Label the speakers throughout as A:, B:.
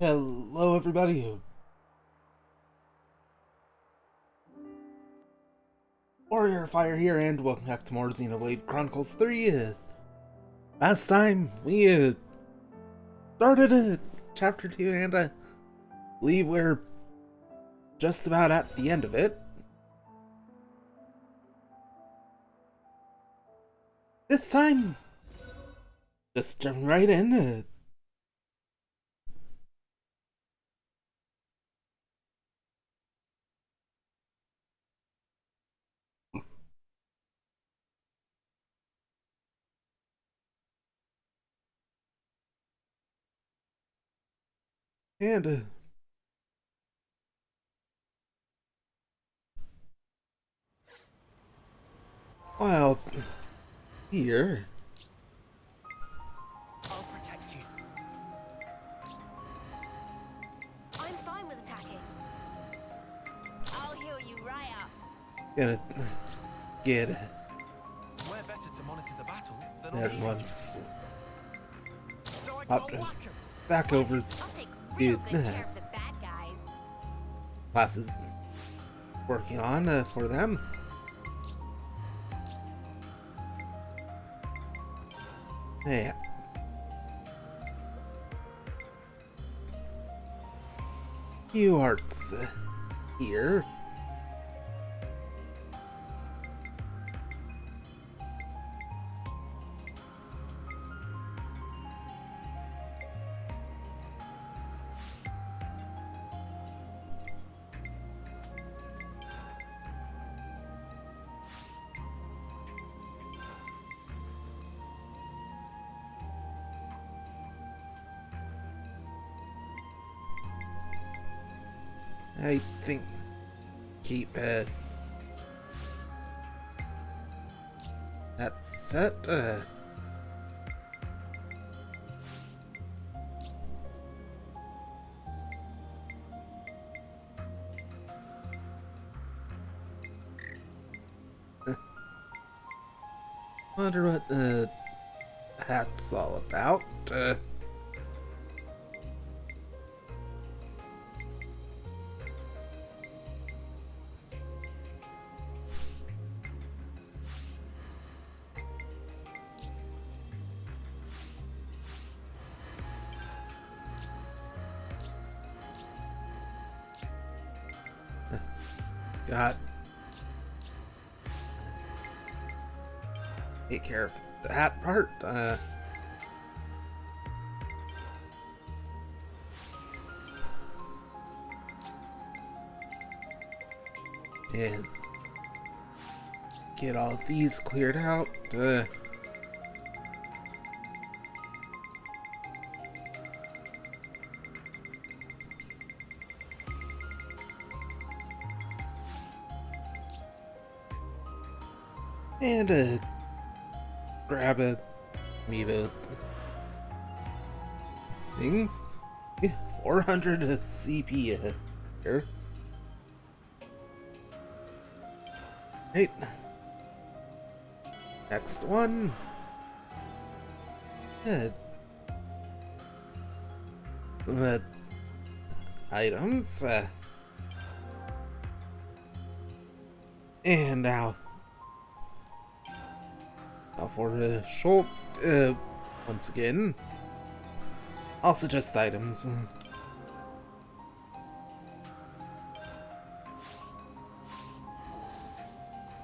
A: Hello, everybody. Warrior Fire here, and welcome back to more Xenoblade Chronicles 3. Last time we started Chapter 2, and I believe we're just about at the end of it. This time, just jumping right in. And while here,
B: I'll protect you. I'm fine with attacking. I'll heal you right up.
A: gonna get
B: We're better to monitor the battle than on the
A: everyone's
B: So I
A: popped
B: gotta whack 'em.
A: back over
B: I'll take real
A: Dude.
B: good care of the bad guys.
A: classes working on for them. Yeah. Few hearts here. I think keep that set. Wonder what the hat's all about. Got take care of the hat part. And get all these cleared out. And grab a amiibo things. 400 CP here. Right. Next one. The items. And now for Shulk, once again. Also just items.
B: I'm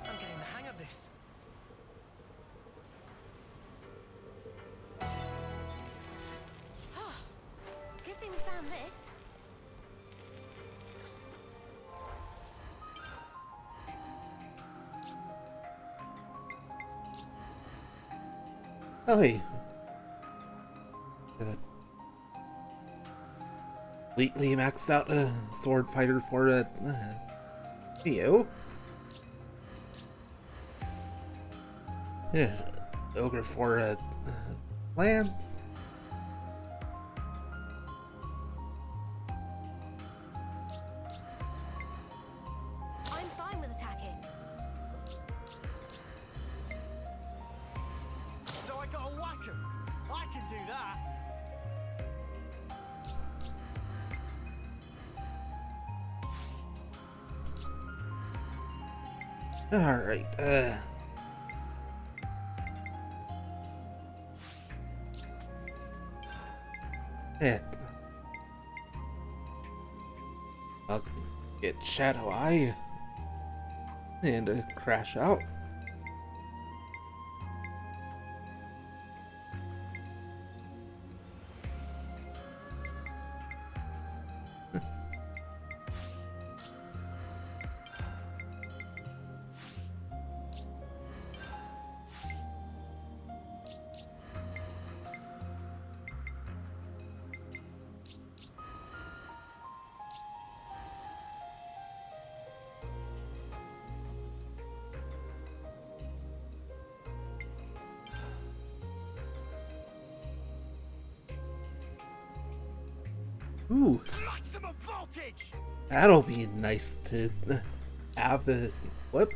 B: getting the hang of this. Good thing we found this.
A: Oh, hey. Completely maxed out sword fighter for Theo. Yeah, ogre for Lance.
B: I'm fine with attacking. So I gotta whack 'em. I can do that.
A: Alright, yeah. I'll get Shadow Eye and crash out. Ooh,
C: Maximum voltage!
A: that'll be nice to have equipped.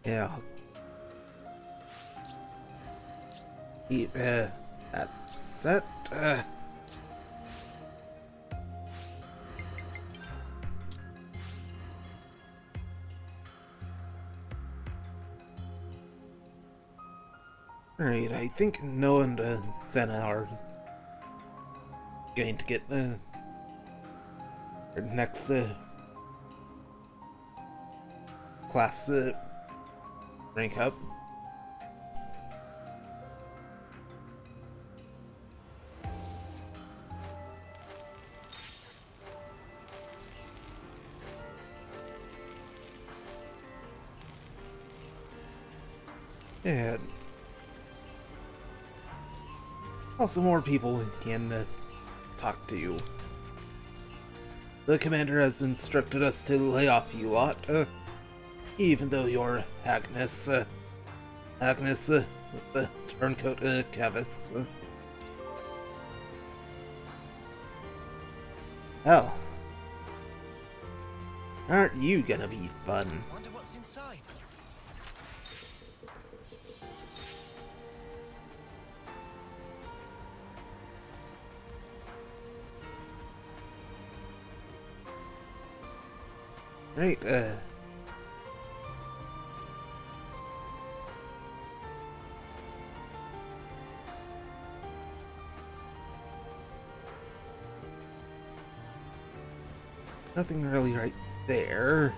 A: Yeah. Keep that set. Alright, I think Noah and Senna are going to get their next class rank up. And also more people can talk to you. The commander has instructed us to lay off you lot, even though you're Agnes with the turncoat Kevis. Hell, aren't you gonna be fun?
C: Wonder what's inside.
A: Right, nothing really right there.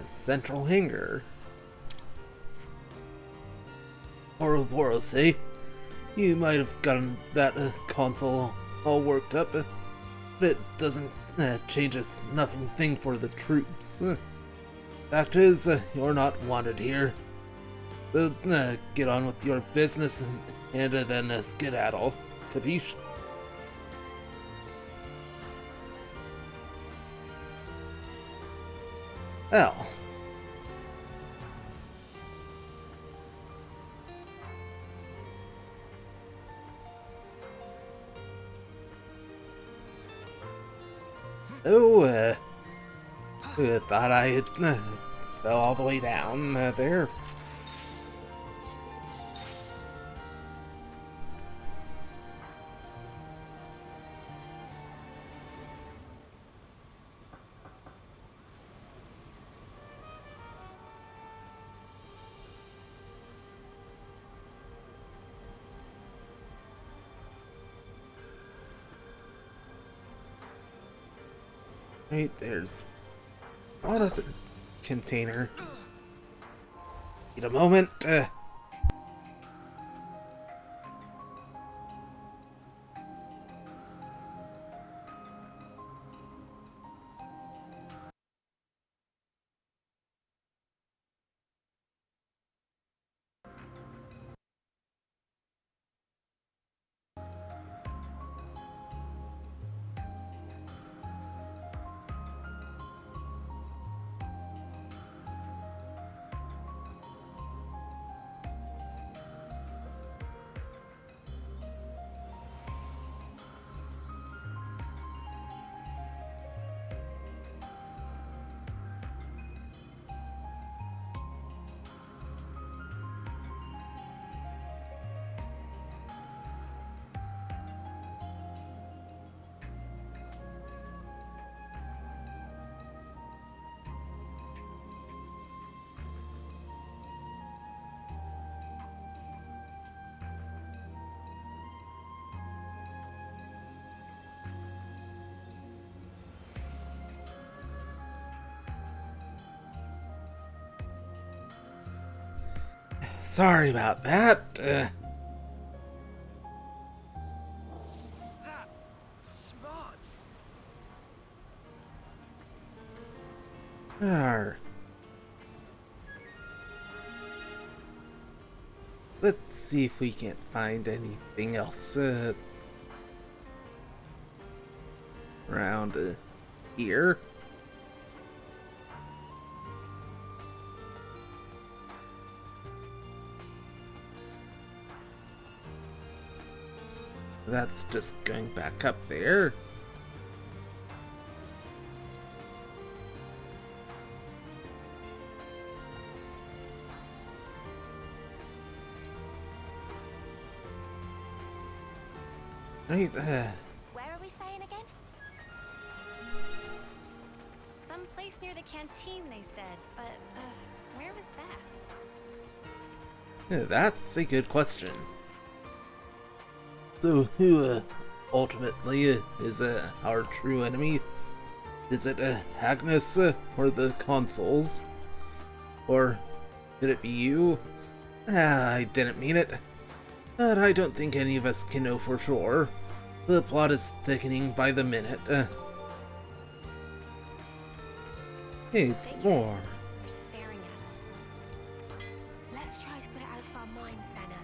A: Central hangar. Ouroboros, eh? You might have gotten that console all worked up, but it doesn't change a nothing thing for the troops. Fact is, you're not wanted here. So, get on with your business and then skedaddle. Capiche? Well. Oh, thought I had fell all the way down there. Right, there's one other container. Need a moment. Sorry about that.
C: That smarts.
A: Arr. Let's see if we can't find anything else around here. That's just going back up there. Right,
B: Where are we staying again? Some place near the canteen, they said, but where was that?
A: that's a good question. So who ultimately is our true enemy? Is it Agnes or the consoles? Or could it be you? I didn't mean it. But I don't think any of us can know for sure. The plot is thickening by the minute. It's more.
B: They're staring at us. Let's try to put it out of our minds, Senna.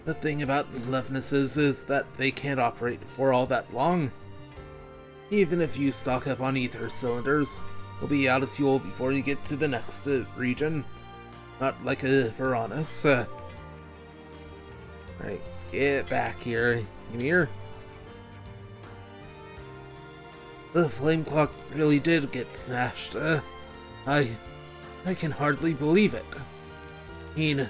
A: The thing about Levnesses is that they can't operate for all that long. Even if you stock up on ether cylinders, you'll be out of fuel before you get to the next region. Not like a Varanus. Right, get back here, Ymir. The flame clock really did get smashed. I can hardly believe it. I mean,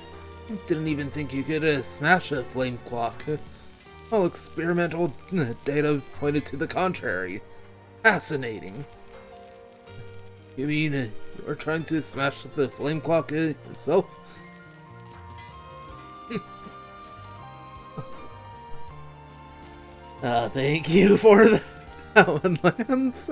A: didn't even think you could smash a flame clock. All experimental data pointed to the contrary. Fascinating. You mean you were trying to smash the flame clock yourself? Thank you for that one, Lance.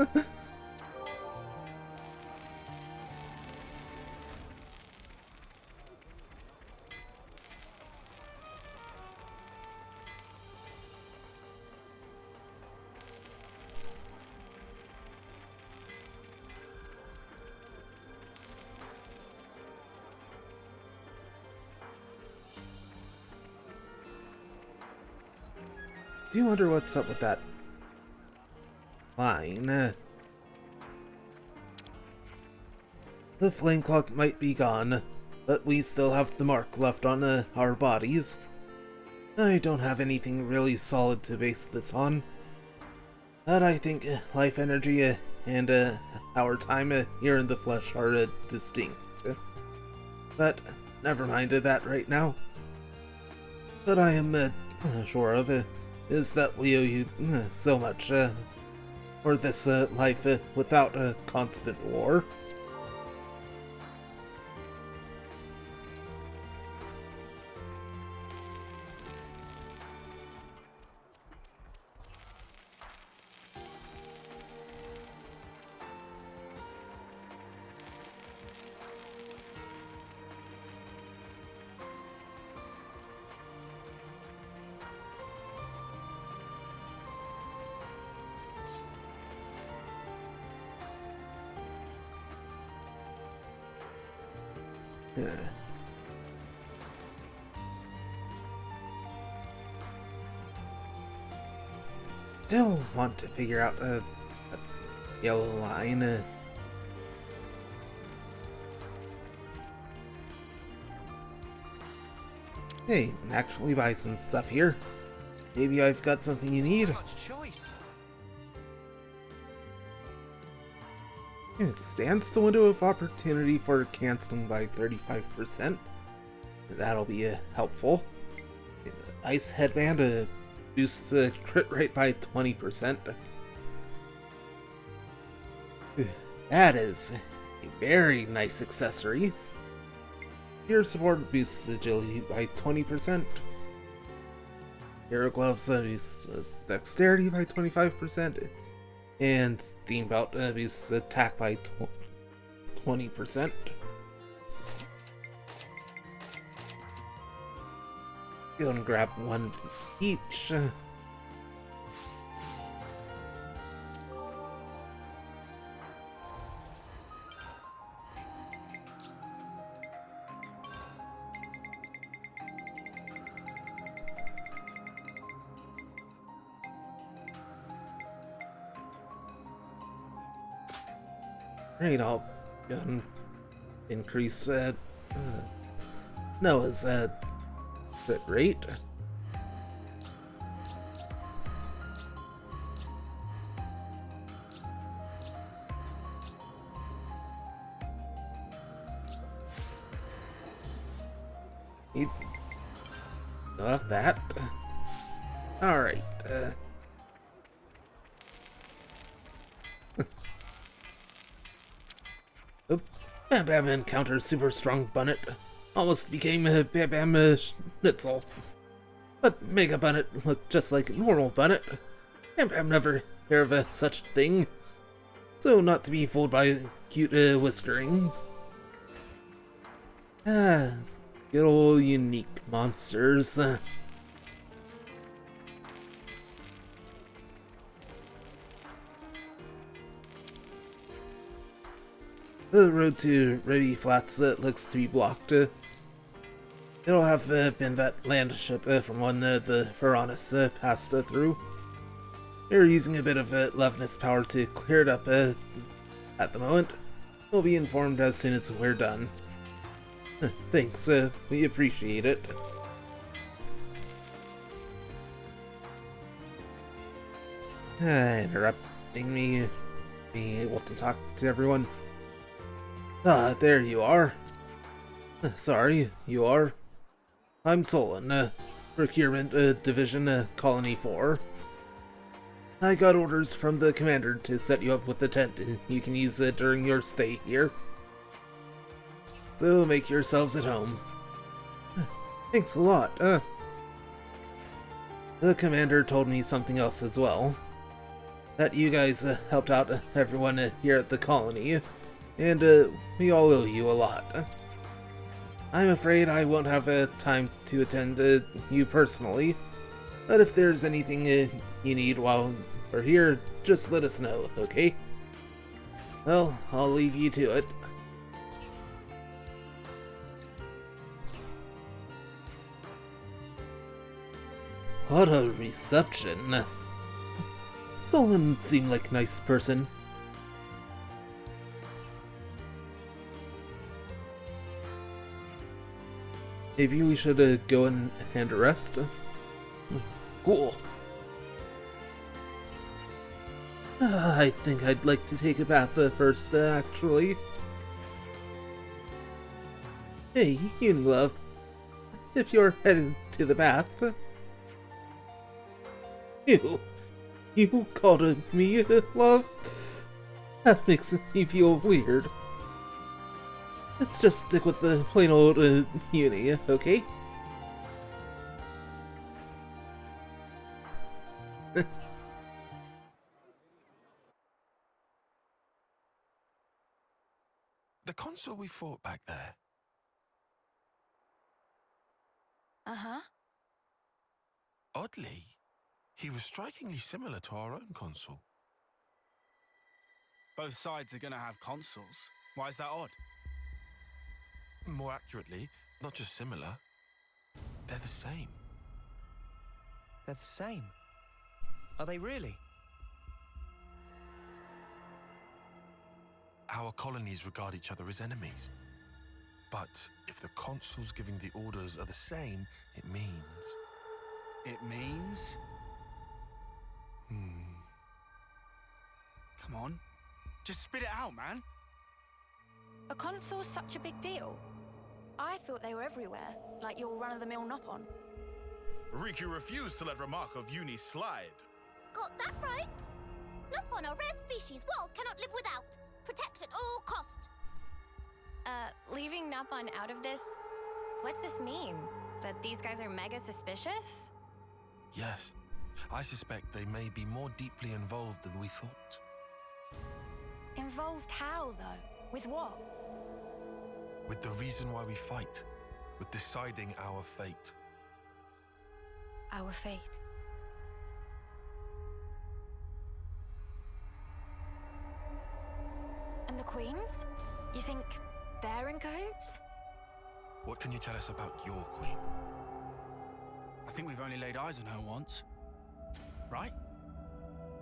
A: Do you wonder what's up with that line? The flame clock might be gone, but we still have the mark left on our bodies. I don't have anything really solid to base this on, but I think life energy and our time here in the flesh are distinct. But never mind that right now. What I am sure of is that we owe you so much for this life without a constant war. Still want to figure out a yellow line. Hey, actually buy some stuff here. Maybe I've got something you need.
C: Much choice.
A: It expands the window of opportunity for canceling by 35%. That'll be helpful. Ice headband boosts the crit rate by 20%. That is a very nice accessory. Your support boosts agility by 20%. Hero gloves boosts dexterity by 25%. And Steam Belt boosts attack by 20%. Go and grab one each. Great, I'll go and increase Noah's crit rate. Love that. Alright. Bam Bam encounters super strong Bunnet. Almost became a Bam Bam Schnitzel. But Mega Bunnet looked just like normal Bunnet. Bam Bam never heard of a such thing. So not to be fooled by cute whiskerings. Good old unique monsters. The road to Ready Flats looks to be blocked. It'll have been that land ship from when the Varanus passed through. We're using a bit of Loveness power to clear it up at the moment. We'll be informed as soon as we're done. Thanks, we appreciate it. Interrupting me, being able to talk to everyone. There you are. Sorry, you are. I'm Solon, Procurement Division, Colony 4. I got orders from the commander to set you up with a tent you can use during your stay here. So make yourselves at home. Thanks a lot. The commander told me something else as well. That you guys helped out everyone here at the colony. And we all owe you a lot. I'm afraid I won't have time to attend you personally, but if there's anything you need while we're here, just let us know, okay? Well, I'll leave you to it. What a reception. Solon seemed like a nice person. Maybe we should go in and rest. Cool. I think I'd like to take a bath first, actually. Hey, Unilove. If you're headed to the bath... You called me love? That makes me feel weird. Let's just stick with the plain old uni, okay?
C: The consul we fought back there.
B: Uh-huh.
C: Oddly, he was strikingly similar to our own consul.
D: Both sides are gonna have consuls. Why is that odd?
C: More accurately, not just similar, they're the same.
D: They're the same. Are they really?
C: Our colonies regard each other as enemies. But if the consuls giving the orders are the same, it means...
E: It means? Come on. Just spit it out, man.
B: Are consoles such a big deal? I thought they were everywhere, like your run-of-the-mill Nopon.
F: Riku refused to let remark of uni slide.
G: Got that right? Nopon, a rare species world cannot live without. Protect at all cost.
B: Leaving Nopon out of this? What's this mean? That these guys are mega suspicious?
C: Yes, I suspect they may be more deeply involved than we thought.
B: Involved how, though? With what?
C: With the reason why we fight, with deciding our fate.
B: Our fate. And the queens? You think they're in cahoots?
C: What can you tell us about your queen?
E: I think we've only laid eyes on her once. Right?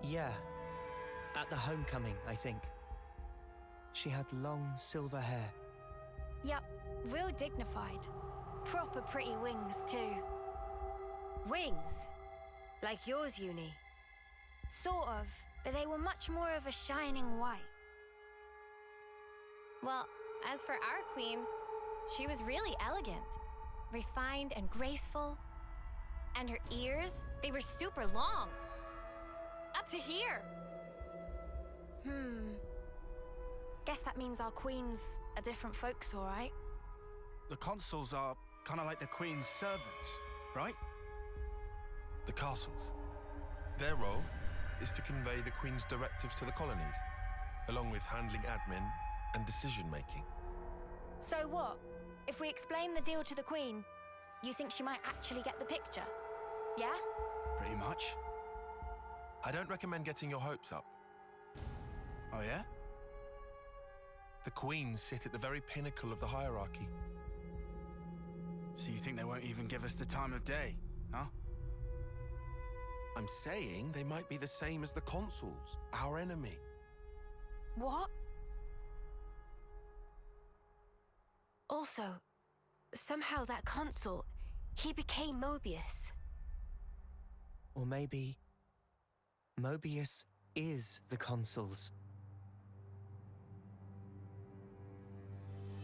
D: Yeah. At the homecoming, I think. She had long silver hair.
B: Yup, real dignified. Proper pretty wings, too. Wings? Like yours, Uni? Sort of, but they were much more of a shining white. Well, as for our queen, she was really elegant. Refined and graceful. And her ears, they were super long. Up to here. Guess that means our queen's a different folks, all right?
E: The consuls are kind of like the queen's servants, right?
C: The castles. Their role is to convey the Queen's directives to the colonies, along with handling admin and decision-making.
B: So what? If we explain the deal to the queen, you think she might actually get the picture? Yeah?
E: Pretty much.
C: I don't recommend getting your hopes up.
E: Oh, yeah?
C: The queens sit at the very pinnacle of the hierarchy.
E: So you think they won't even give us the time of day, huh?
C: I'm saying they might be the same as the consuls, our enemy.
B: What? Also, somehow that consul, he became Mobius.
D: Or maybe Mobius is the consuls.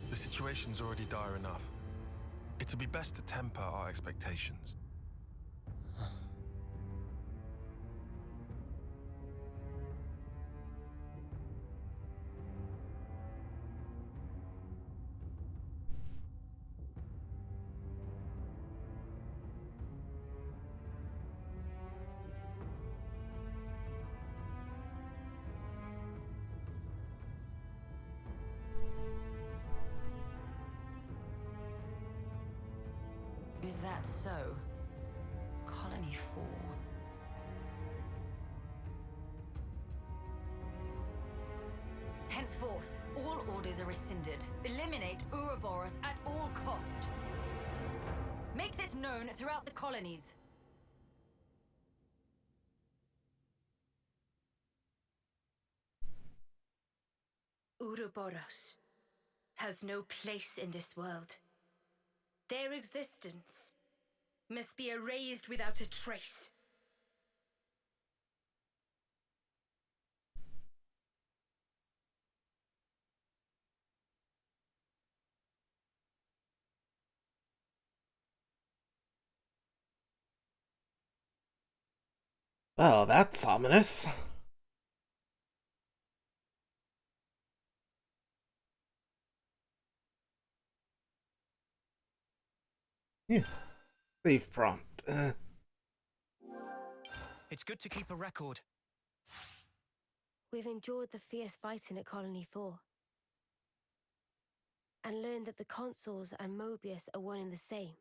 C: The situation's already dire enough. It'd be best to temper our expectations.
H: Is that so? Colony 4. Henceforth, all orders are rescinded. Eliminate Ouroboros at all cost. Make this known throughout the colonies. Ouroboros has no place in this world. Their existence must be erased without a trace.
A: Well, that's ominous. Yeah. Save prompt.
D: It's good to keep a record.
B: We've endured the fierce fighting at Colony 4. And learned that the consuls and Mobius are one and the same.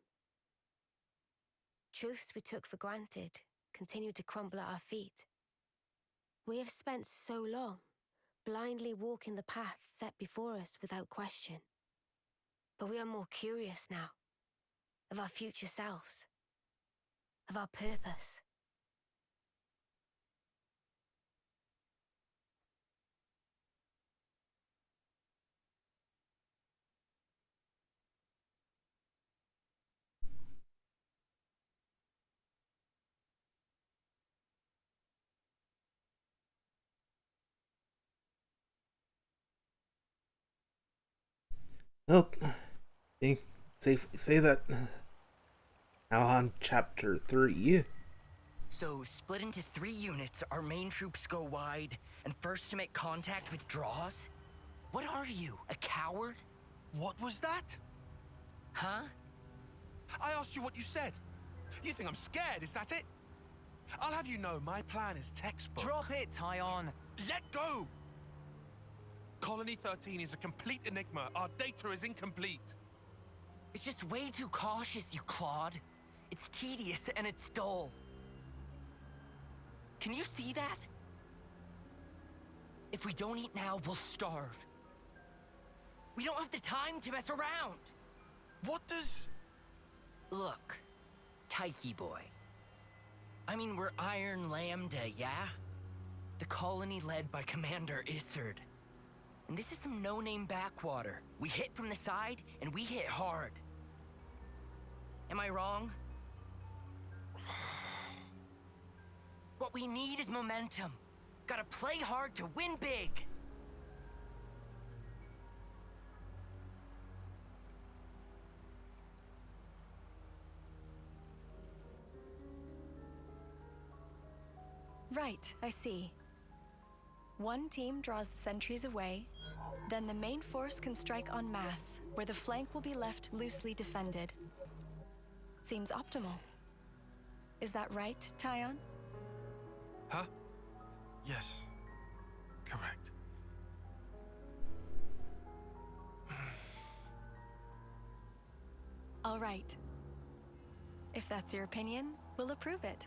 B: Truths we took for granted continue to crumble at our feet. We have spent so long blindly walking the path set before us without question. But we are more curious now. Of our future selves. Of our purpose.
A: Well, say that now on chapter 3.
I: So, split into 3 units, our main troops go wide, and first to make contact withdraws? What are you, a coward?
C: What was that?
I: Huh?
C: I asked you what you said. You think I'm scared, is that it? I'll have you know my plan is textbook.
I: Drop it, Tyon!
C: Let go! Colony 13 is a complete enigma. Our data is incomplete.
I: It's just way too cautious, you clod. It's tedious and it's dull. Can you see that? If we don't eat now, we'll starve. We don't have the time to mess around.
C: What does...
I: Look, Tyche boy. I mean, we're Iron Lambda, yeah? The colony led by Commander Isard. And this is some no-name backwater. We hit from the side, and we hit hard. Am I wrong? What we need is momentum. Gotta play hard to win big.
J: Right, I see. One team draws the sentries away, then the main force can strike en masse, where the flank will be left loosely defended. Seems optimal. Is that right, Tyon?
C: Huh? Yes. Correct.
J: All right. If that's your opinion, we'll approve it.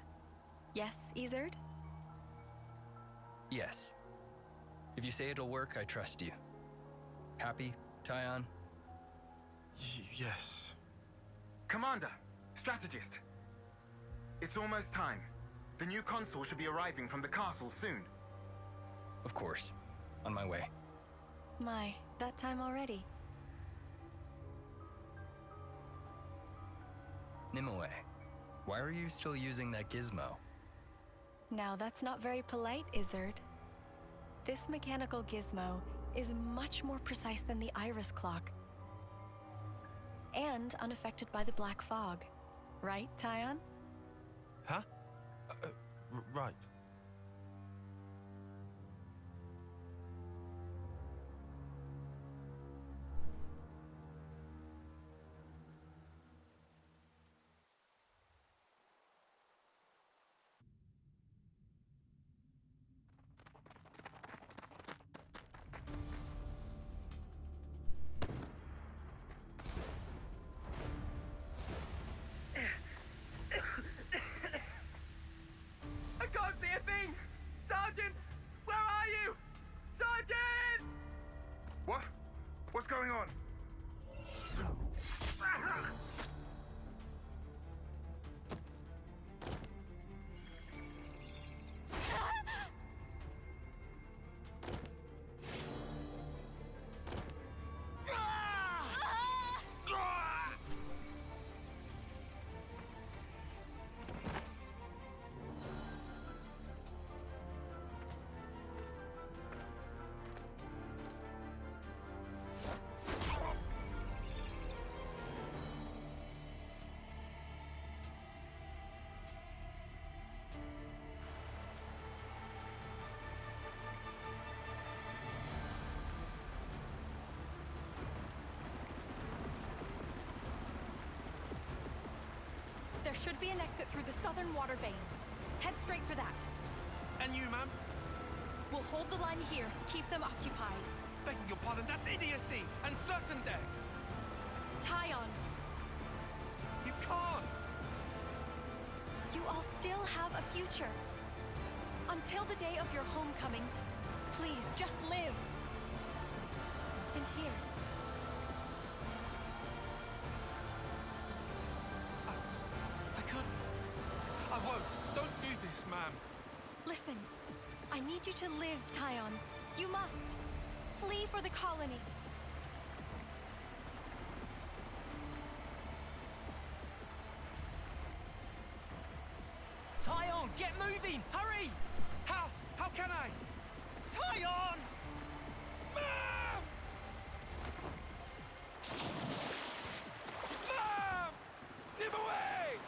J: Yes, Isard?
K: Yes. If you say it'll work, I trust you. Happy, Tyon?
C: Yes.
L: Commander, strategist. It's almost time. The new console should be arriving from the castle soon.
K: Of course. On my way.
J: My, that time already.
K: Nimue, why are you still using that gizmo?
J: Now that's not very polite, Isard. This mechanical gizmo is much more precise than the iris clock. And unaffected by the black fog. Right, Tyon?
C: Huh? Right.
L: I can't see a thing! Sergeant! Where are you? Sergeant! What? What's going on?
J: There should be an exit through the southern water vein. Head straight for that.
C: And you, ma'am?
J: We'll hold the line here, keep them occupied.
C: Begging your pardon, that's idiocy and certain death.
J: Tyon,
C: You can't.
J: you all still have a future. Until the day of your homecoming, please just live. And here.
C: Yes, ma'am.
J: Listen, I need you to live, Tyon. You must. Flee for the colony.
I: Tyon, get moving! Hurry!
C: How can I?
I: Tyon!
C: Mom! Mom! Nip away!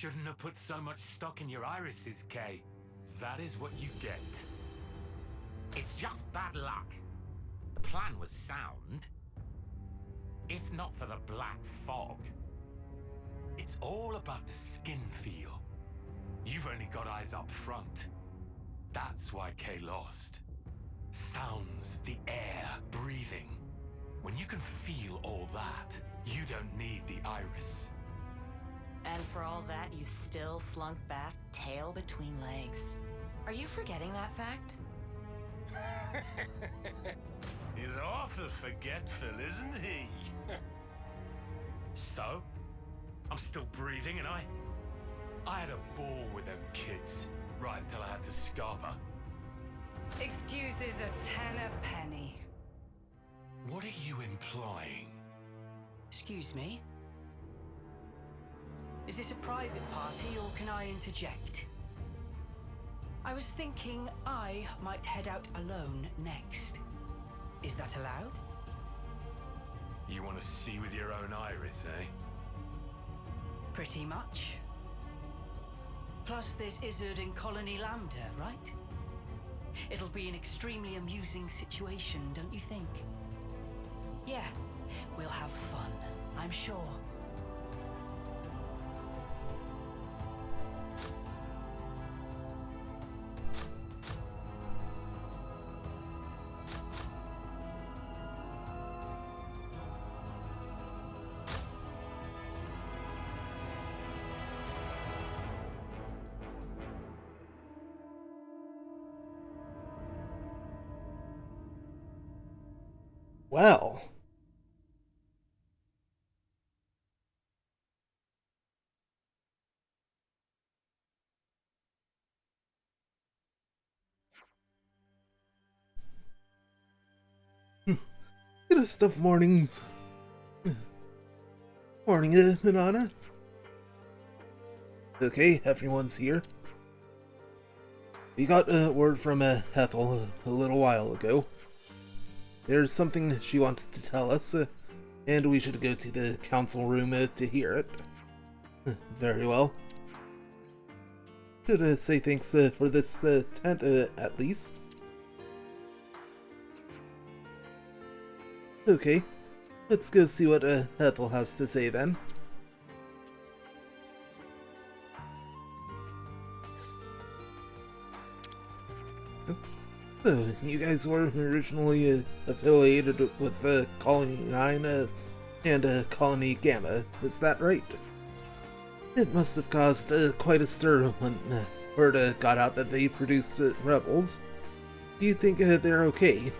M: Shouldn't have put so much stock in your irises, Kay. That is what you get. It's just bad luck. The plan was sound. If not for the black fog. It's all about the skin feel. You've only got eyes up front. That's why Kay lost. Sounds, the air, breathing. When you can feel all that, you don't need the iris.
H: And for all that, you still slunk back, tail between legs. Are you forgetting that fact?
M: He's awful forgetful, isn't he? So, I'm still breathing, and I had a ball with them kids, right until I had to scarper.
H: Excuses a penny.
M: What are you implying?
H: Excuse me? Is this a private party, or can I interject? I was thinking I might head out alone next. Is that allowed?
M: You want to see with your own iris, eh?
H: Pretty much. Plus there's Izzard and Colony Lambda, right? It'll be an extremely amusing situation, don't you think? Yeah, we'll have fun, I'm sure.
A: Well. Goodest of mornings. Morning, Manana. Okay, everyone's here. We got word from Ethel a little while ago. There's something she wants to tell us, and we should go to the council room to hear it. Very well. Should say thanks for this tent, at least. Okay, let's go see what Ethel has to say then. So, you guys were originally affiliated with Colony 9 and Colony Gamma, is that right? It must have caused quite a stir when word got out that they produced rebels. Do you think they're okay?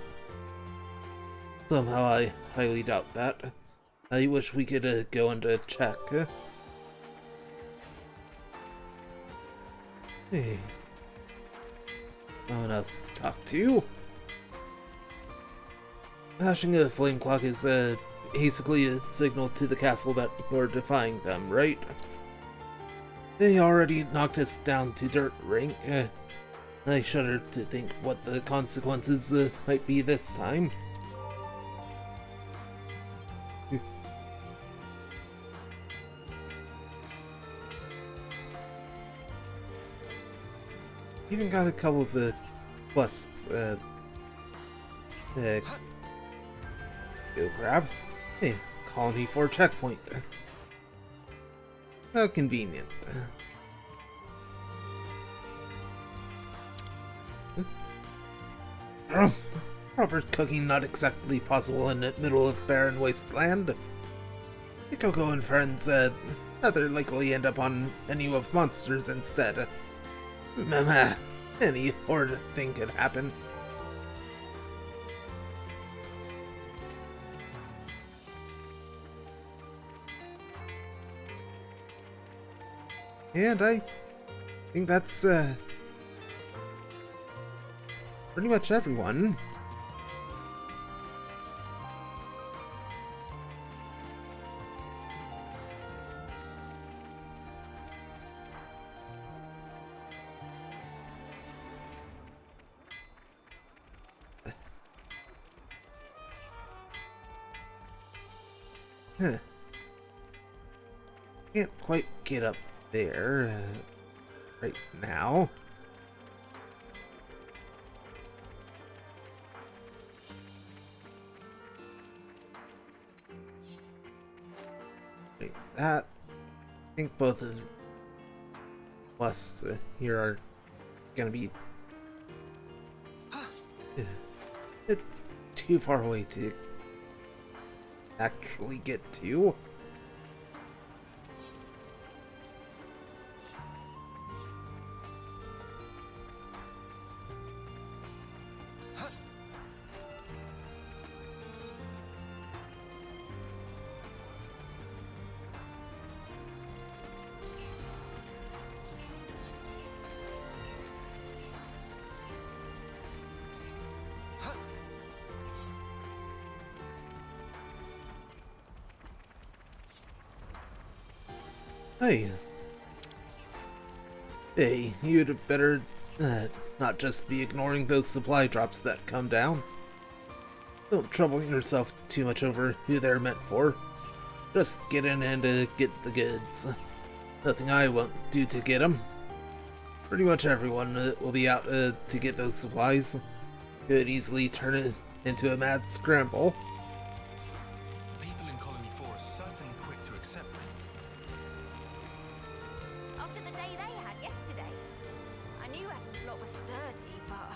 A: Somehow I highly doubt that. I wish we could go and check. Hey. No one else to talk to. Flashing a flame clock is basically a signal to the castle that you're defying them, right? They already knocked us down to dirt rank. I shudder to think what the consequences might be this time. Even got a couple of quests. Go grab. Hey, Colony 4 checkpoint. How convenient. Proper cooking not exactly possible in the middle of barren wasteland. Coco and friends rather likely end up on menu of monsters instead. Mama, any horrid thing could happen. And I think that's pretty much everyone. Huh. Can't quite get up there right now. Right, that. I think both of us here are gonna be too far away to actually get to. Hey, you'd better not just be ignoring those supply drops that come down. Don't trouble yourself too much over who they're meant for. Just get in and get the goods. Nothing I won't do to get them. Pretty much everyone will be out to get those supplies. Could easily turn it into a mad scramble.
C: People in Colony 4 are certainly quick to accept things.
B: After the day they had yesterday, I knew Ethel's lot was sturdy, but...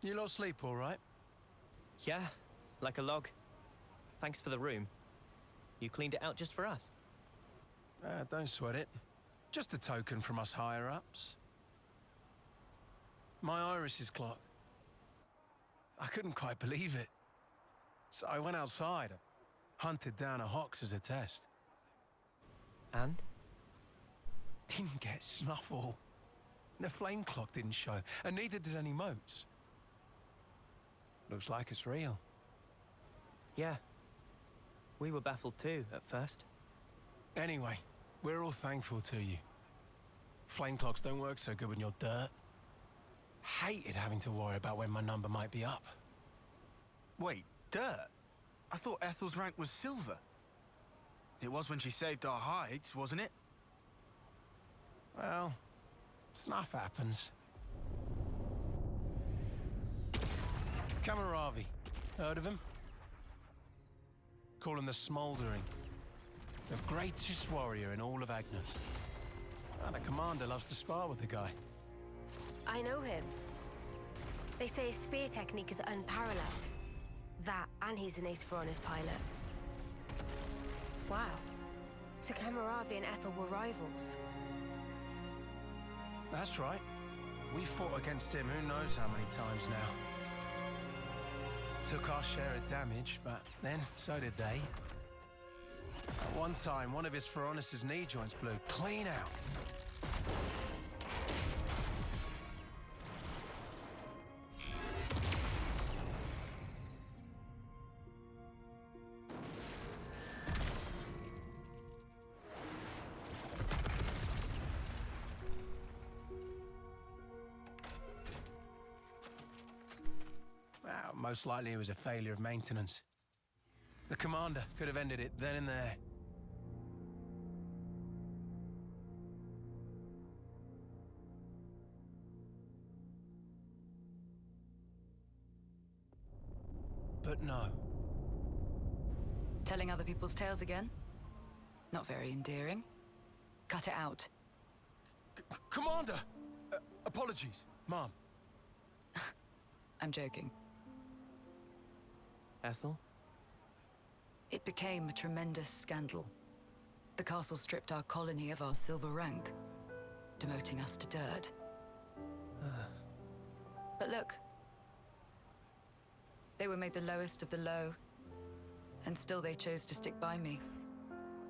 E: You lot sleep all right?
D: Yeah, like a log. Thanks for the room. You cleaned it out just for us.
E: Don't sweat it. Just a token from us higher-ups. My iris is clocked. I couldn't quite believe it. So I went outside, hunted down a Hox as a test.
D: And?
E: Didn't get snuffle. The flame clock didn't show, and neither did any motes. Looks like it's real.
D: Yeah. We were baffled too, at first.
E: Anyway, we're all thankful to you. Flame clocks don't work so good when you're dirt. Hated having to worry about when my number might be up.
F: Wait, dirt? I thought Ethel's rank was silver. It was when she saved our hides, wasn't it?
E: Well, stuff happens. Kamaravi, heard of him? Call him the Smouldering. The greatest warrior in all of Agnes. And a commander loves to spar with the guy.
B: I know him. They say his spear technique is unparalleled. That, and he's an ace for honest pilot. Wow. So Kamaravi and Ethel were rivals.
E: That's right. We fought against him who knows how many times now. Took our share of damage, but then so did they. At one time, one of his Feronis' knee joints blew clean out. Well, most likely it was a failure of maintenance. The commander could have ended it then and there. But no.
N: Telling other people's tales again? Not very endearing. Cut it out.
E: Commander! Apologies, Mom.
N: I'm joking.
D: Ethel?
N: It became a tremendous scandal. The castle stripped our colony of our silver rank, demoting us to dirt. But look. They were made the lowest of the low, and still they chose to stick by me,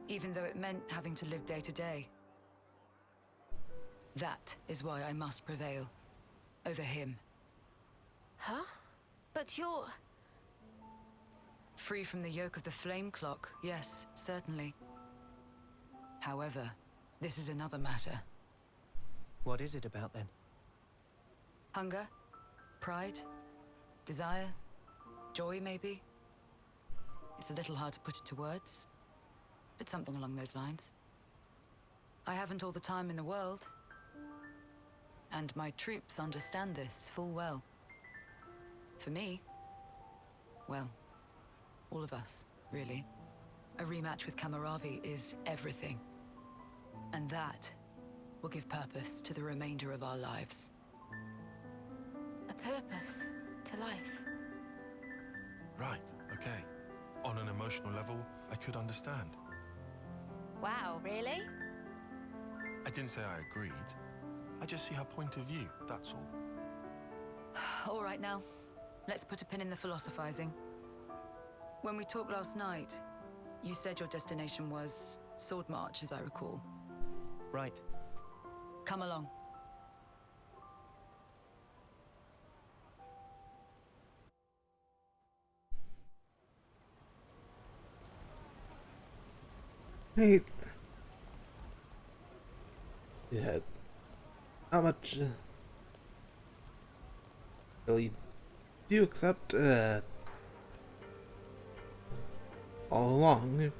N: even though it meant having to live day to day. That is why I must prevail over him.
B: Huh? But you're...
N: Free from the yoke of the flame clock, yes, certainly. However, this is another matter.
D: What is it about then?
N: Hunger? Pride? Desire? Joy, maybe? It's a little hard to put into words, but something along those lines. I haven't all the time in the world, and my troops understand this full well. For me, well, all of us, really. A rematch with Kamaravi is everything. And that will give purpose to the remainder of our lives.
B: A purpose to life.
C: Right, okay. On an emotional level, I could understand.
B: Wow, really?
C: I didn't say I agreed. I just see her point of view, that's all.
N: All right now, let's put a pin in the philosophizing. When we talked last night, you said your destination was Sword March, as I recall.
D: Right.
N: Come along.
A: Hey. Yeah. How much really do you accept all along?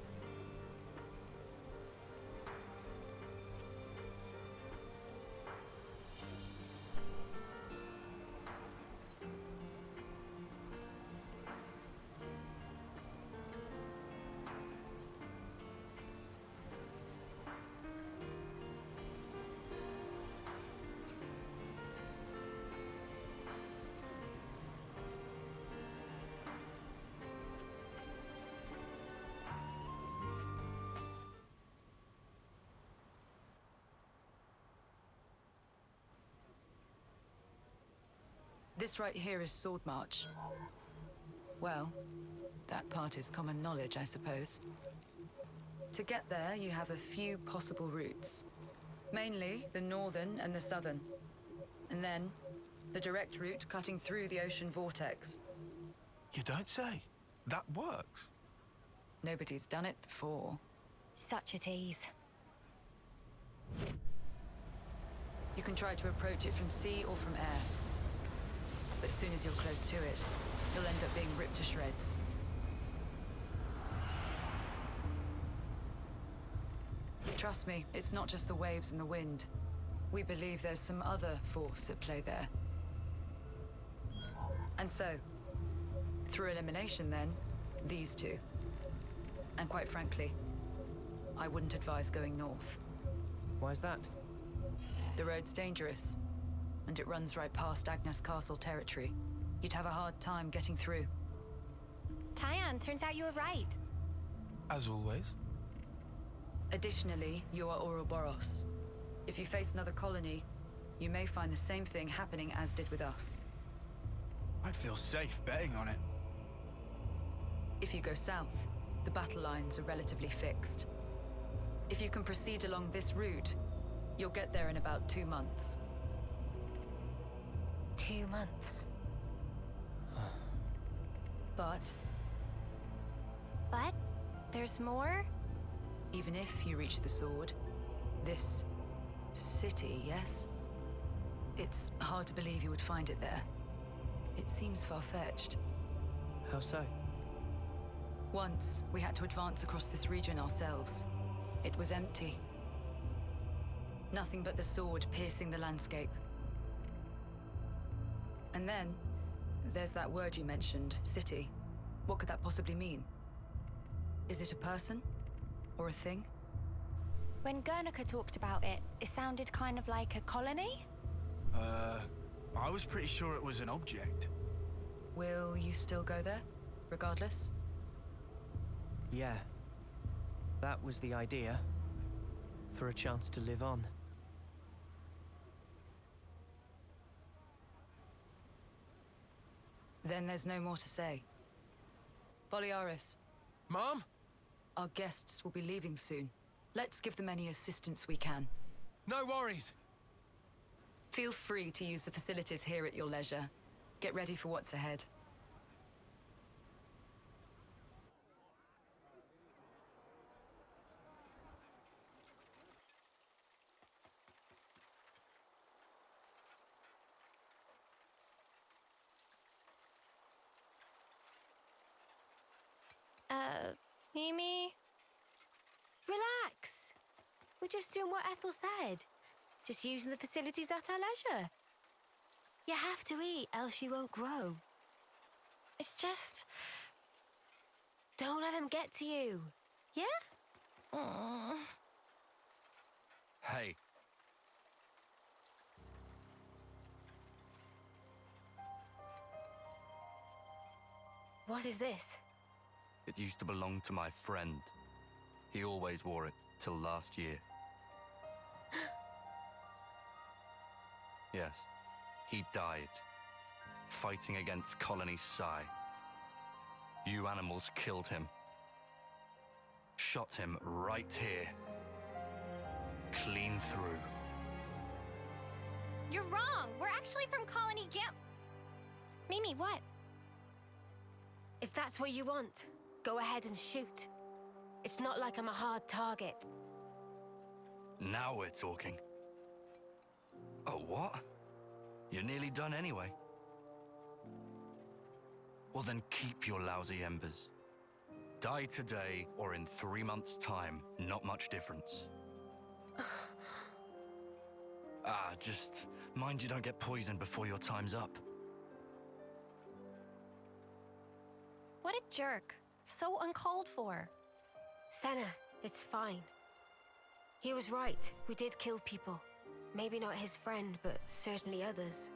N: This right here is Sword March. Well, that part is common knowledge, I suppose. To get there, you have a few possible routes. Mainly the northern and the southern. And then, the direct route cutting through the ocean vortex.
C: You don't say. That works.
N: Nobody's done it before.
B: Such a tease.
N: You can try to approach it from sea or from air. But as soon as you're close to it, you'll end up being ripped to shreds. Trust me, it's not just the waves and the wind. We believe there's some other force at play there. And so, through elimination then, these two. And quite frankly, I wouldn't advise going north.
D: Why's that?
N: The road's dangerous, and it runs right past Agnes Castle territory. You'd have a hard time getting through.
B: Tyan, turns out you were right.
C: As always.
N: Additionally, you are Ouroboros. If you face another colony, you may find the same thing happening as did with us.
F: I'd feel safe betting on it.
N: If you go south, the battle lines are relatively fixed. If you can proceed along this route, you'll get there in about 2 months.
B: 2 months.
N: But
B: there's more?
N: even if you reach the sword, this city, yes? It's hard to believe you would find it there. It seems far-fetched.
D: How so?
N: Once, we had to advance across this region ourselves. It was empty. Nothing but the sword piercing the landscape. And then, there's that word you mentioned, city. What could that possibly mean? Is it a person? Or a thing?
B: When Guernica talked about it, it sounded kind of like a colony?
F: I was pretty sure it was an object.
N: Will you still go there, regardless?
D: Yeah. That was the idea. For a chance to live on.
N: Then there's no more to say. Boliaris.
E: Mom?
N: Our guests will be leaving soon. Let's give them any assistance we can.
E: No worries.
N: Feel free to use the facilities here at your leisure. Get ready for what's ahead.
B: Mimi? Relax. We're just doing what Ethel said. Just using the facilities at our leisure. You have to eat, else you won't grow. It's just... Don't let them get to you. Yeah?
K: Hey.
B: What is this?
O: It used to belong to my friend. He always wore it till last year. Yes, he died, fighting against Colony Psi. You animals killed him. Shot him right here. Clean through.
G: You're wrong. We're actually from Colony Gam...
B: Mimi, what? If that's what you want, go ahead and shoot. It's not like I'm a hard target.
O: Now we're talking. Oh, what? You're nearly done anyway. Well then keep your lousy embers. Die today or in 3 months' time, not much difference. Just mind you don't get poisoned before your time's up.
G: What a jerk. So uncalled for.
B: Senna, it's fine. He was right. We did kill people. Maybe not his friend, but certainly others.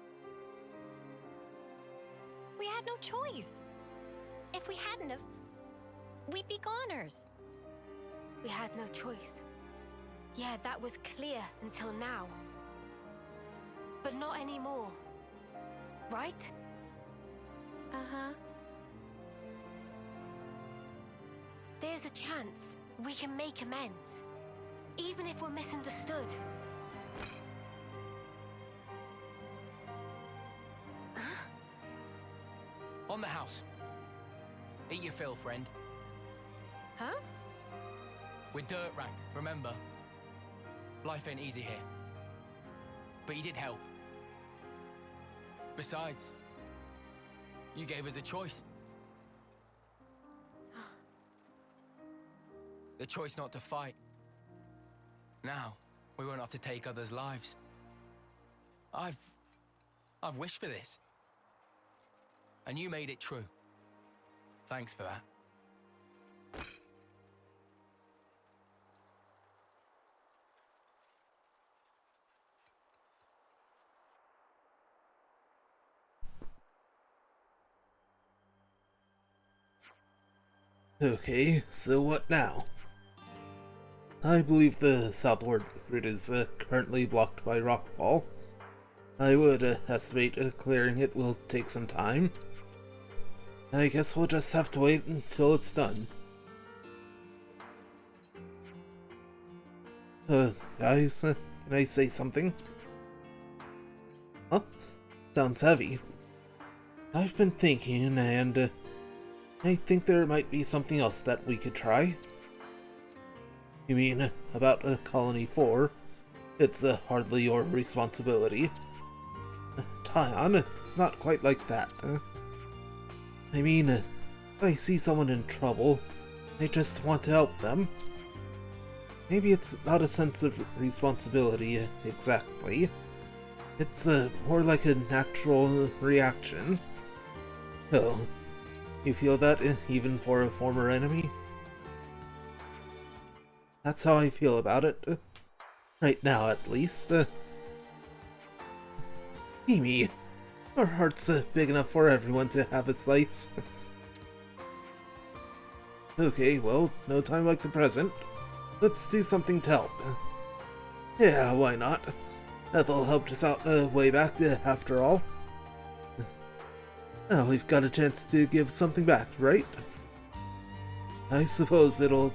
G: We had no choice. If we hadn't have, we'd be goners.
B: We had no choice. Yeah, that was clear until now. But not anymore. Right?
G: Uh-huh.
B: There's a chance we can make amends. Even if we're misunderstood.
I: On the house. Eat your fill, friend.
B: Huh?
I: We're dirt rank, remember? Life ain't easy here. But you did help. Besides, you gave us a choice. The choice not to fight. Now, we won't have to take others' lives. I've wished for this. And you made it true. Thanks for that.
A: Okay, so what now? I believe the southward route is currently blocked by rockfall. I would estimate clearing it will take some time. I guess we'll just have to wait until it's done. Guys, can I say something? Huh? Sounds heavy. I've been thinking, and I think there might be something else that we could try. You mean about Colony 4? It's hardly your responsibility. Tyon, it's not quite like that. I mean, if I see someone in trouble, I just want to help them. Maybe it's not a sense of responsibility exactly. It's more like a natural reaction. Oh, you feel that even for a former enemy? that's how I feel about it. Right now, at least. Mimi, our heart's big enough for everyone to have a slice. Okay, well, no time like the present. Let's do something to help. Yeah, why not? Ethel helped us out way back, after all. Now we've got a chance to give something back, right? I suppose it'll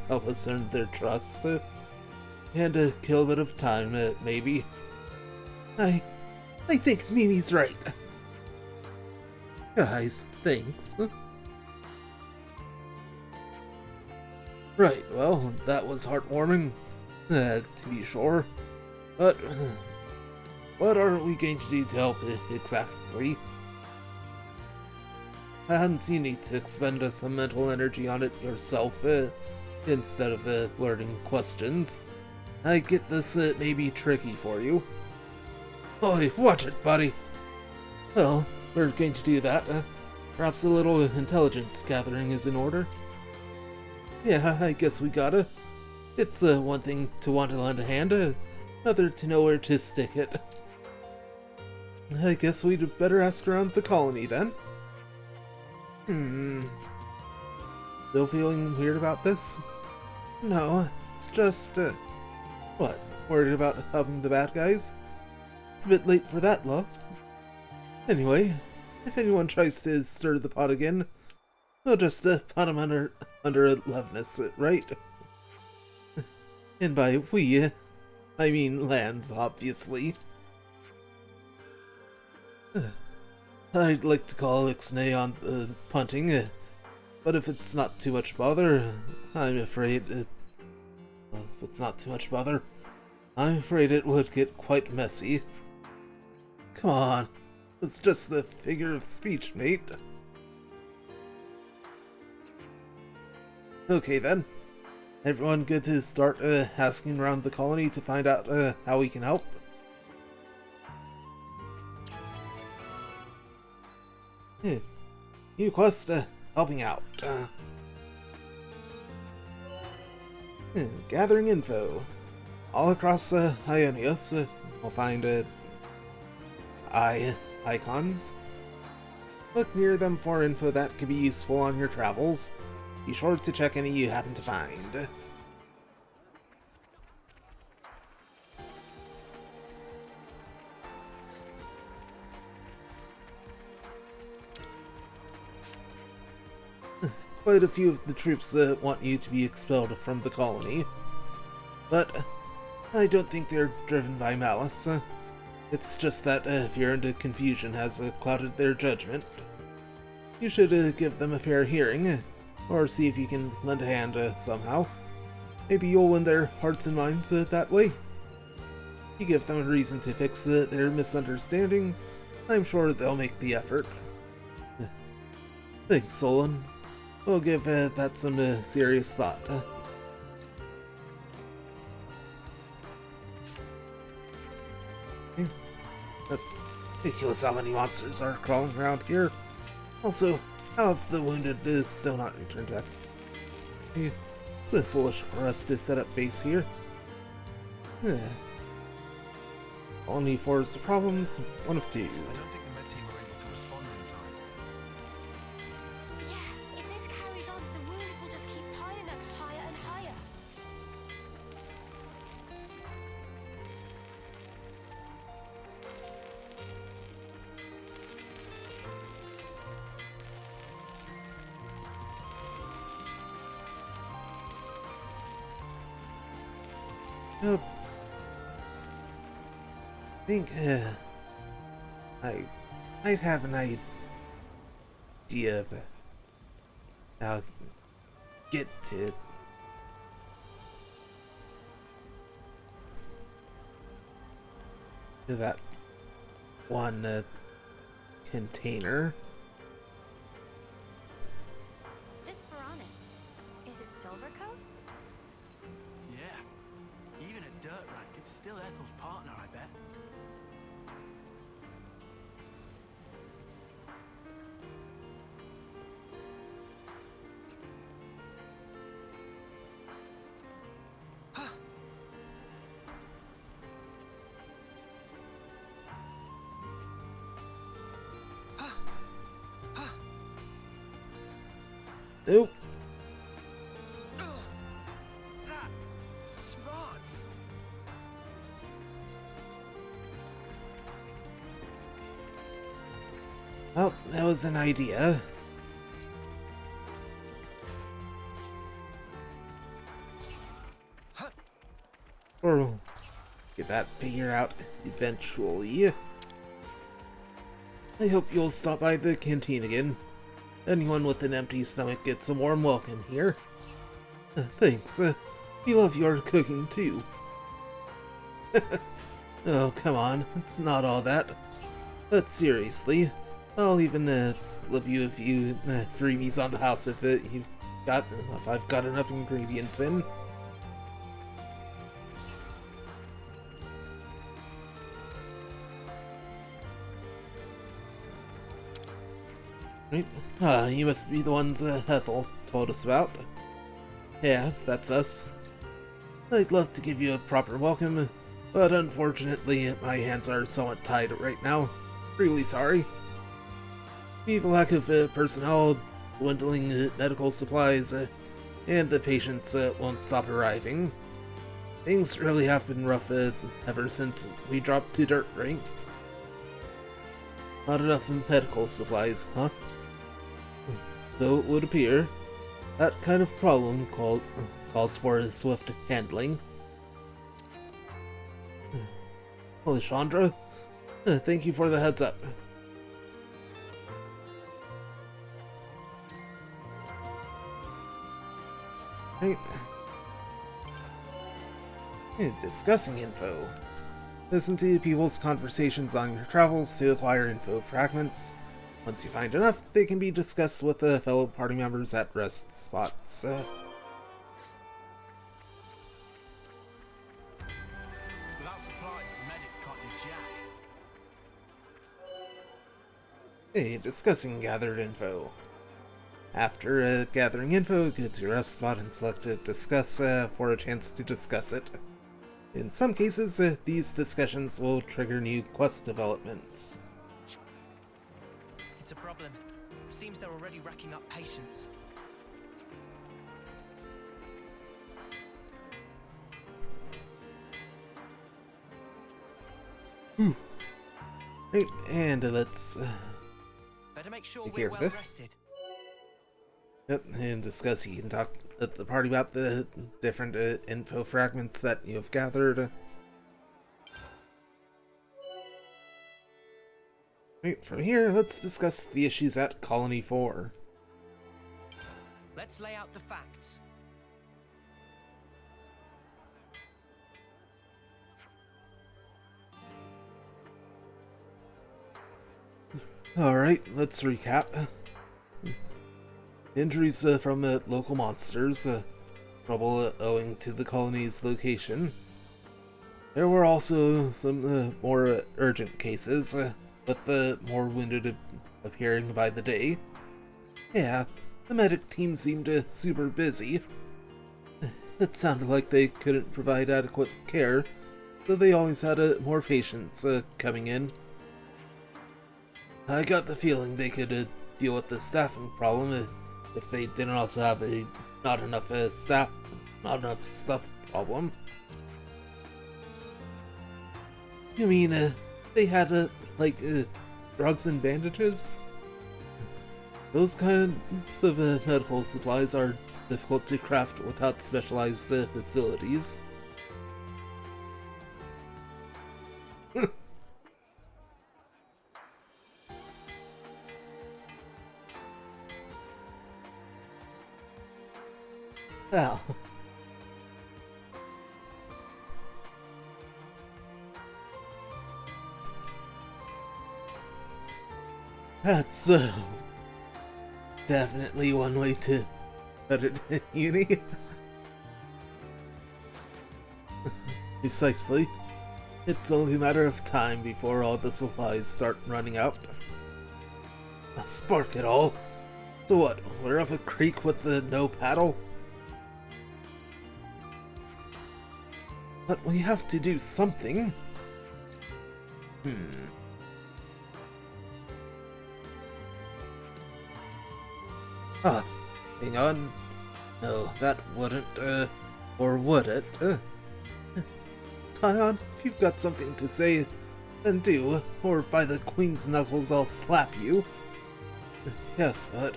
A: help us earn their trust. And kill a bit of time, maybe. I think Mimi's right. Guys, thanks. Right, well, that was heartwarming, to be sure. But what are we going to do to help exactly? I hadn't seen you to expend some mental energy on it yourself, instead of blurting questions. I get this may be tricky for you. Oi, watch it, buddy. Well, if we're going to do that, perhaps a little intelligence gathering is in order. Yeah, I guess we gotta. It's one thing to want to lend a hand, another to know where to stick it. I guess we'd better ask around the colony then. Still feeling weird about this? No, it's just, what, worried about helping the bad guys? It's a bit late for that, love. Anyway, if anyone tries to stir the pot again, we'll just pot them under loveness, right? And by we, I mean Lands, obviously. I'd like to call Ixnay on the punting, but if it's not too much bother, I'm afraid it would get quite messy. Come on, it's just a figure of speech, mate. Okay then, everyone good to start asking around the colony to find out how we can help? New quest, helping out. Gathering info. All across Ionios, we'll find icons. Look near them for info that could be useful on your travels. Be sure to check any you happen to find. Quite a few of the troops want you to be expelled from the colony, but I don't think they're driven by malice. It's just that fear and confusion has clouded their judgment. You should give them a fair hearing, or see if you can lend a hand somehow. Maybe you'll win their hearts and minds that way. You give them a reason to fix their misunderstandings, I'm sure they'll make the effort. Thanks, Solon. We'll give that some serious thought. That's ridiculous how many monsters are crawling around here. Also, how have the wounded still not returned yet? It's foolish for us to set up base here. Only for the problems, one of two. I think, I might have an idea of how I can get to that one container.
B: This Piranha, is it Silvercoats?
F: Yeah. Even a dirt rack, it's still Ethel's partner, I bet.
A: Nope.
I: That smarts.
A: Well, that was an idea. Or we'll get that figured out eventually. I hope you'll stop by the canteen again. Anyone with an empty stomach gets a warm welcome here. Thanks. We love your cooking too. Oh, come on. It's not all that. But seriously, I'll even slip you a few freebies on the house if I've got enough ingredients in. Right. You must be the ones Ethel told us about. Yeah, that's us. I'd love to give you a proper welcome, but unfortunately my hands are somewhat tied right now. Really sorry. We have a lack of personnel, dwindling medical supplies, and the patients won't stop arriving. Things really have been rough ever since we dropped to dirt rank. Not enough medical supplies, huh? So it would appear that kind of problem calls for swift handling. Alessandra, thank you for the heads up. Right. Discussing info. Listen to people's conversations on your travels to acquire info fragments. Once you find enough, they can be discussed with the fellow party members at rest spots.
F: Without supplies, the medics can't do jack.
A: Hey, discussing gathered info. After gathering info, go to your rest spot and select discuss for a chance to discuss it. In some cases, these discussions will trigger new quest developments.
D: It's a problem. Seems they're already racking up patients.
A: Right, and let's
D: better make sure
A: take
D: we're
A: care
D: well
A: of this.
D: rested.
A: Yep, and discuss. You can talk at the party about the different info fragments that you've gathered. Right, from here, let's discuss the issues at Colony 4.
D: Let's lay out the facts.
A: Alright, let's recap. Injuries from local monsters, trouble owing to the colony's location. There were also some more urgent cases, with the more wounded appearing by the day. Yeah, the medic team seemed super busy. It sounded like they couldn't provide adequate care, so they always had more patients coming in. I got the feeling they could deal with the staffing problem if they didn't also have a not enough stuff problem. You mean they had drugs and bandages? Those kinds of medical supplies are difficult to craft without specialized facilities. Well, that's definitely one way to put it, Uni. Precisely. It's only a matter of time before all the supplies start running out. Spark it all. So what, we're up a creek with the no paddle? But we have to do something. Hang on. No, that wouldn't, or would it? Tyon, if you've got something to say, then do, or by the Queen's knuckles I'll slap you. Yes, but,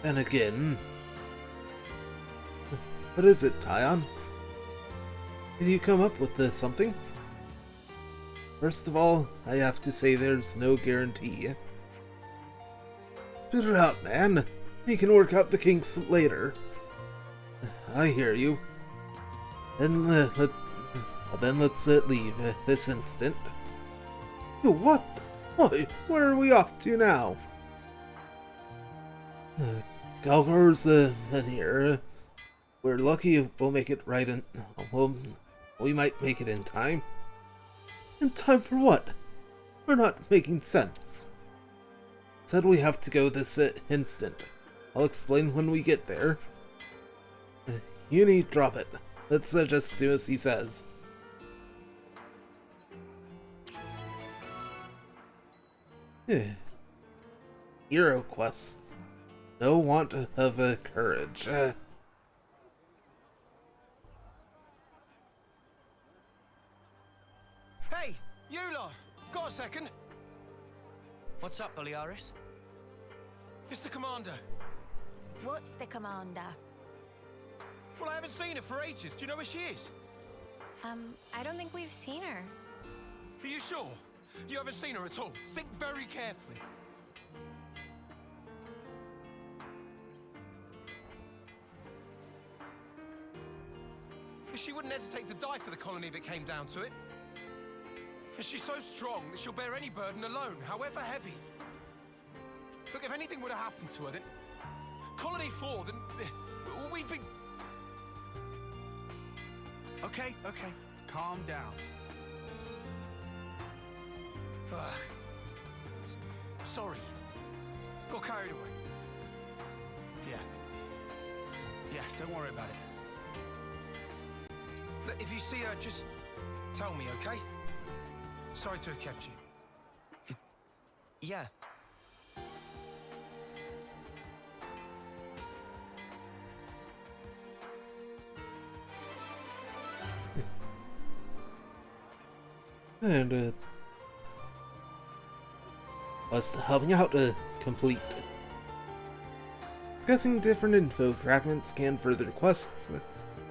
A: then again... What is it, Tyon? Can you come up with something? First of all, I have to say there's no guarantee. Spit it out, man. We can work out the kinks later. I hear you. Then let's leave this instant. What? Why, where are we off to now? Galgor's in here. We're lucky we'll make it right in. Well, we might make it in time. In time for what? We're not making sense. Said we have to go this instant. I'll explain when we get there. Uni, drop it. Let's just do as he says. Hero quests. No want of courage.
E: Hey, you lot! Got a second?
D: What's up, Boliaris?
E: It's the commander.
B: What's the commander?
E: Well, I haven't seen her for ages. Do you know where she is?
B: I don't think we've seen her.
E: Are you sure? You haven't seen her at all? Think very carefully. She wouldn't hesitate to die for the colony if it came down to it. And she's so strong that she'll bear any burden alone, however heavy. Look, if anything would have happened to her, then... Colony 4, then... we'd be...
F: Okay. Calm down.
E: Sorry. Got carried away.
F: Yeah, don't worry about it.
E: Look, if you see her, just tell me, okay? Sorry to have kept you.
D: Yeah.
A: And, us helping out to complete. Discussing different info fragments can further quests,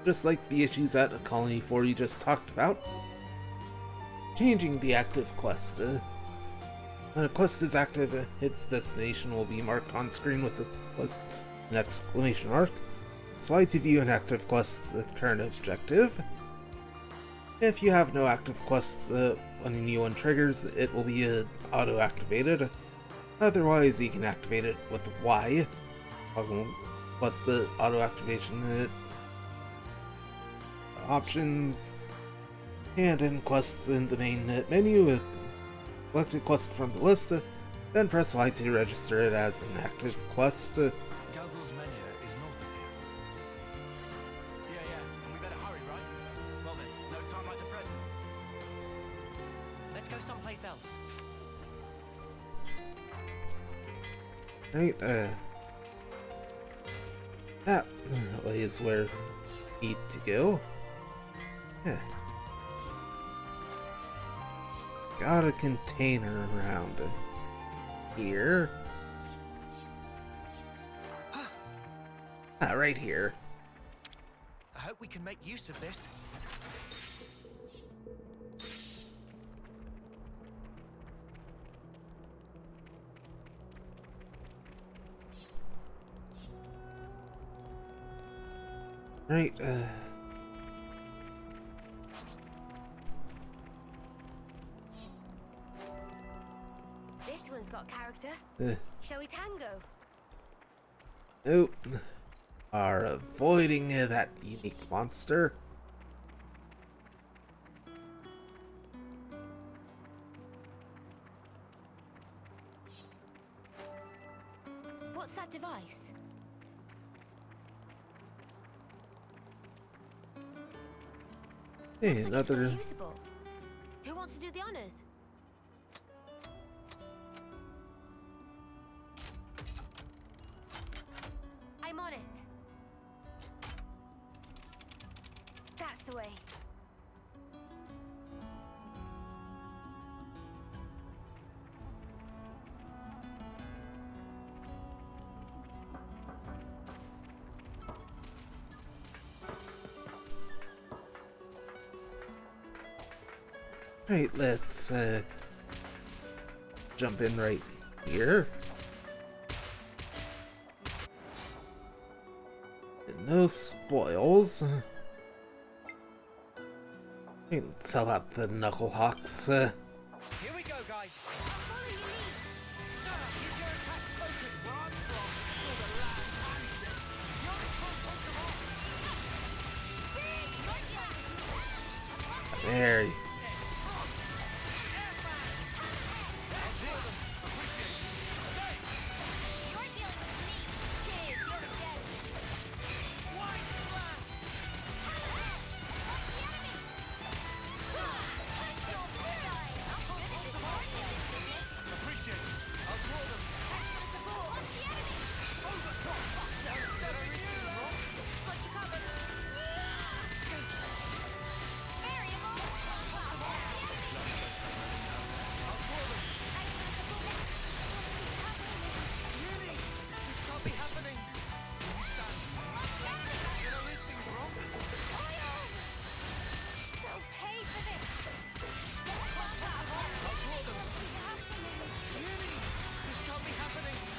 A: just like the issues at Colony 4 you just talked about. Changing the active quest. When a quest is active, its destination will be marked on screen with an exclamation mark. It's why to view an active quest's current objective. If you have no active quests when a new one triggers, it will be auto-activated. Otherwise, you can activate it with Y. Plus the auto-activation options. And in quests in the main menu, select a quest from the list, then press Y to register it as an active quest.
E: Galgor's Menhir is north of here. Yeah, and we better hurry, right? Well then, no time like the present.
D: Let's go someplace else.
A: Right, that is where we need to go. Yeah. Got a container around here. Right here.
D: I hope we can make use of this.
A: Right,
B: This one's got character. Shall we tango?
A: Nope. Are avoiding that unique monster.
B: What's that device?
A: Hey, another.
B: Usable. Who wants to do the honors? the way.
A: Right, let's jump in right here. And no spoils. Let's sell out the Knucklehawks.
I: Here we go, guys.
A: There you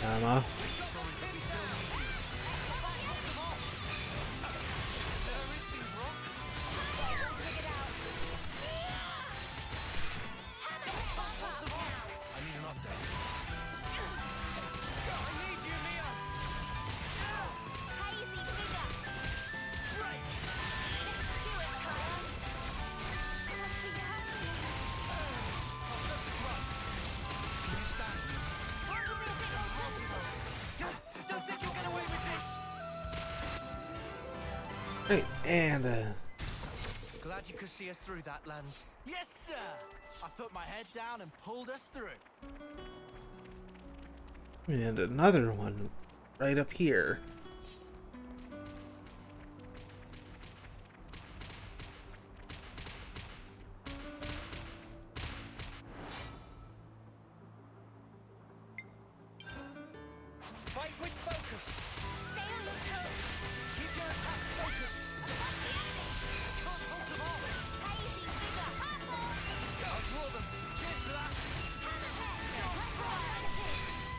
A: Emma. Hey, and
I: Glad you could see us through that, Lance.
F: Yes, sir! I put my head down and pulled us through.
A: and another one right up here.
I: Fight with focus. Stay on your toes. Keep your attack focused. Can't hold them off. Hazy figure. I'll draw them. Cheers to that.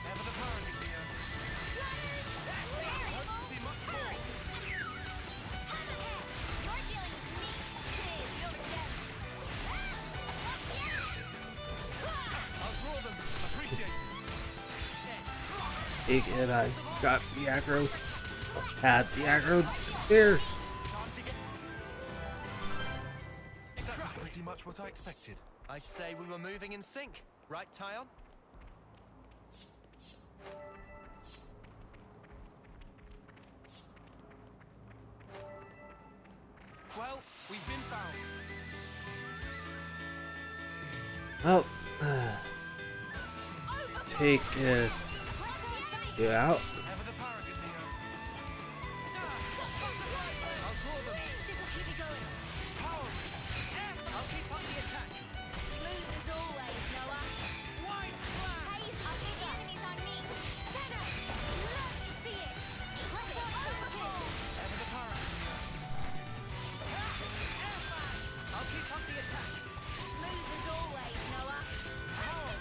I: Never the parody, dear. Won't see much more. You're dealing with me. Cheers, you're the gem. I'll draw them. Appreciate it.
A: Big hit, I got the aggro. Had the aggro there.
E: That's pretty much what I expected.
I: I'd say we were moving in sync. Right, Tyon?
E: Well, we've been found.
A: Well, take you out.
E: Never the parody, dear.
I: I'll draw them. Keep it going. Power. I'll keep up the attack. Smooth as always, Noah. Wide flat.
G: Haze, I'll keep the enemies on me. Senna, love to see it.
I: Never the parody, dear. I'll keep up the attack.
G: Smooth as always, Noah.
I: Power.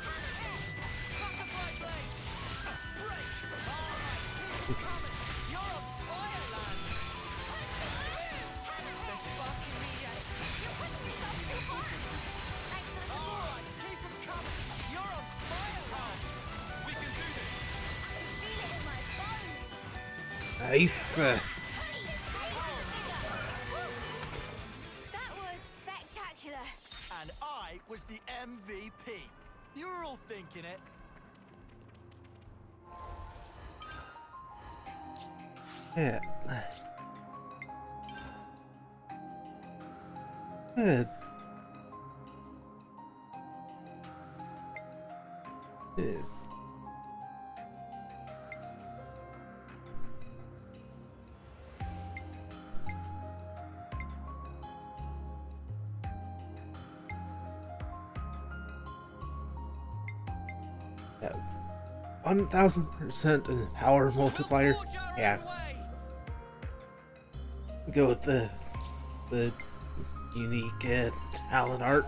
I: Butterfly blade. Break. All right. You're on fire, lad. They're sparking me yet.
G: You're pushing yourself too hard. Thanks for the
I: All
G: support.
I: right. Keep 'em coming. You're on fire, lad.
E: We can do this.
G: I can feel it in my bones.
A: Nice.
B: That was spectacular.
F: And I was the MVP. You were all thinking it.
A: Yeah. Good. Good. Yeah, 1000% power multiplier. Yeah. Go with the unique talent art.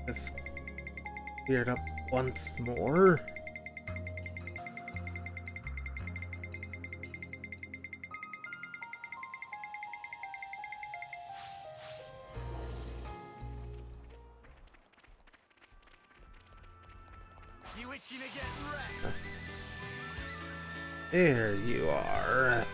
A: Let's clear it up once more.
F: You itching to get wrecked?
A: There you are.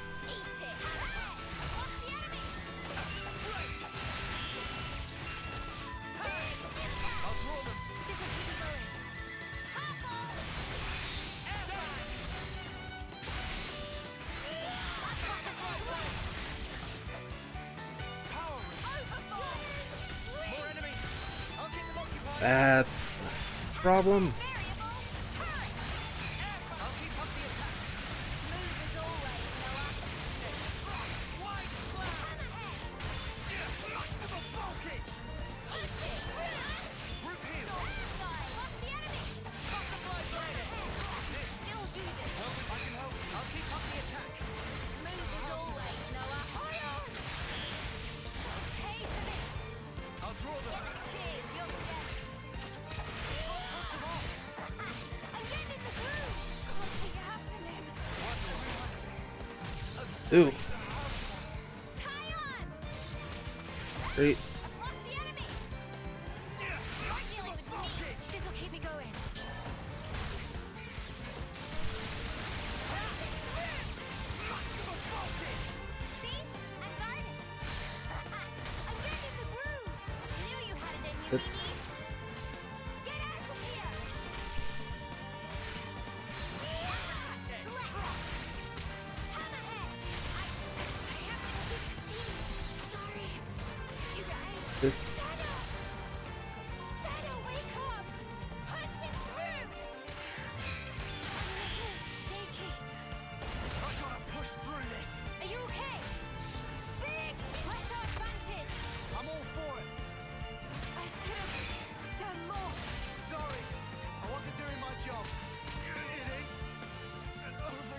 A: That's a problem. Ooh. Great.
B: This'll keep me going. See? I'm guarded. I'm getting the groove. Knew you had it in you, Minnie. Get out of here.
A: This.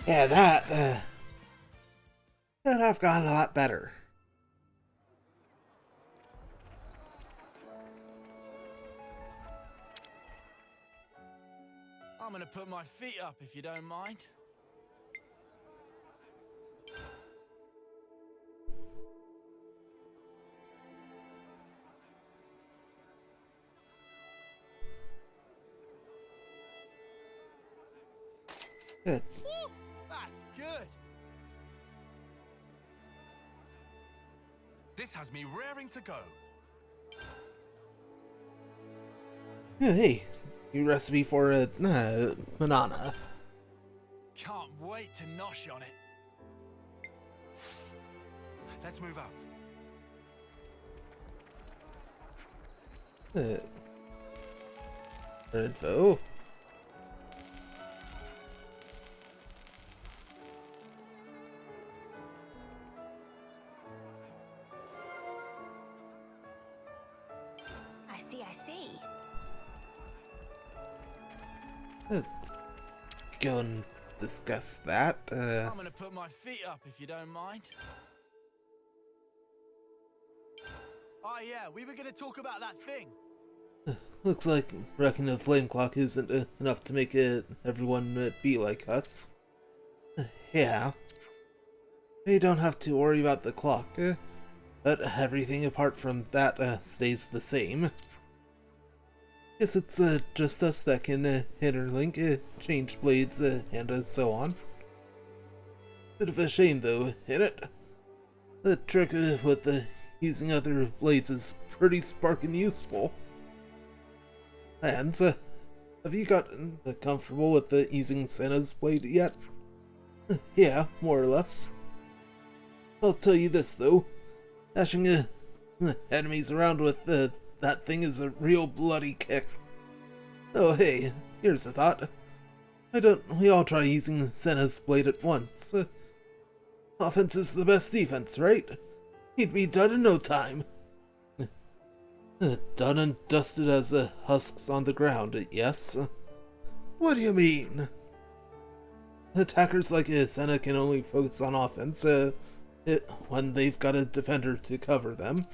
A: Yeah, that could have gone a lot better.
F: I'm gonna put my feet up if you don't mind.
A: Good.
F: Woo, that's good.
E: This has me raring to go.
A: Yeah, hey, new recipe for a banana.
F: Can't wait to nosh on it.
E: Let's move out.
A: Info.
B: I see.
A: Let's go and discuss that.
F: I'm gonna put my feet up if you don't mind. Oh yeah, we were gonna talk about that thing.
A: Looks like wrecking a flame clock isn't enough to make everyone be like us. Yeah. You don't have to worry about the clock, but everything apart from that stays the same. Guess it's just us that can interlink, change blades, and so on. Bit of a shame though, ain't it? The trick with using other blades is pretty sparking useful. And, have you gotten comfortable with using Senna's blade yet? Yeah, more or less. I'll tell you this, though. Dashing enemies around with that thing is a real bloody kick. Oh hey, here's a thought. Why don't we all try using Senna's blade at once? Offense is the best defense, right? He'd be done in no time. Done and dusted as husks on the ground, yes? What do you mean? Attackers like Senna can only focus on offense when they've got a defender to cover them.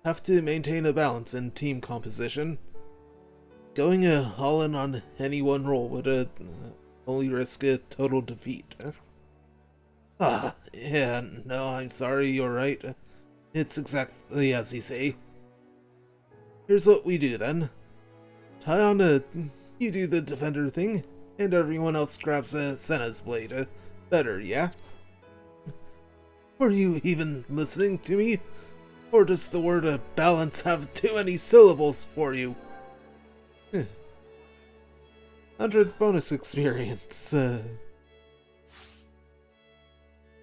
A: Have to maintain a balance in team composition. Going all in on any one role would only risk a total defeat. Yeah, no, I'm sorry, you're right. It's exactly as you say. Here's what we do then. Tie on you do the defender thing, and everyone else grabs Senna's blade. Better, yeah? Were you even listening to me? Or does the word balance have too many syllables for you? 100 bonus experience.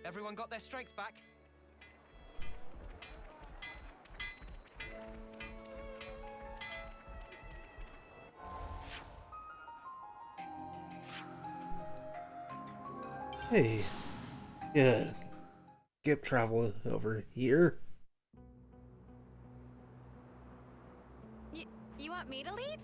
D: Everyone got their strength back?
A: Hey. Yeah. Skip travel over here.
B: You want me to lead?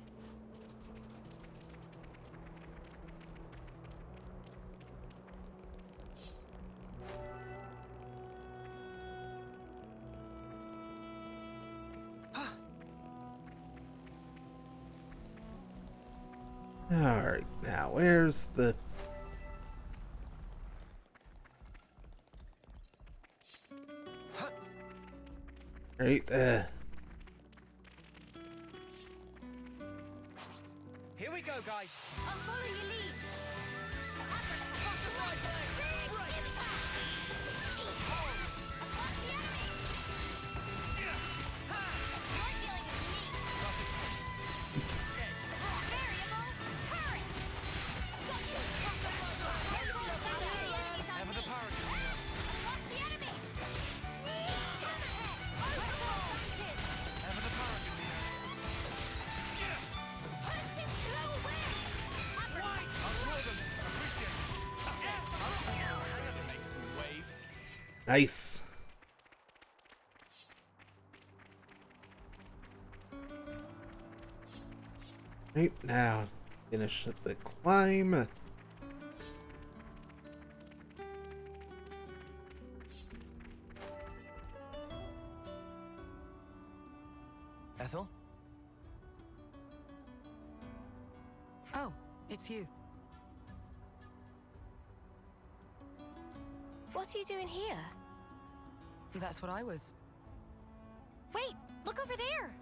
A: Alright, now where's the... Right,
D: Here we go, guys.
G: I'll follow your lead.
A: nice. Right now, finish the climb.
D: Ethel?
N: Oh, it's you.
B: What are you doing here?
N: That's what I was.
B: Wait, look over there!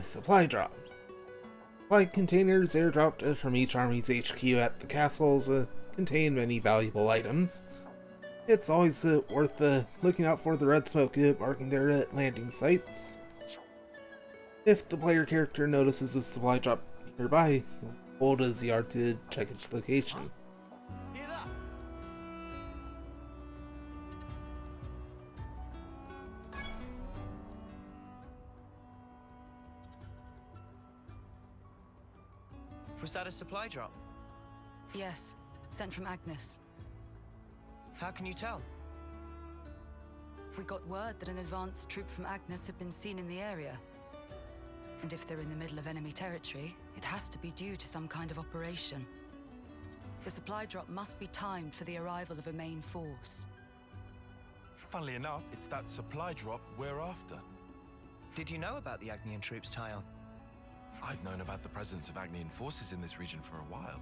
A: Supply drops. Supply containers airdropped from each army's HQ at the castles contain many valuable items. It's always worth looking out for the red smoke marking their landing sites. If the player character notices a supply drop nearby, hold a ZR to check its location.
D: Was that a supply drop?
N: Yes, sent from Agnes.
D: How can you tell?
N: We got word that an advanced troop from Agnes had been seen in the area. And if they're in the middle of enemy territory, it has to be due to some kind of operation. The supply drop must be timed for the arrival of a main force.
C: Funnily enough, it's that supply drop we're after.
D: Did you know about the Agnian troops, Tyon?
C: I've known about the presence of Agnian forces in this region for a while.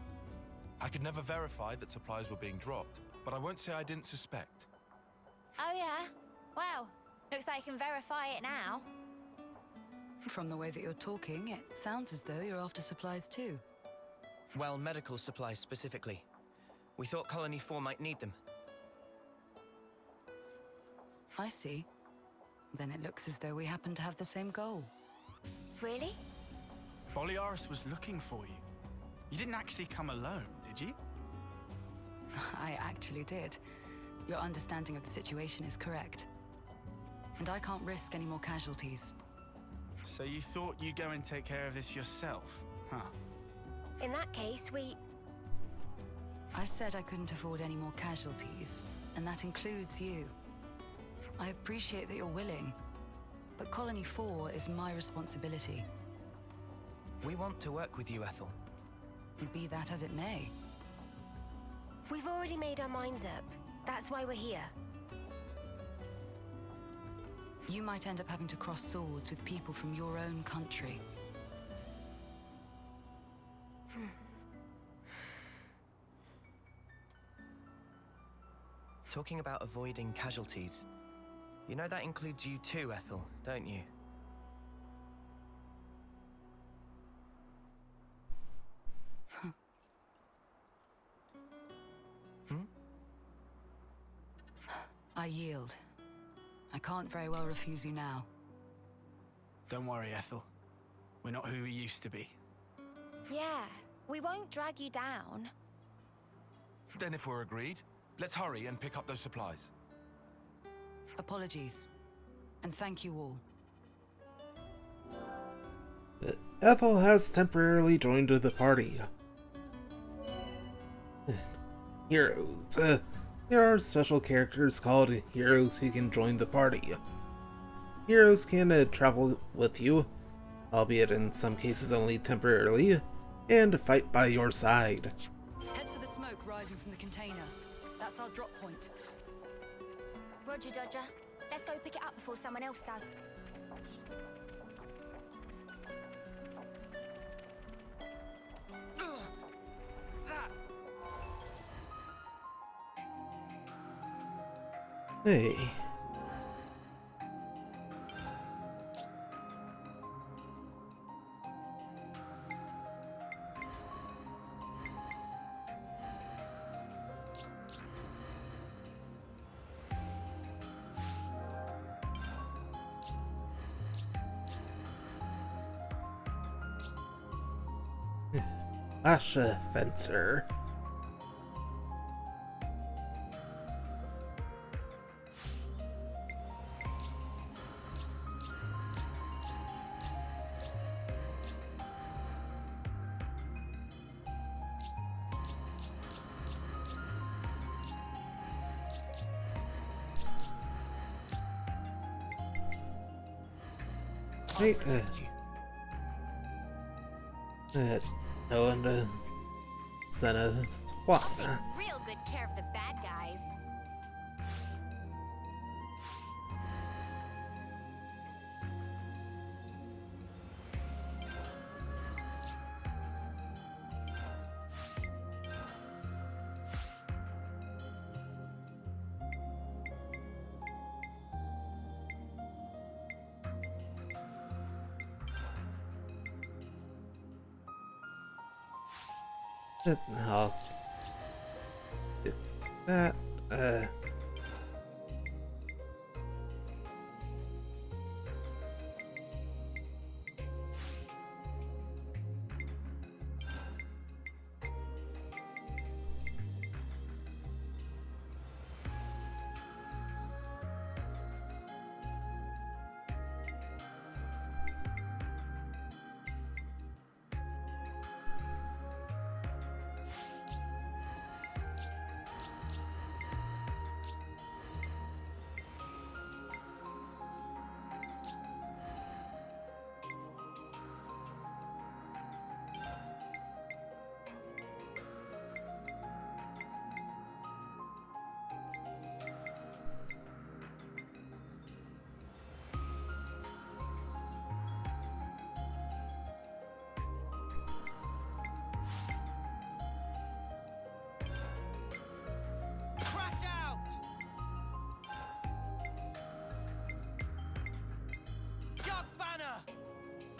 C: I could never verify that supplies were being dropped, but I won't say I didn't suspect.
B: Oh yeah? Well, looks like I can verify it now.
N: From the way that you're talking, it sounds as though you're after supplies too.
D: Well, medical supplies specifically. We thought Colony 4 might need them.
N: I see. Then it looks as though we happen to have the same goal.
B: Really?
F: Boliaris was looking for you. You didn't actually come alone, did you?
N: I actually did. Your understanding of the situation is correct. And I can't risk any more casualties.
F: So you thought you'd go and take care of this yourself, huh?
B: In that case,
N: I said I couldn't afford any more casualties, and that includes you. I appreciate that you're willing, but Colony 4 is my responsibility.
D: We want to work with you, Ethel.
N: Be that as it may.
B: we've already made our minds up. That's why we're here.
N: You might end up having to cross swords with people from your own country.
D: Talking about avoiding casualties, you know that includes you too, Ethel, don't you?
N: I yield. I can't very well refuse you now.
F: Don't worry, Ethel. We're not who we used to be.
B: Yeah, we won't drag you down.
C: Then if we're agreed, let's hurry and pick up those supplies.
N: Apologies. And thank you all.
A: Ethel has temporarily joined the party. Heroes. There are special characters called heroes who can join the party. Heroes can travel with you, albeit in some cases only temporarily, and fight by your side.
N: Head for the smoke rising from the container. That's our drop point.
B: Roger, Dodger. Let's go pick it up before someone else does.
A: Hey. Asha Fencer. Wait, no one sent a swap.
B: Real good care of the bad guys.
A: I'll do that.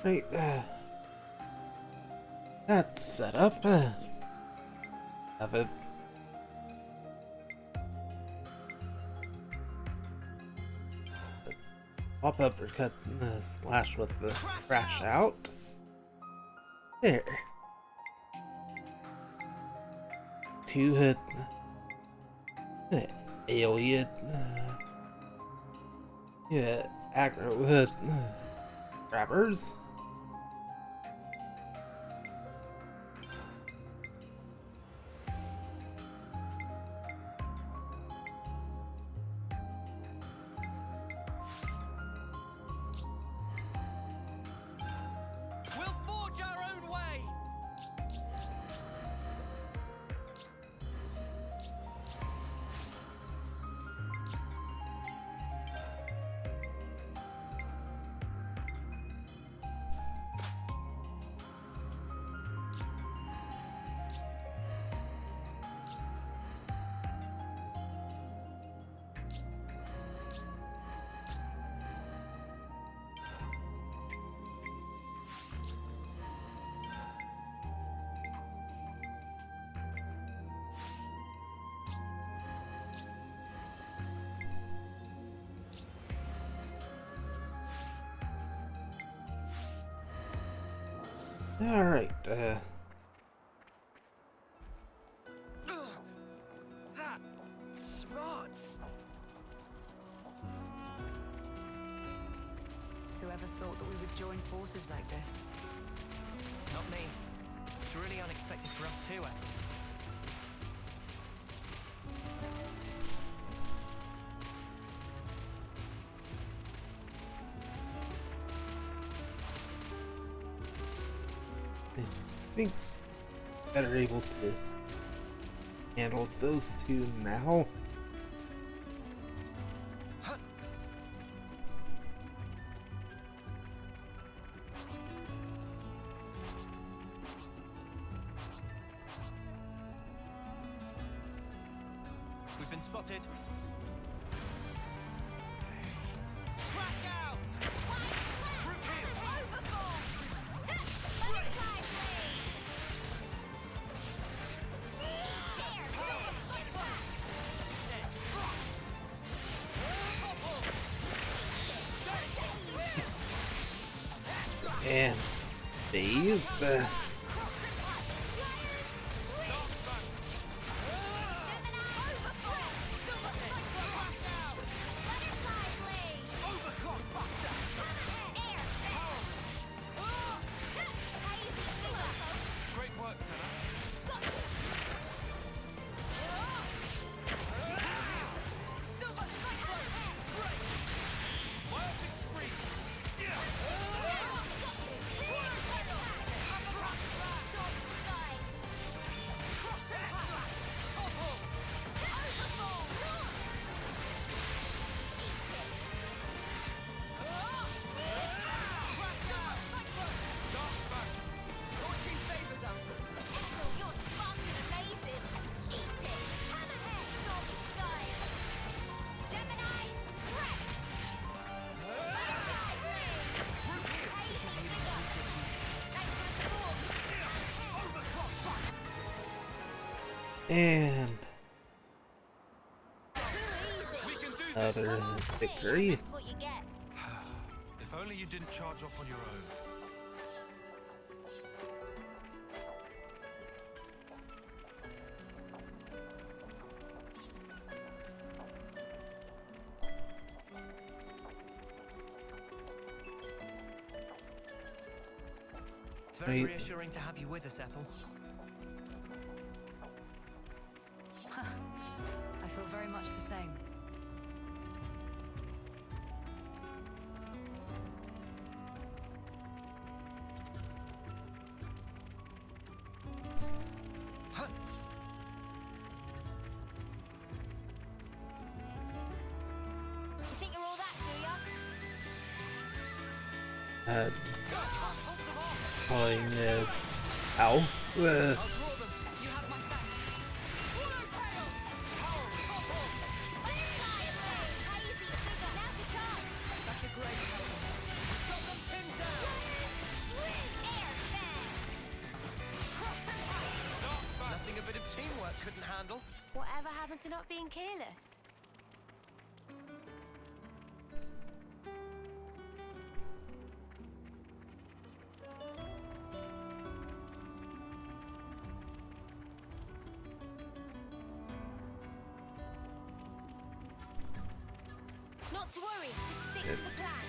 A: Wait, That's set up. Have it. Pop uppercut slash with the crash out. There. 2-hit. Alien. Yeah, aggro hit. Grabbers.
I: We'll forge our own way!
A: Alright,
I: That smarts.
N: Whoever thought that we would join forces like this?
D: Not me. It's really unexpected for us too, Ethel.
A: I think better able to handle those two now.
D: We've been spotted.
A: And phased.
E: Great work, Senna.
A: And another victory.
C: If only you didn't charge off on your own.
D: It's very
A: Right.
D: reassuring to have you with us, Ethel.
N: I feel very much the same.
B: You think you're all that, do ya?
A: Playing house.
B: Whatever happened to not being careless?
G: Not to worry, just stick to the plan.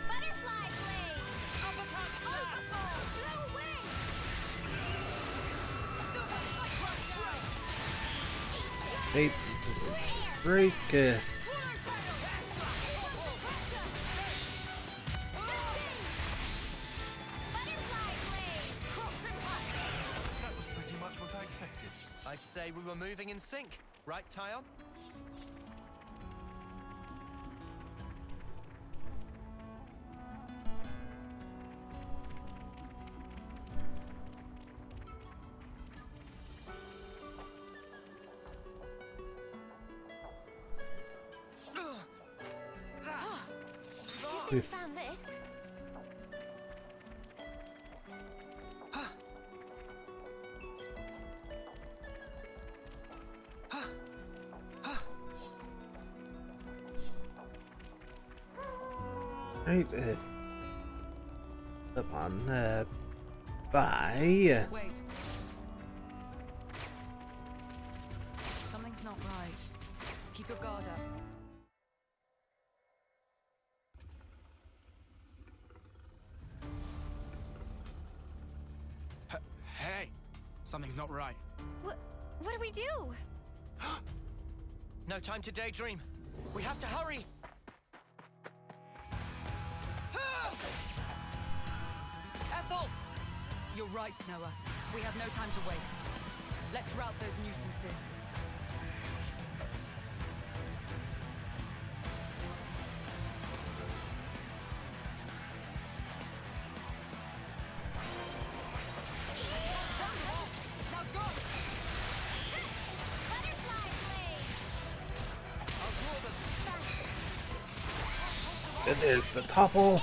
G: Butterfly blade! Uppercut! Overfall! Blue wing! Super crush!
A: Hey, break.
E: That was pretty much what I expected.
D: I'd say we were moving in sync, right, Tyon?
B: You found this?
A: Right, up on, bye.
N: Wait. Something's not right. Keep your guard up.
F: Hey, something's not right.
B: What do we do?
D: No time to daydream. We have to hurry. Ethel!
N: You're right, Noah. We have no time to waste. Let's rout those nuisances.
G: Now go! Butterfly blade!
A: And there's the topple.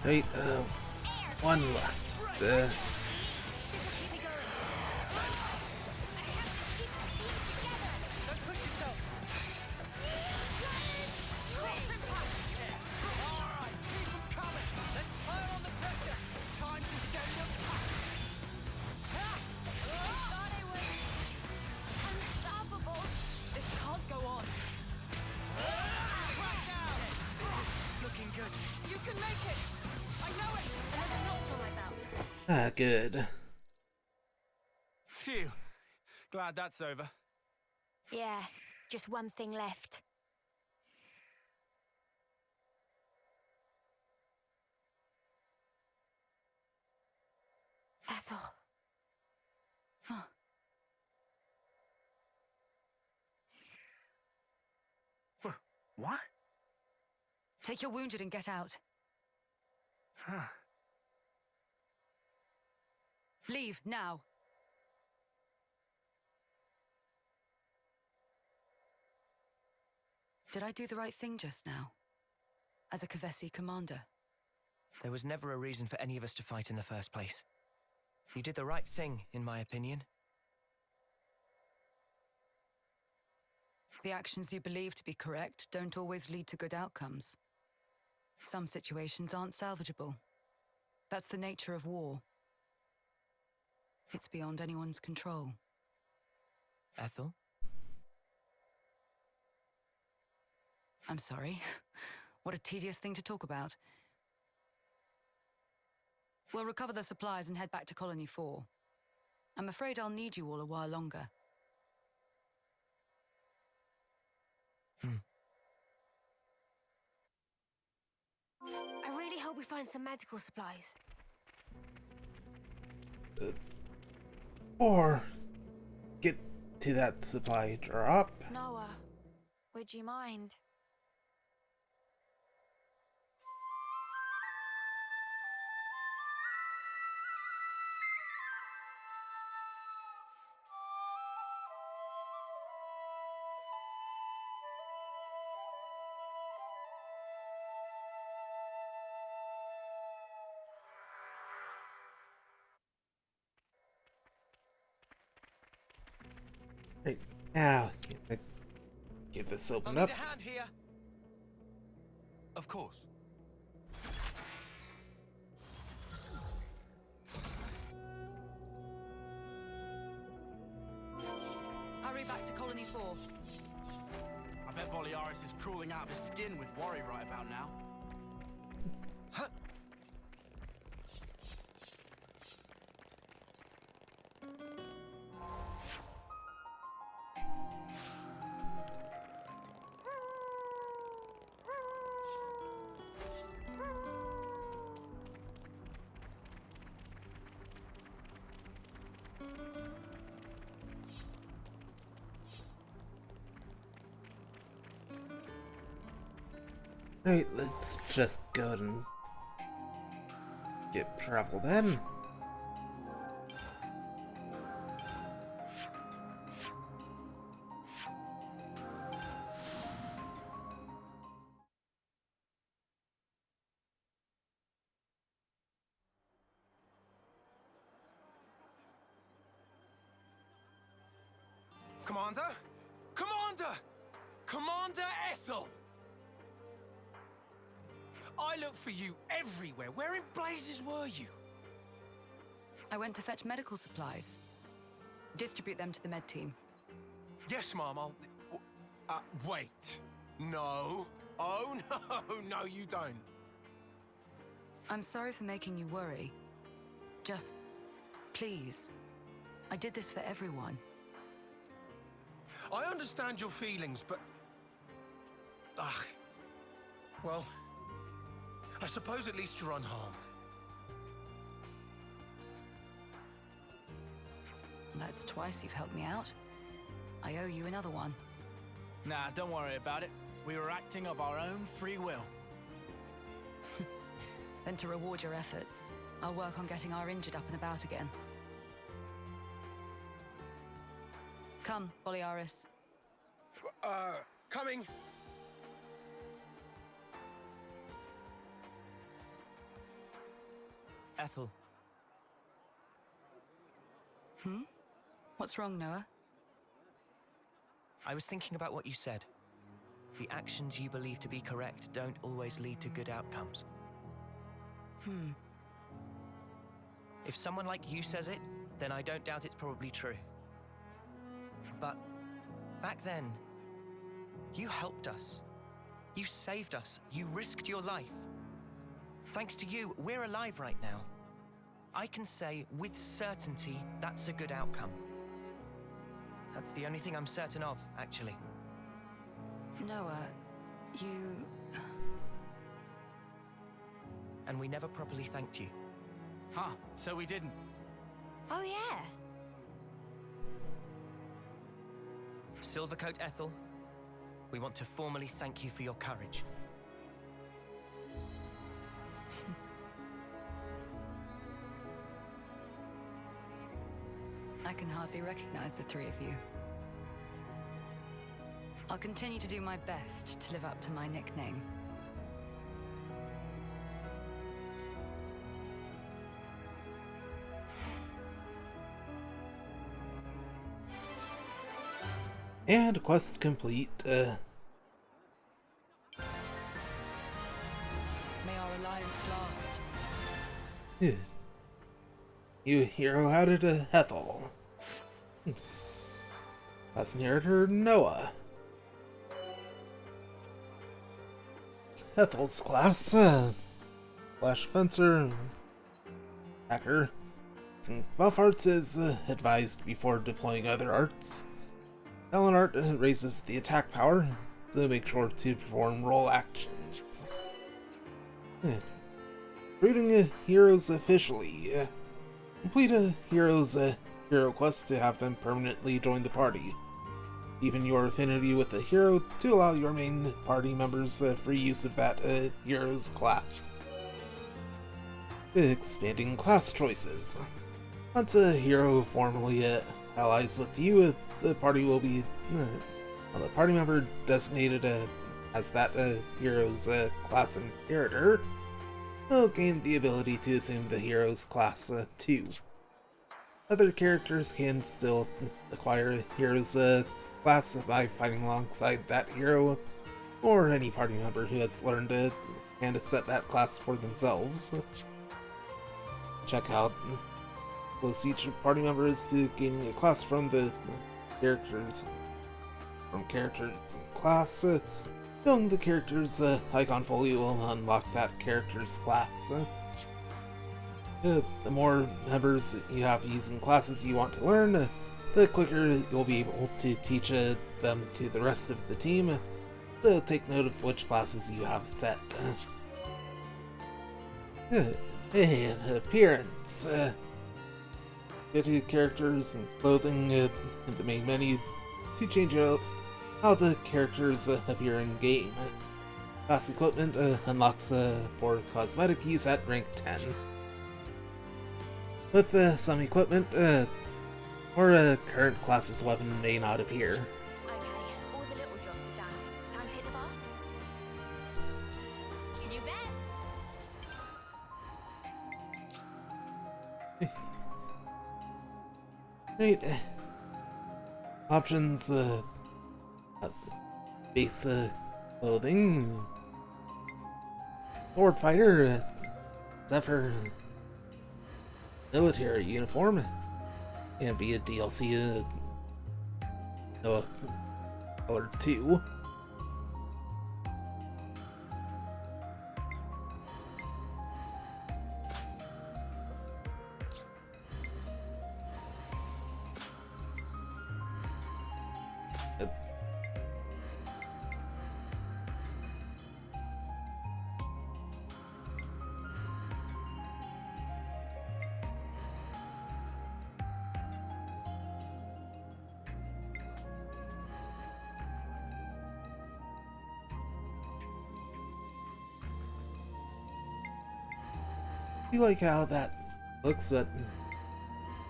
A: Right, one left. Ah, good.
F: Phew. Glad that's over.
B: Yeah, just one thing left. Ethel.
N: Huh.
M: What?
N: Take your wounded and get out.
M: Huh.
N: Leave, now. Did I do the right thing just now? As a Kavesi commander?
D: There was never a reason for any of us to fight in the first place. You did the right thing, in my opinion.
N: The actions you believe to be correct don't always lead to good outcomes. Some situations aren't salvageable. That's the nature of war. It's beyond anyone's control.
D: Ethel?
N: I'm sorry. What a tedious thing to talk about. We'll recover the supplies and head back to Colony 4. I'm afraid I'll need you all a while longer.
B: I really hope we find some medical supplies.
A: Or get to that supply drop.
B: Noah, would you mind?
A: Right now, get this opened up.
E: I'll need a hand here.
F: Of course.
N: Hurry back to Colony 4.
F: I bet Boliaris is crawling out of his skin with worry right about now. Huh.
A: Right, let's just go and get travel then.
E: Commander? Commander! Commander Ethel! I looked for you everywhere. Where in blazes were you?
N: I went to fetch medical supplies. Distribute them to the med team.
E: Yes, Mom, I'll... wait. No. Oh, no. No, you don't.
N: I'm sorry for making you worry. Just, please. I did this for everyone.
E: I understand your feelings, but... well... I suppose at least you're unharmed.
N: That's twice you've helped me out. I owe you another one.
F: Nah, don't worry about it. We were acting of our own free will.
N: Then to reward your efforts, I'll work on getting our injured up and about again. Come, Boliaris.
E: Coming.
D: Ethel.
N: What's wrong, Noah?
D: I was thinking about what you said. The actions you believe to be correct don't always lead to good outcomes. If someone like you says it, then I don't doubt it's probably true. But back then, you helped us. You saved us. You risked your life. Thanks to you, we're alive right now. I can say with certainty that's a good outcome. That's the only thing I'm certain of, actually.
N: Noah, you...
D: And we never properly thanked you.
F: Huh, so we didn't.
B: Oh, yeah.
D: Silvercoat Ethel, we want to formally thank you for your courage.
N: I can hardly recognize the three of you. I'll continue to do my best to live up to my nickname.
A: And quest complete.
N: May our alliance last.
A: New hero added to Ethel. Class inheritor Noah. Ethel's class, Flash Fencer, Hacker. Using buff arts is advised before deploying other arts. Talent art raises the attack power, so make sure to perform roll actions. Recruiting heroes officially. Complete a hero's hero quest to have them permanently join the party. Deepen your affinity with the hero to allow your main party members free use of that hero's class. Expanding class choices. Once a hero formally allies with you, the party will be the party member designated as that hero's class inheritor will gain the ability to assume the hero's class too. Other characters can still acquire a hero's class by fighting alongside that hero, or any party member who has learned and set that class for themselves. Check out close each party member is to gaining a class from the characters in class. Knowing the character's icon fully will unlock that character's class. The more members you have using classes you want to learn, the quicker you'll be able to teach them to the rest of the team. So take note of which classes you have set. And appearance. Go to characters and clothing in the main menu to change out how the characters appear in game. Class equipment unlocks for cosmetic use at rank 10. With some equipment, or a current class's weapon may not appear.
B: Okay, all the little jobs are done. Time to hit the boss? You bet.
A: Right. Options, base clothing. Sword fighter, Zephyr. Military uniform. And via DLC, Noah Color 2. I like how that looks, but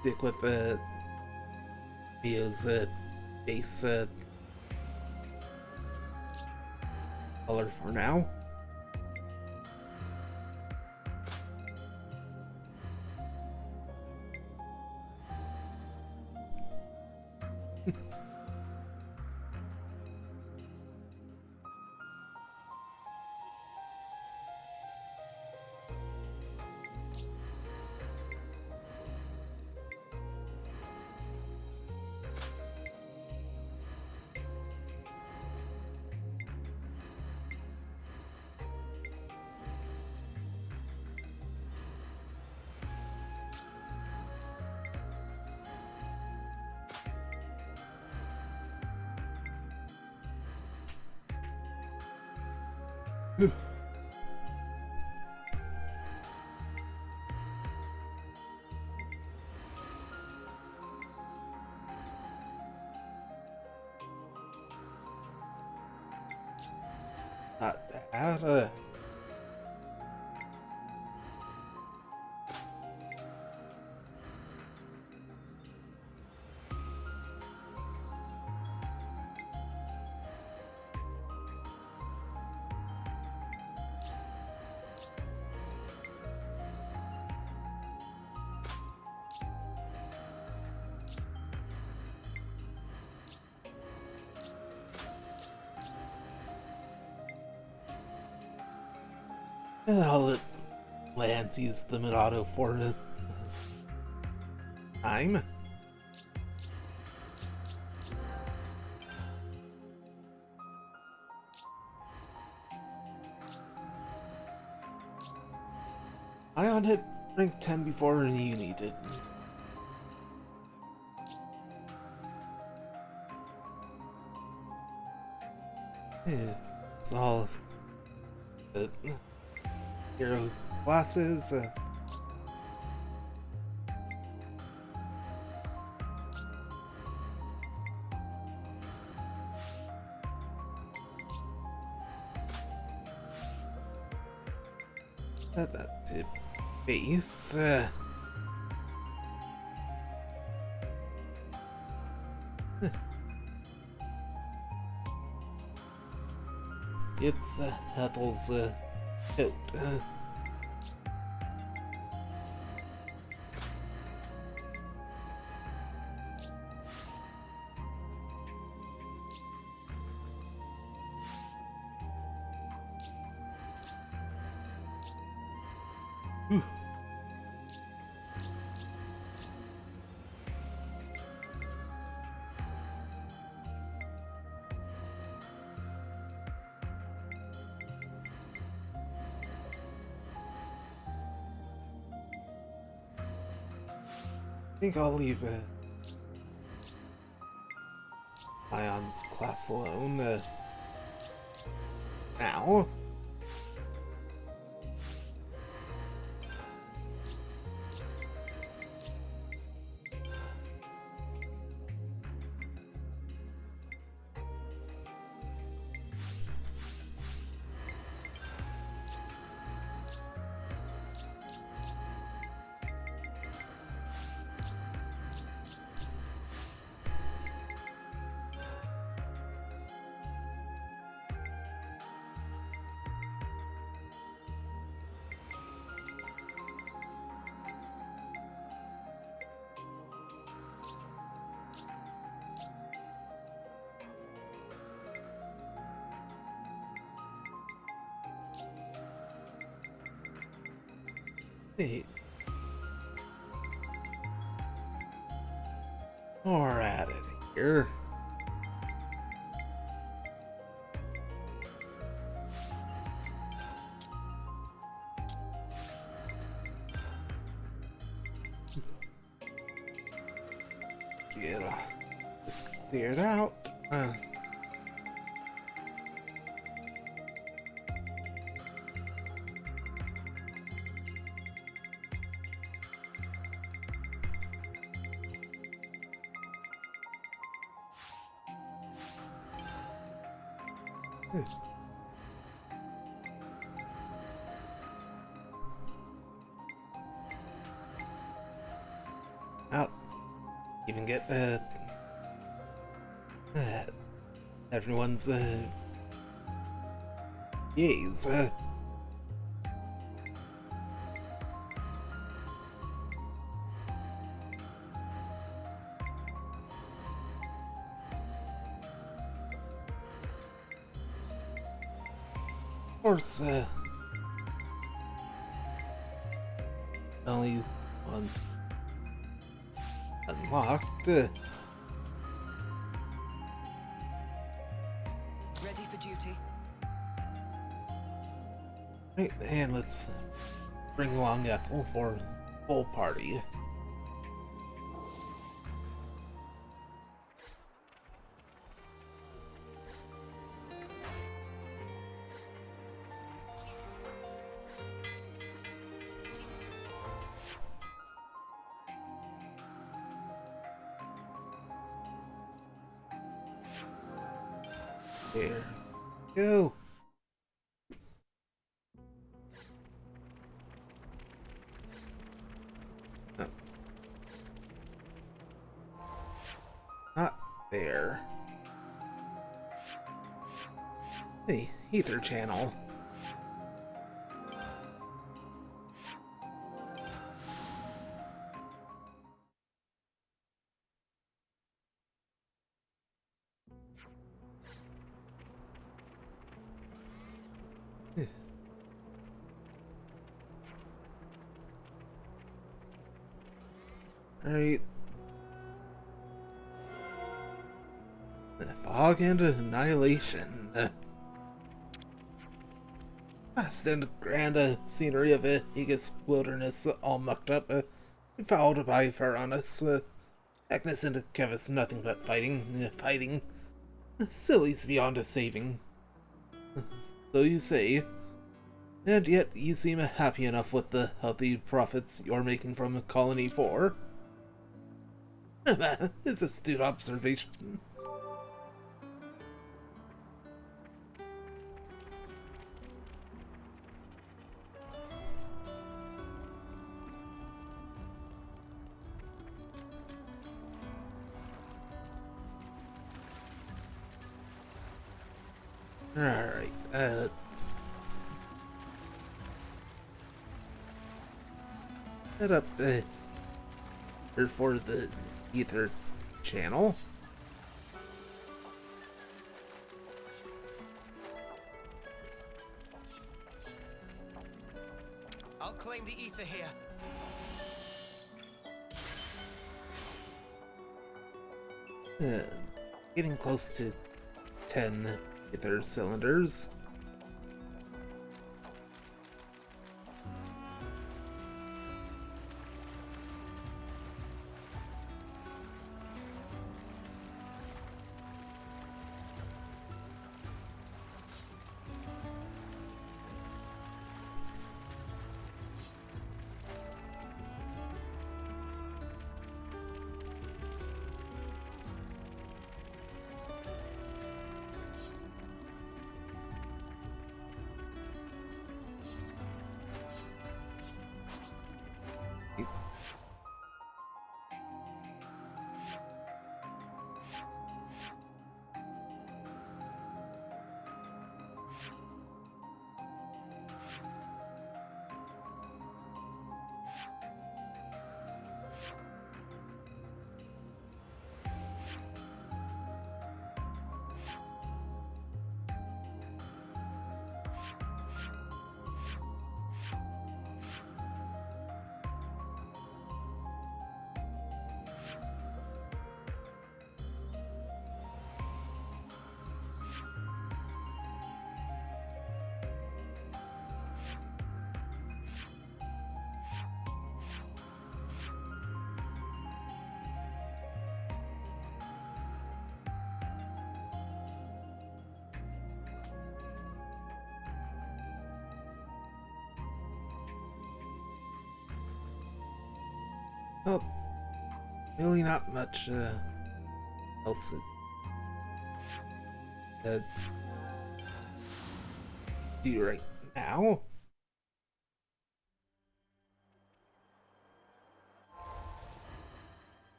A: stick with the Mio's base color for now. Not bad. Lance used the mid-auto for time. Ion hit rank 10 before you needed. Yeah, it's all of the hero classes. That's it. Base. It's Ethel's coat. Whew. I think I'll leave Ion's class alone now. Hey. More at it here. Get this cleared out. I'll even get everyone's yays. Of course, only ones unlocked.
N: Ready for duty.
A: Right, and let's bring along Ethel for full party. There we go. Oh. Not there. Hey, ether channel. Alright. Fog and annihilation. Vast and grand scenery of Aegis wilderness, all mucked up, fouled by Varanus. Agnes and Kevis nothing but fighting, fighting. Silly's beyond a saving. So you say. And yet you seem happy enough with the healthy profits you're making from Colony 4. It's astute observation. Alright, let's head up for the Ether channel.
D: I'll claim the ether
A: here. Getting close to 10 ether cylinders. Well, really not much else to do right now.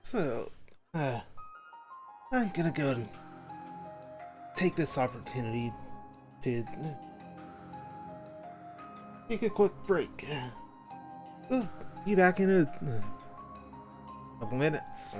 A: So, I'm gonna go and take this opportunity to take a quick break. Be back in a couple minutes.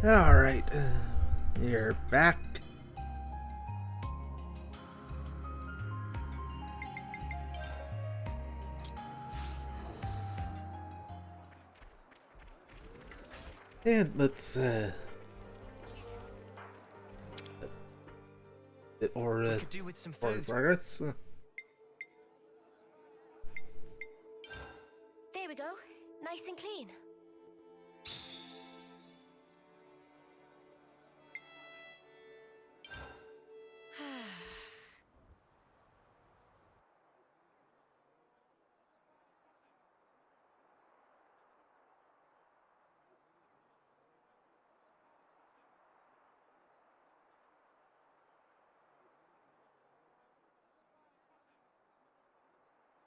A: Alright, you're back. And let's,
D: could do with some
A: forward
D: food.
A: progress.
B: There we go. Nice and clean.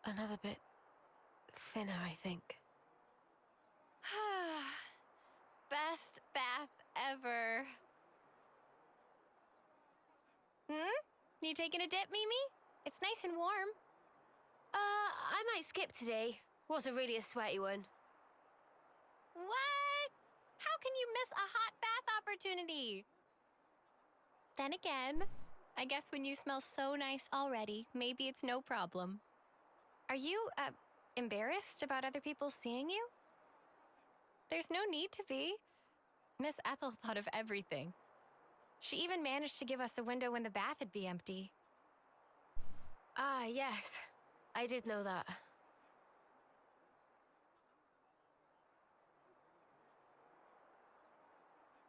B: Another bit thinner, I think.
G: Best bath ever. You taking a dip, Mimi? It's nice and warm.
B: I might skip today. Wasn't really a sweaty one.
G: What? How can you miss a hot bath opportunity? Then again, I guess when you smell so nice already, maybe it's no problem. Are you, embarrassed about other people seeing you? There's no need to be. Miss Ethel thought of everything. She even managed to give us a window when the bath would be empty.
B: Ah, yes. I did know that.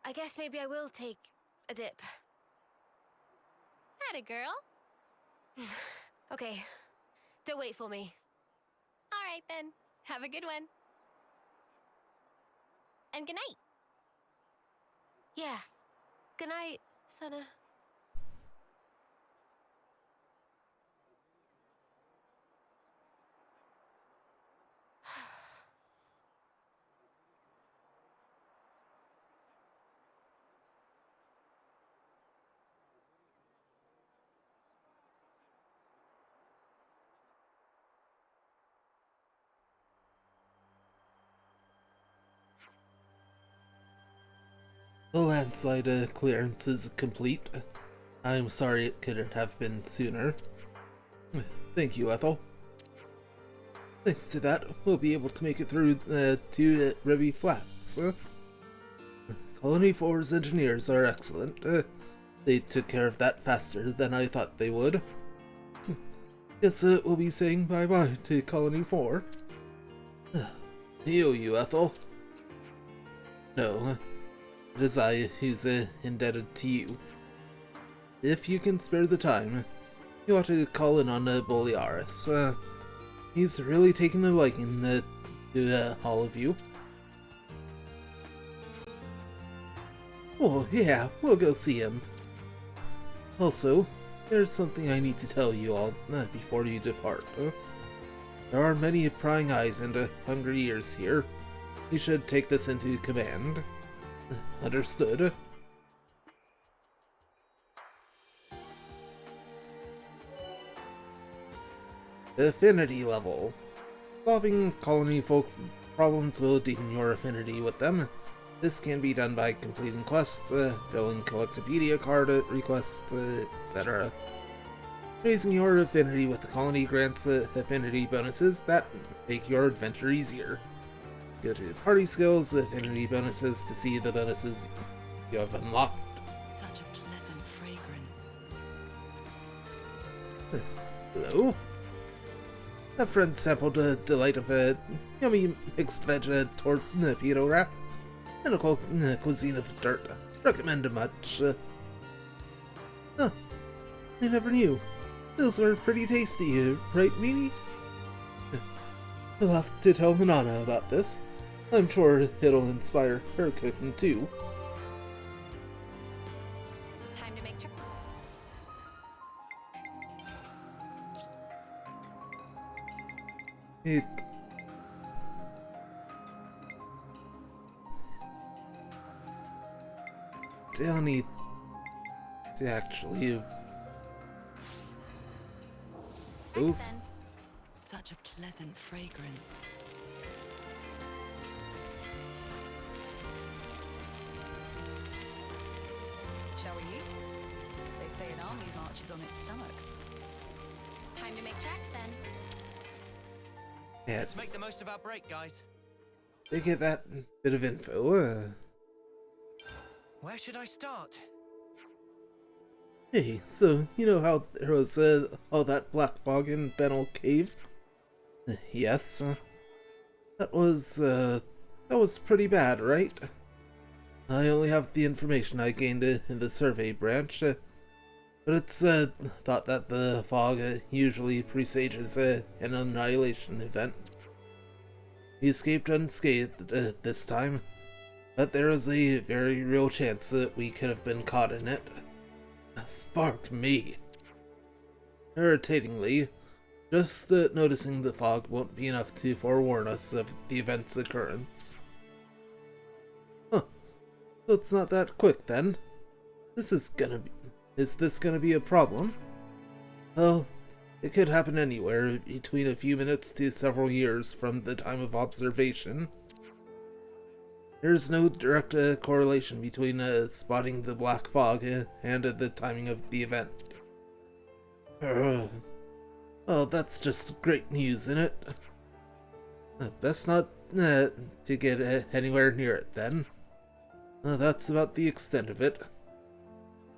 B: I guess maybe I will take a dip.
G: Atta girl.
B: Okay. Don't wait for me.
G: All right, then. Have a good one. And good night.
B: Yeah. Good night, Sana.
A: The landslide clearance is complete. I'm sorry it couldn't have been sooner. Thank you, Ethel. Thanks to that, we'll be able to make it through to Ribby Flats. Colony 4's engineers are excellent. They took care of that faster than I thought they would. Guess we'll be saying bye-bye to Colony 4. You, Ethel. No, it is I who's indebted to you. If you can spare the time, you ought to call in on Bolearis. He's really taken a liking to all of you. Oh yeah, we'll go see him. Also, there's something I need to tell you all before you depart. There are many prying eyes and hungry ears here. You should take this into command. Understood? Affinity level. Solving colony folks' problems will deepen your affinity with them. This can be done by completing quests, filling Collectopedia card requests, etc. Raising your affinity with the colony grants affinity bonuses that make your adventure easier. Go to party skills, affinity bonuses to see the bonuses you have unlocked.
N: Such a pleasant fragrance.
A: Hello? A friend sampled a delight of a yummy mixed veg torpedo wrap and a cold cuisine of dirt. Recommend much. I never knew. Those were pretty tasty, right, Mimi? You'll have to tell Manana about this. I'm sure it'll inspire her cooking too.
G: Time to make trip.
A: They'll need to actually those.
N: Such a pleasant fragrance. are you? They say an army marches on its stomach.
G: Time to make tracks then.
A: Yeah,
D: Let's make the most of our break, guys.
A: they get that bit of info.
D: Where should I start?
A: Hey, so you know how there was all that black fog in Benel Cave? Yes, that was pretty bad, right? I only have the information I gained in the survey branch, but it's thought that the fog usually presages an annihilation event. We escaped unscathed this time, but there is a very real chance that we could have been caught in it. Spark me. Irritatingly, just noticing the fog won't be enough to forewarn us of the event's occurrence. Huh. So it's not that quick then. Is this gonna be a problem? Well, it could happen anywhere between a few minutes to several years from the time of observation. There's no direct correlation between spotting the black fog and the timing of the event. Well, that's just great news, isn't it? Best not to get anywhere near it, then. That's about the extent of it.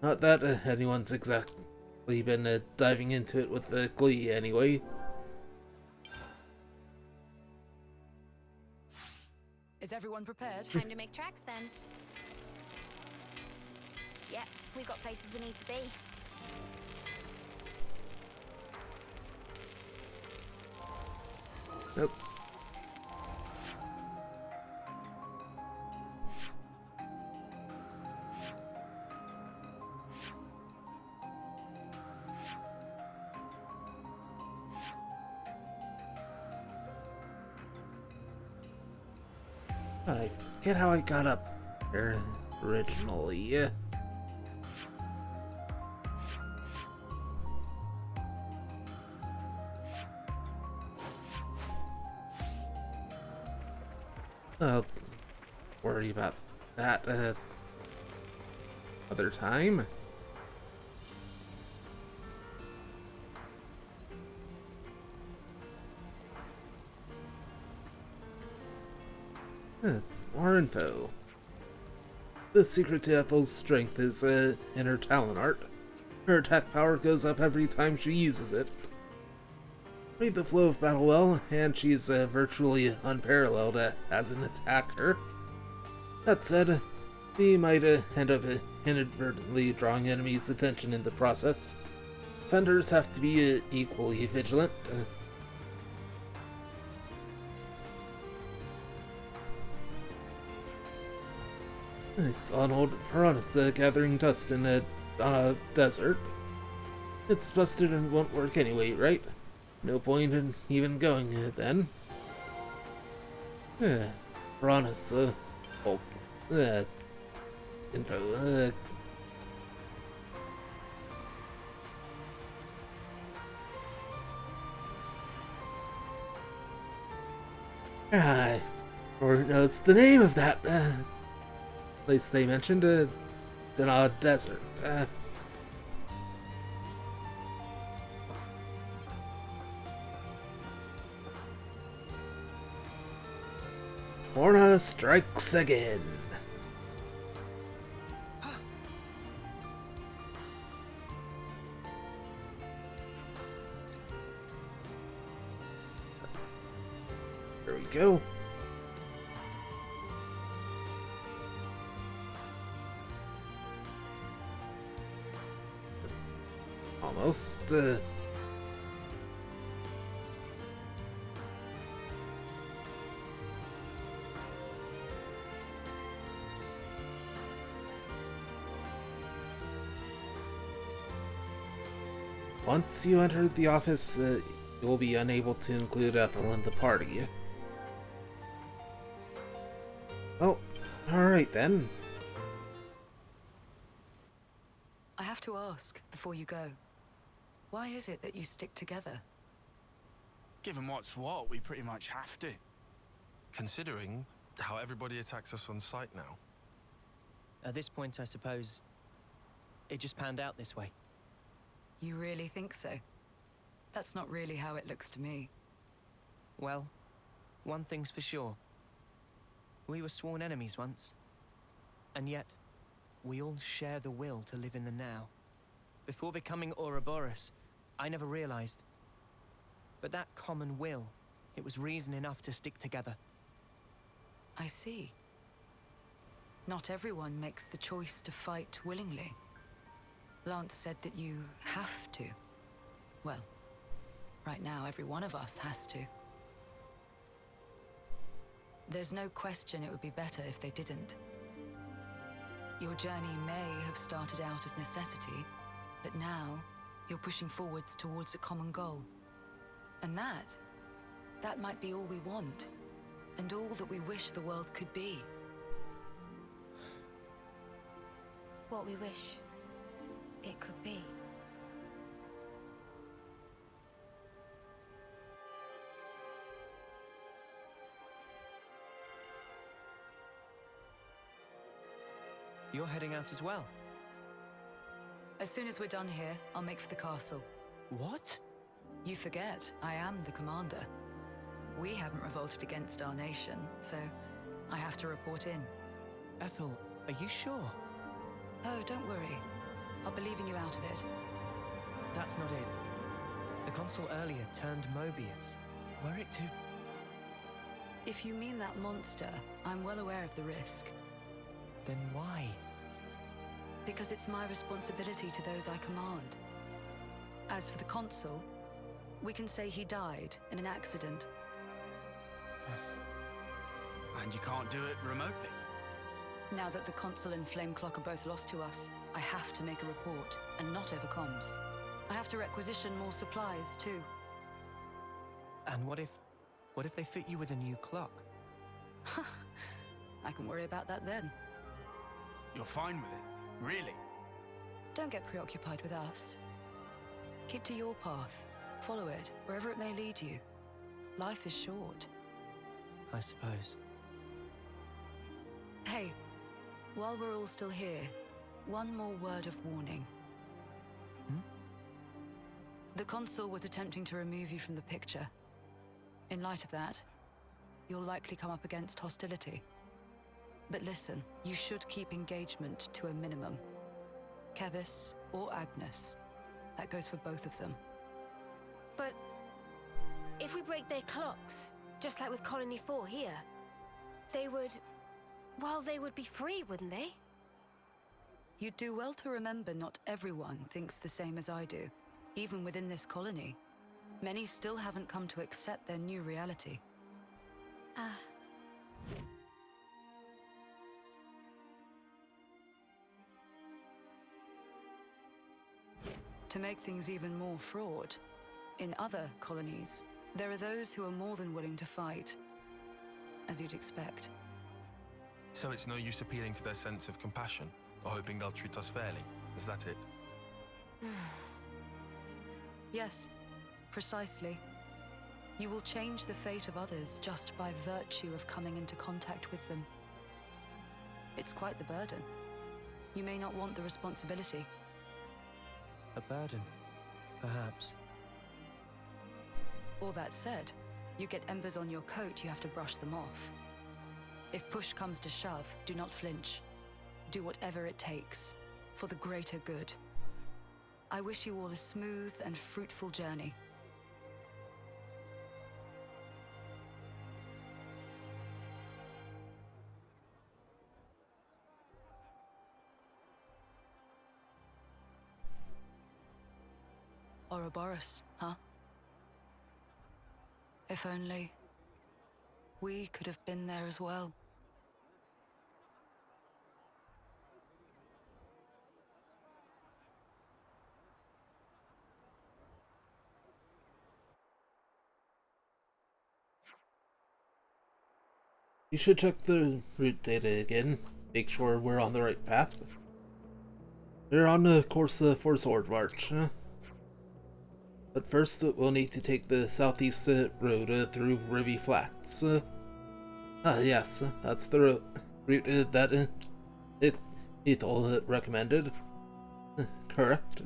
A: Not that anyone's exactly been diving into it with glee, anyway.
N: Is everyone prepared?
B: Time to make tracks then. Yep, we've got places we need to be.
A: Nope. I forget how I got up there originally. I'll worry about that other time. It's more info. The secret to Ethel's strength is in her talent art. Her attack power goes up every time she uses it. Read the flow of battle well, and she's virtually unparalleled as an attacker. That said, she might end up inadvertently drawing enemies' attention in the process. Defenders have to be equally vigilant. It's on old Piranhas gathering dust on a desert. It's busted and won't work anyway, right? No point in even going then. Piranhas, info, or knows the name of that, place they mentioned, Dana Desert. Morna strikes again. There we go. Almost. Once you enter the office, you'll be unable to include Ethel in the party. Oh, alright then.
N: I have to ask before you go. Why is it that you stick together?
F: Given what's what, we pretty much have to.
C: Considering how everybody attacks us on sight now.
D: At this point, I suppose it just panned out this way.
N: You really think so? That's not really how it looks to me.
D: Well, one thing's for sure. We were sworn enemies once. And yet, we all share the will to live in the now. Before becoming Ouroboros, I never realized. But that common will, it was reason enough to stick together.
N: I see. Not everyone makes the choice to fight willingly. Lance said that you have to. Well, right now every one of us has to. There's no question it would be better if they didn't. Your journey may have started out of necessity, but now you're pushing forwards towards a common goal. And that might be all we want, and all that we wish the world could be.
B: What we wish it could be.
D: You're heading out as well?
N: As soon as we're done here, I'll make for the castle.
D: What?
N: You forget, I am the commander. We haven't revolted against our nation, so I have to report in.
D: Ethel, are you sure?
N: Oh, don't worry. I'll be leaving you out of it.
D: That's not it. The consul earlier turned Mobius. Were it to...
N: If you mean that monster, I'm well aware of the risk.
D: Then why?
N: Because it's my responsibility to those I command. As for the consul, we can say he died in an accident.
F: And you can't do it remotely?
N: Now that the consul and Flame Clock are both lost to us, I have to make a report, and not over comms. I have to requisition more supplies, too.
D: And what if they fit you with a new clock?
N: I can worry about that then.
F: You're fine with it? Really?
N: Don't get preoccupied with us. Keep to your path. Follow it, wherever it may lead you. Life is short.
D: I suppose.
N: Hey, while we're all still here, one more word of warning. The consul was attempting to remove you from the picture. In light of that, you'll likely come up against hostility. But listen, you should keep engagement to a minimum. Kevis or Agnes. That goes for both of them.
B: But if we break their clocks, just like with Colony 4 here, they would... well, they would be free, wouldn't they?
N: You'd do well to remember not everyone thinks the same as I do. Even within this colony, many still haven't come to accept their new reality. To make things even more fraught, in other colonies, there are those who are more than willing to fight, as you'd expect.
C: So it's no use appealing to their sense of compassion, or hoping they'll treat us fairly? Is that it?
N: Yes, precisely. You will change the fate of others just by virtue of coming into contact with them. It's quite the burden. You may not want the responsibility.
D: A burden, perhaps.
N: All that said, you get embers on your coat, you have to brush them off. If push comes to shove, do not flinch. Do whatever it takes, for the greater good. I wish you all a smooth and fruitful journey. Ouroboros, huh? If only we could have been there as well.
A: You should check the route data again. Make sure we're on the right path. We're on the course for Sword March. But first, we'll need to take the southeast road through Ruby Flats. Yes, that's the route that Ethel recommended. correct?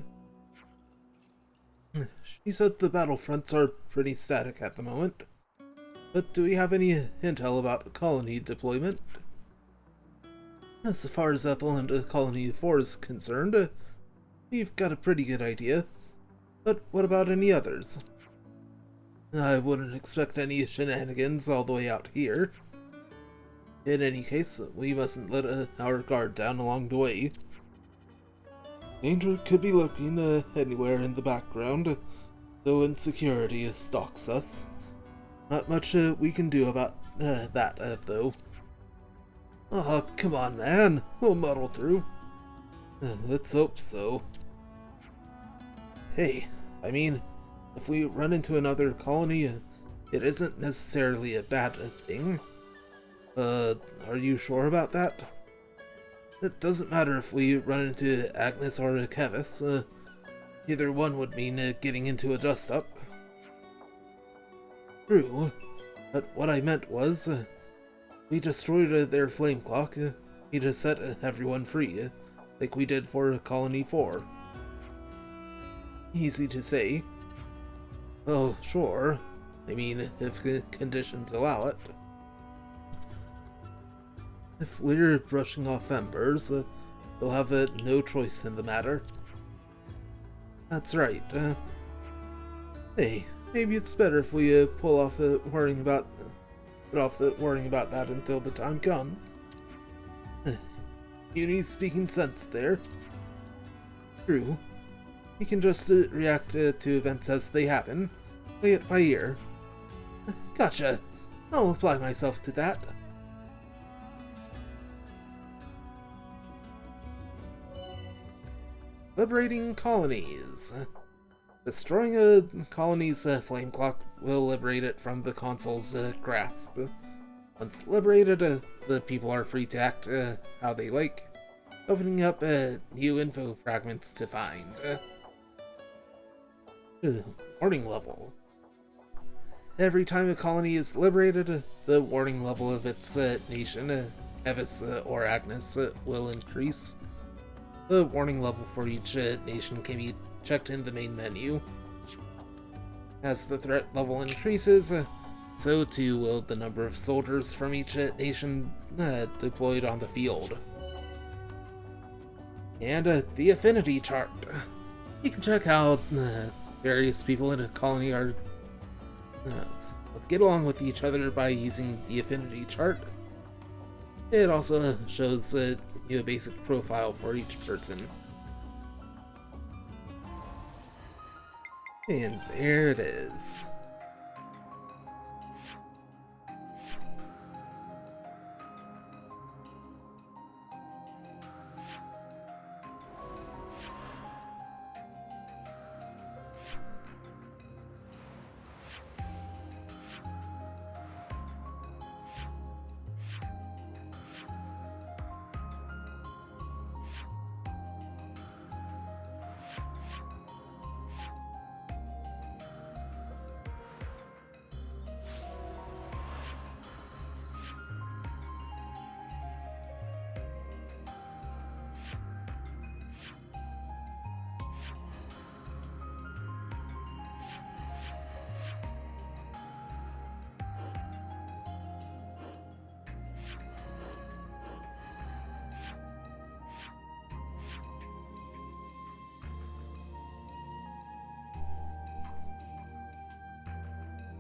A: She said the battlefronts are pretty static at the moment. But do we have any intel about colony deployment? As far as Ethel and Colony 4 is concerned, we've got a pretty good idea. But what about any others? I wouldn't expect any shenanigans all the way out here. In any case, we mustn't let our guard down along the way. Danger could be lurking anywhere in the background, though insecurity stalks us. Not much we can do about that, though. Oh, come on, man. We'll muddle through. Let's hope so. Hey, I mean, if we run into another colony, it isn't necessarily a bad thing. Are you sure about that? It doesn't matter if we run into Agnes or Kevis. Either one would mean getting into a dust-up. True, but what I meant was, we destroyed their flame clock. We just set everyone free, like we did for Colony 4. Easy to say. Oh, sure. I mean, if conditions allow it. If we're brushing off embers, we'll have no choice in the matter. That's right. Hey, maybe it's better if we put off worrying about that until the time comes. You need speaking sense there. True. We can just react to events as they happen. Play it by ear. Gotcha. I'll apply myself to that. Liberating colonies. Destroying a colony's flame clock will liberate it from the console's grasp. Once liberated, the people are free to act how they like, opening up new info fragments to find. Warning level. Every time a colony is liberated, the warning level of its nation, Kevis or Agnes, will increase. The warning level for each nation can be checked in the main menu. As the threat level increases, so too will the number of soldiers from each nation deployed on the field. And the affinity chart. You can check how various people in a colony are get along with each other by using the affinity chart. It also shows you a basic profile for each person. And there it is.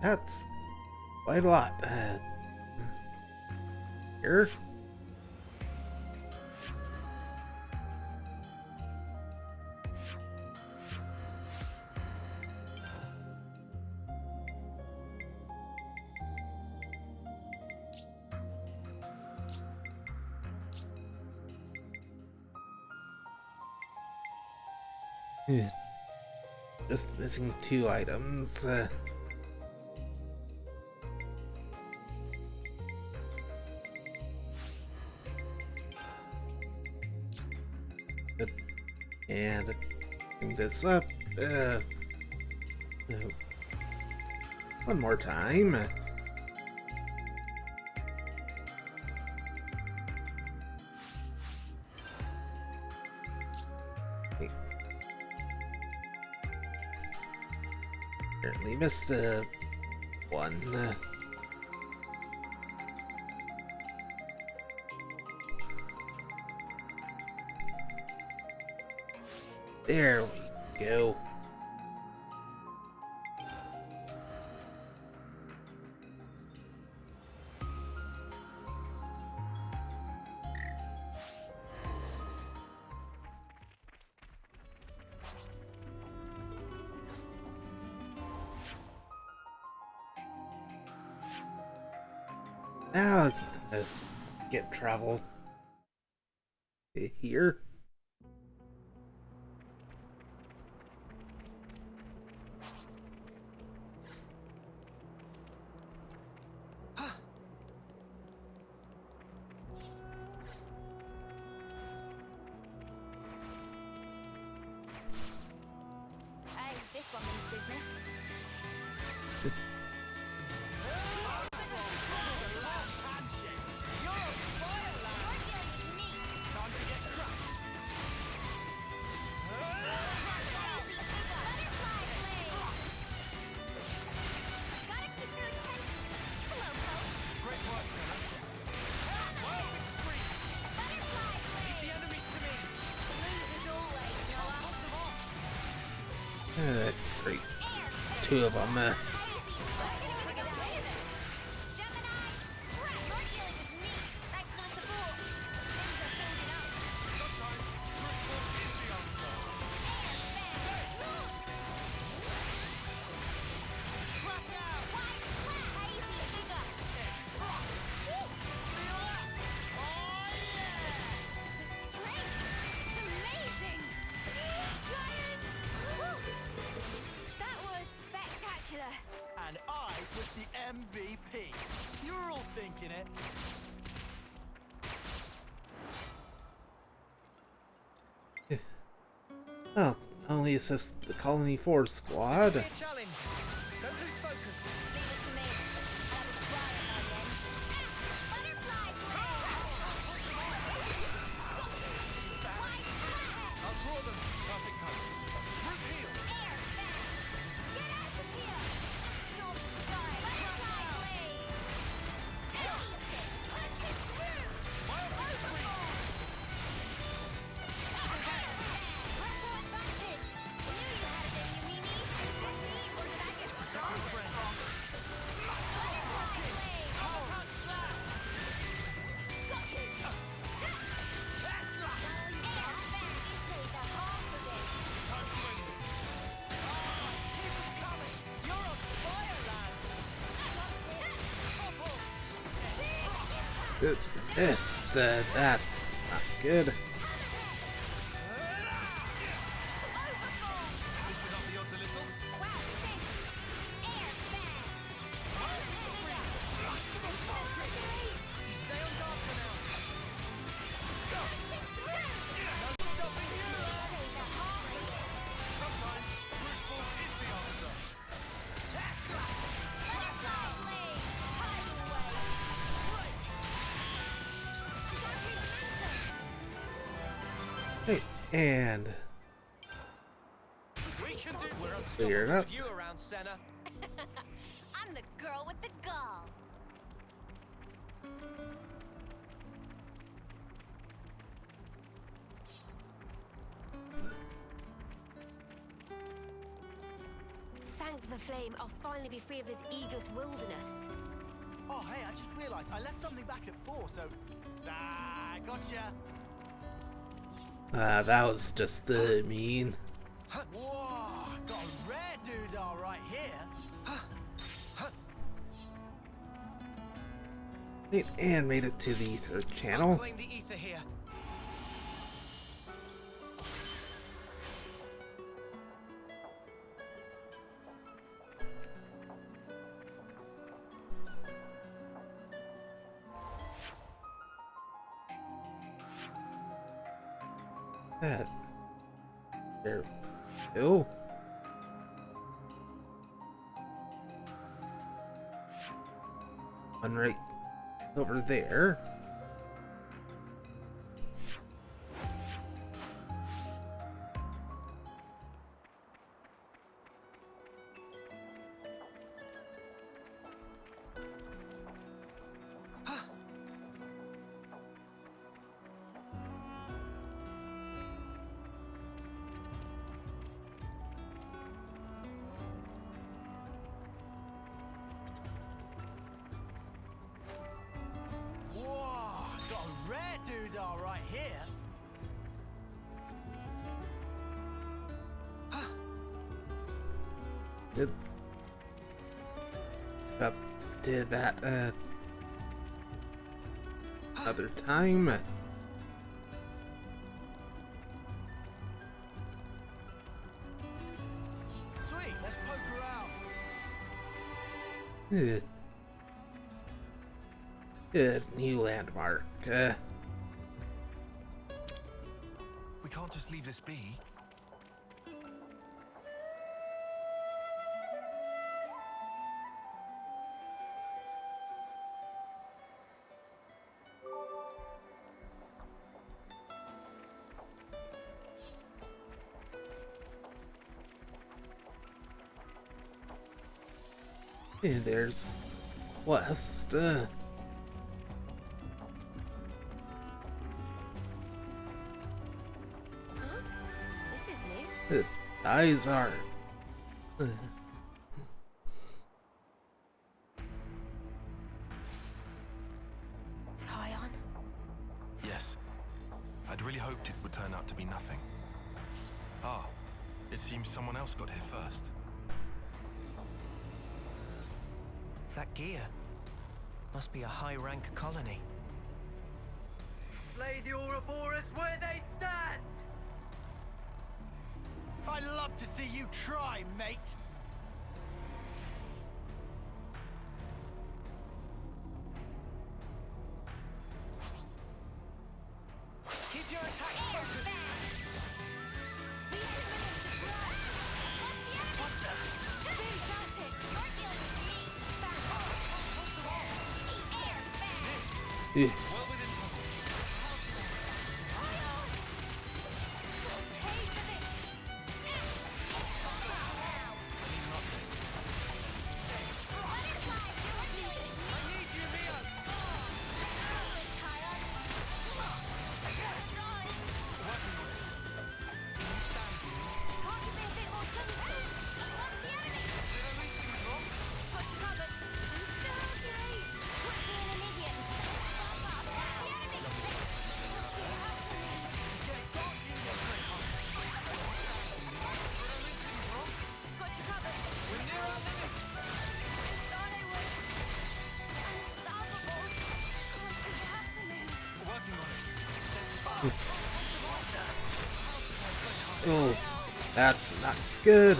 A: That's quite a lot. Here? Just missing 2 items. And bring this up. One more time. Apparently missed one. There we go. Now let's get travel here.
B: Hey, this one means business.
A: Great. Two of them.
F: And I was the MVP. You were all thinking it.
A: Well, only assist the Colony 4 squad.
D: Challenge. Don't lose focus.
E: I'll draw them. Perfect time. Group heal.
A: Missed. That's not good. Hey, and clear it up.
D: You around, Senna.
B: I'm the girl with the gall. Thank the flame, I'll finally be free of this Aegis wilderness.
F: Oh, hey, I just realized I left something back at 4, so... Ah, gotcha.
A: That was just mean.
F: Whoa, got a rare doodah right here.
A: And made it to the third channel.
D: Claim the ether here.
A: There we go. One right over there. It up to that other time.
F: Sweet, let's poke around.
A: New landmark.
C: We can't just leave this be.
A: Hey, there's quest.
B: Huh? This is new.
A: Eyes are.
B: Tyon?
C: Yes. I'd really hoped it would turn out to be nothing. Ah, it seems someone else got here first.
D: That gear must be a high-rank colony.
L: Lay the Ouroboros where they stand!
F: I'd love to see you try, mate.
I: Keep your attack focused.
A: Yeah. Oh, that's not good.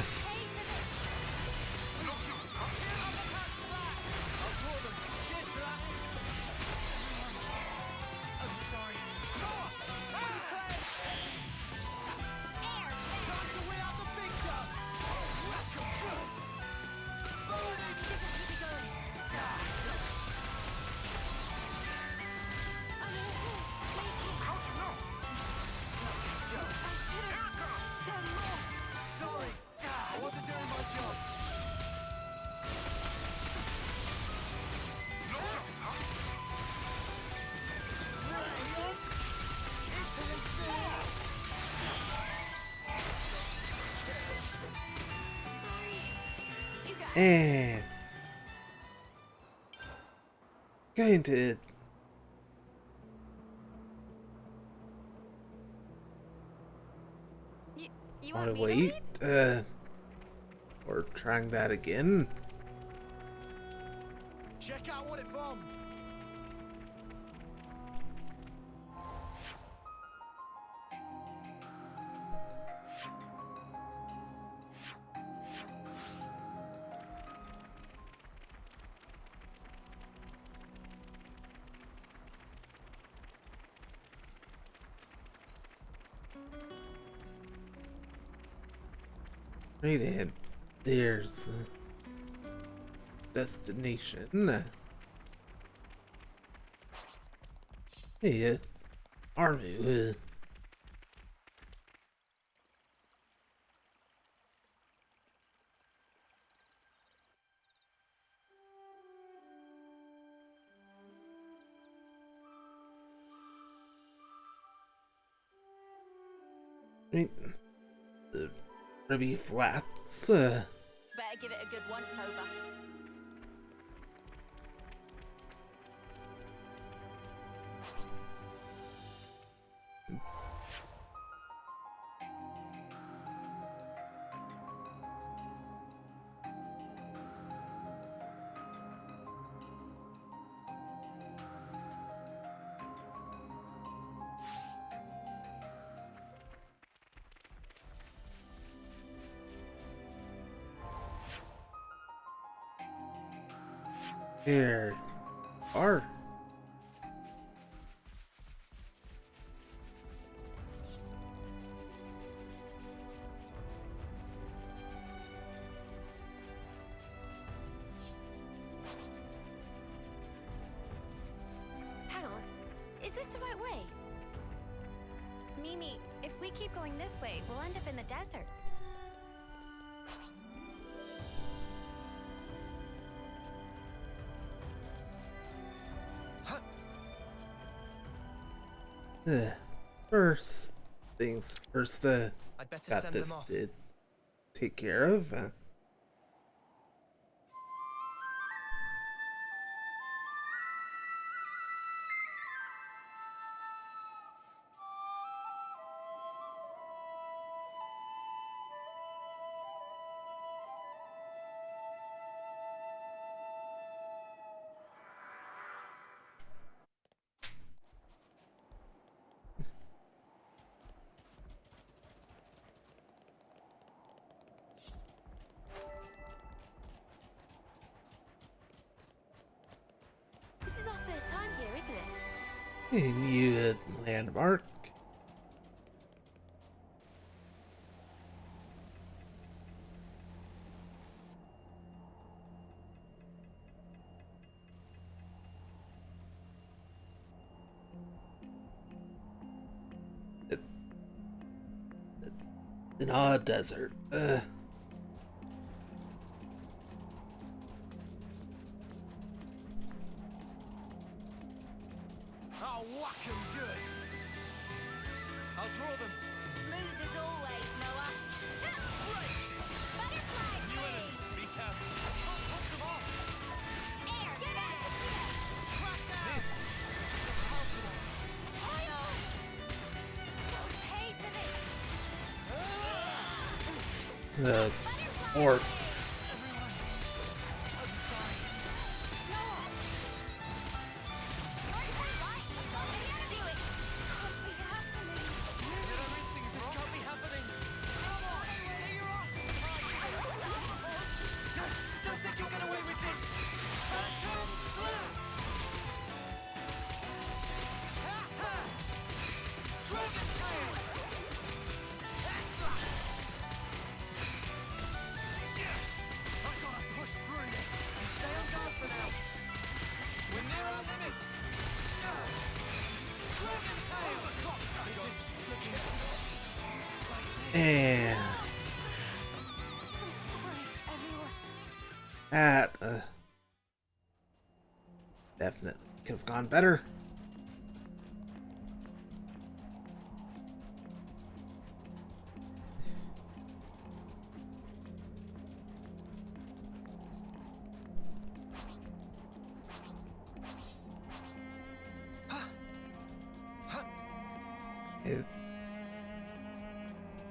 A: And going to
B: You
A: want
B: want
A: to
B: me
A: wait or trying that again.
F: Check out what it bombed.
A: Right in. There's destination. Hey, army. Right, the Ruby Flats.
J: Better give it a good once over.
A: Here. Are.
B: Hang on. Is this the right way?
G: Mimi, if we keep going this way, we'll end up in the desert.
A: First things first,
D: I'd better
A: got
D: send
A: this
D: them off.
A: to take care of.
B: This is our first time here, isn't it?
A: A new landmark. An odd desert.
E: I'll whack 'em good. I'll draw them.
B: Smooth as always, Noah. Butterfly thing!
E: Be careful.
B: Air, get back! Oil! We'll pay for this!
A: The orc. And that definitely could have gone better.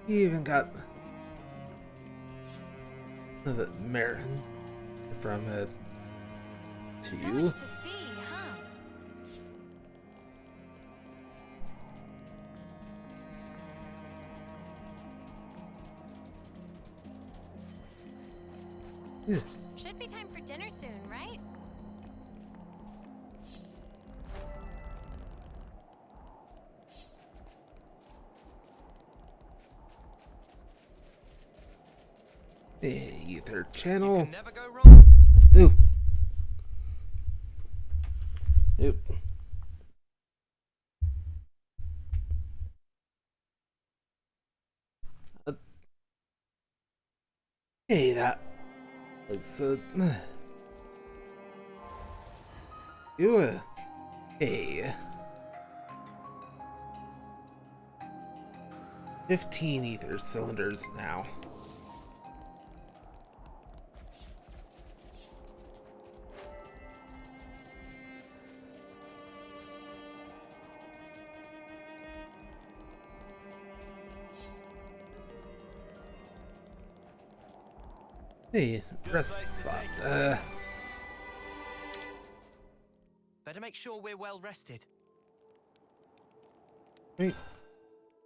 A: He even got the Marin from to you.
G: To see, huh?
A: Yeah.
G: Should be time for dinner soon, right?
A: Ether channel.
D: Never go wrong.
A: Ooh. Oop. Hey, that was you. Hey. 15 ether cylinders now. Hey, rest spot.
D: Better make sure we're well rested.
A: Wait.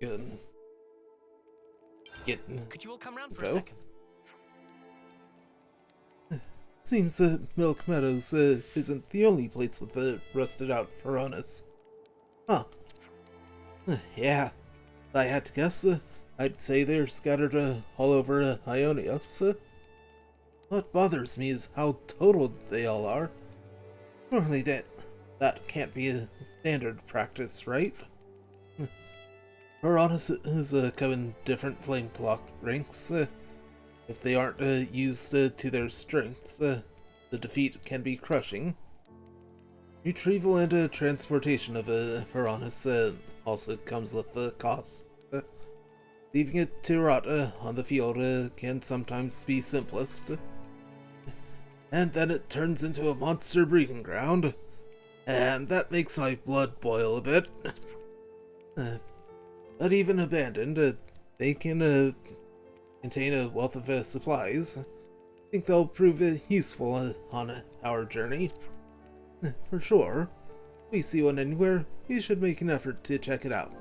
A: Good. Getting.
D: Could you all come round for a second?
A: Seems that Milk Meadows isn't the only place with a rusted out Piranhas. Huh. Yeah, if I had to guess, I'd say they're scattered all over Ionios. What bothers me is how total they all are. Surely that can't be a standard practice, right? Piranhas come in different flame clock ranks. If they aren't used to their strengths, the defeat can be crushing. Retrieval and transportation of piranhas also comes with the cost. Leaving it to rot on the field can sometimes be simplest. And then it turns into a monster breeding ground, and that makes my blood boil a bit. But even abandoned, they can contain a wealth of supplies. I think they'll prove useful on our journey. For sure. If we see one anywhere, we should make an effort to check it out.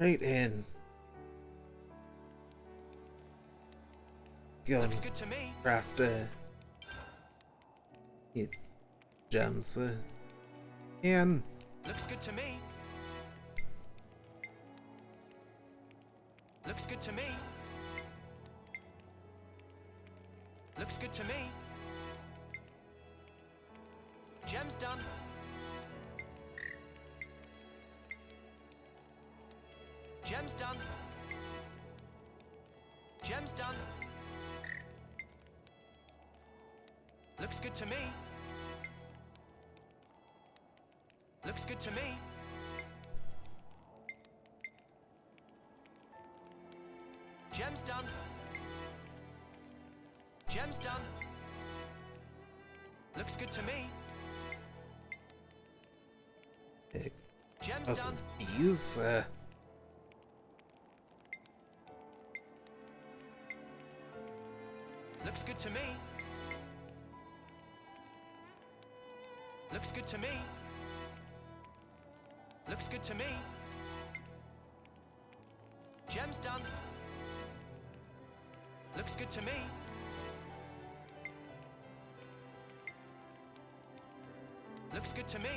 A: Right, and go and craft gems. And
D: looks good to me. Looks good to me. Looks good to me. Gem's done. Gem's done. Gem's done. Looks good to me. Looks good to me. Gem's done. Gem's done. Looks good to me. Gem's done.
A: These,
D: Looks good to me. Looks good to me. Looks good to me. Gem's done. Looks good to me. Looks good to me.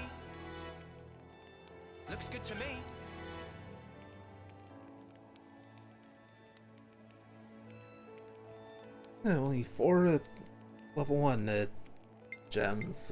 D: Looks good to me.
A: only 4 level 1 gems.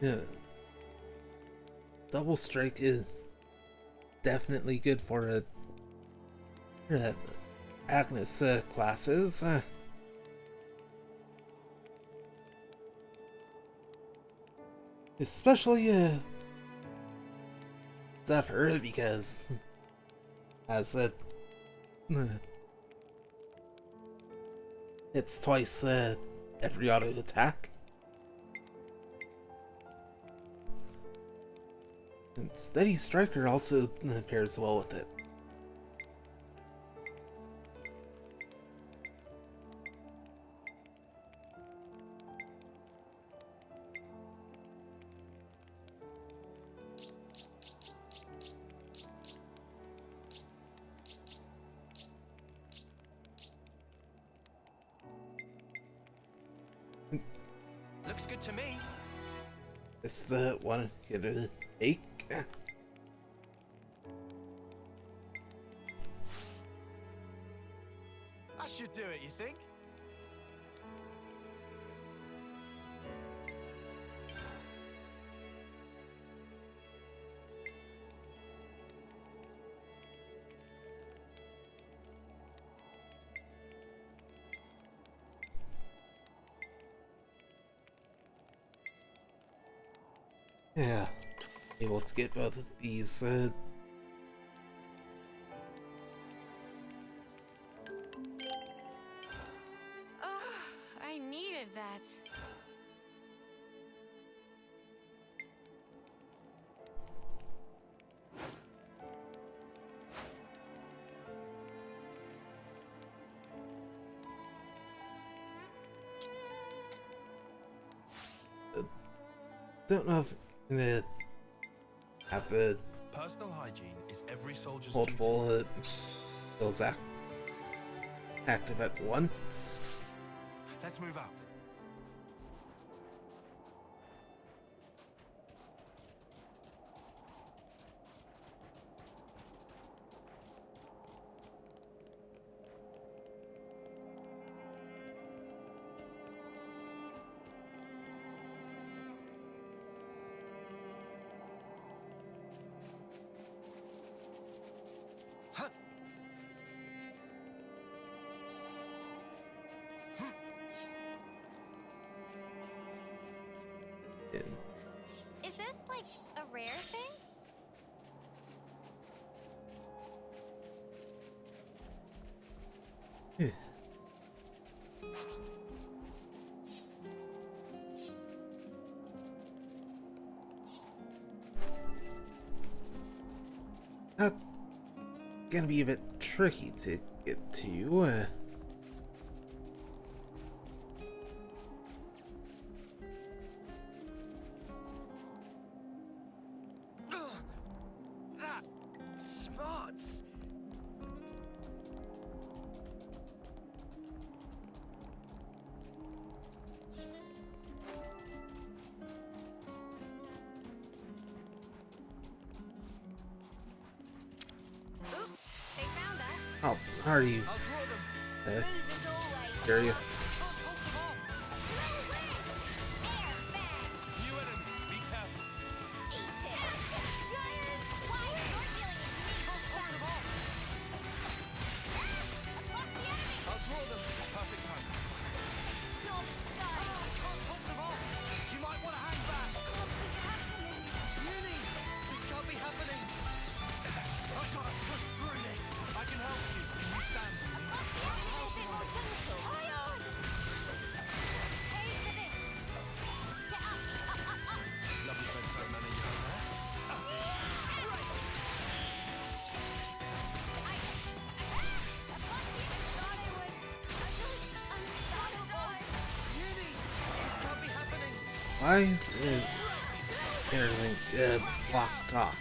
A: Yeah. Double strike is definitely good for Agnes classes. Especially Zephyr, because as it's twice every auto attack. And Steady Striker also pairs well with it.
D: Looks good to me.
A: It's the one gonna make.
F: That should do it, you think?
A: Yeah. Okay, let's get both of these.
B: I needed that.
A: Don't know if I'm gonna have
C: Personal hygiene is every soldier's
A: multiple skills active at once.
C: Let's move out.
B: Is this like a rare thing?
A: That's gonna be a bit tricky to get to.
I: That smarts.
B: Oops, they found us.
A: Oh, are you curious? Why is everything blocked off?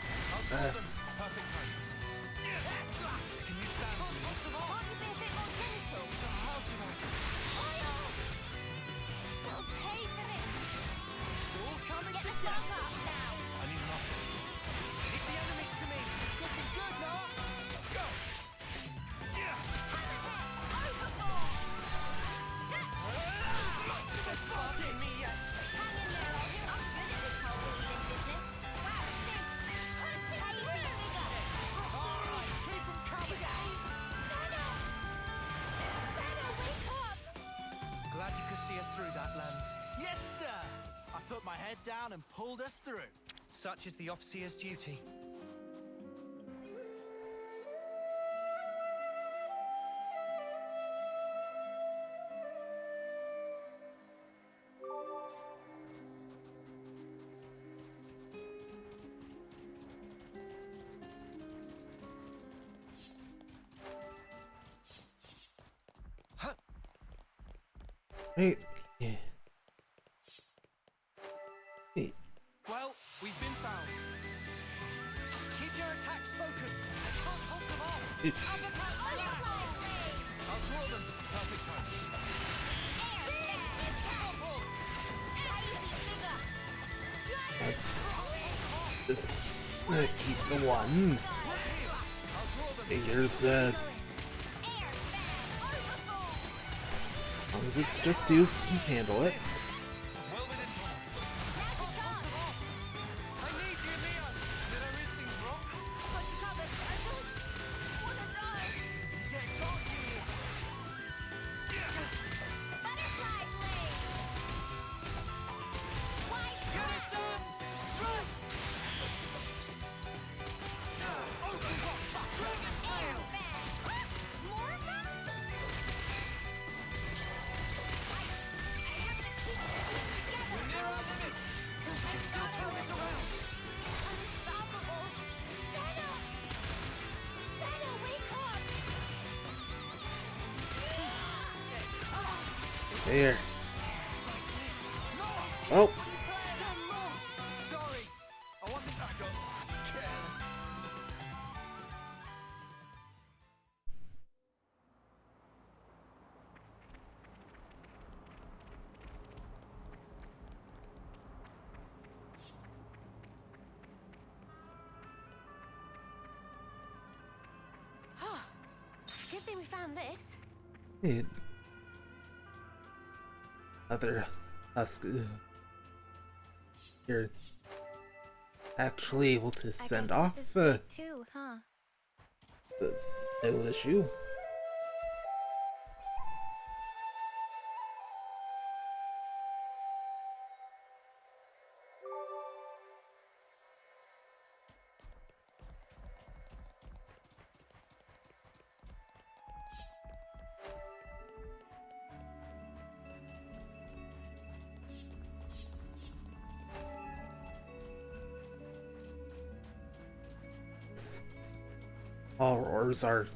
I: Glad you could see us through that, Lance.
F: Yes, sir! I put my head down and pulled us through.
D: Such is the officer's duty.
A: Right. Yeah. Hey.
I: Well, we've been found. Keep your attacks focused. I can't hold them off. Uppercut slam. I'll draw them. Perfect time.
A: Just keep the one. Okay, here's as long as it's just you can handle it. There. Oh.
F: Sorry, I wasn't. I got careless.
B: Good thing we found this.
A: Yeah. Other husk. You're actually able to send off
B: Too, huh?
A: no issue. All roars are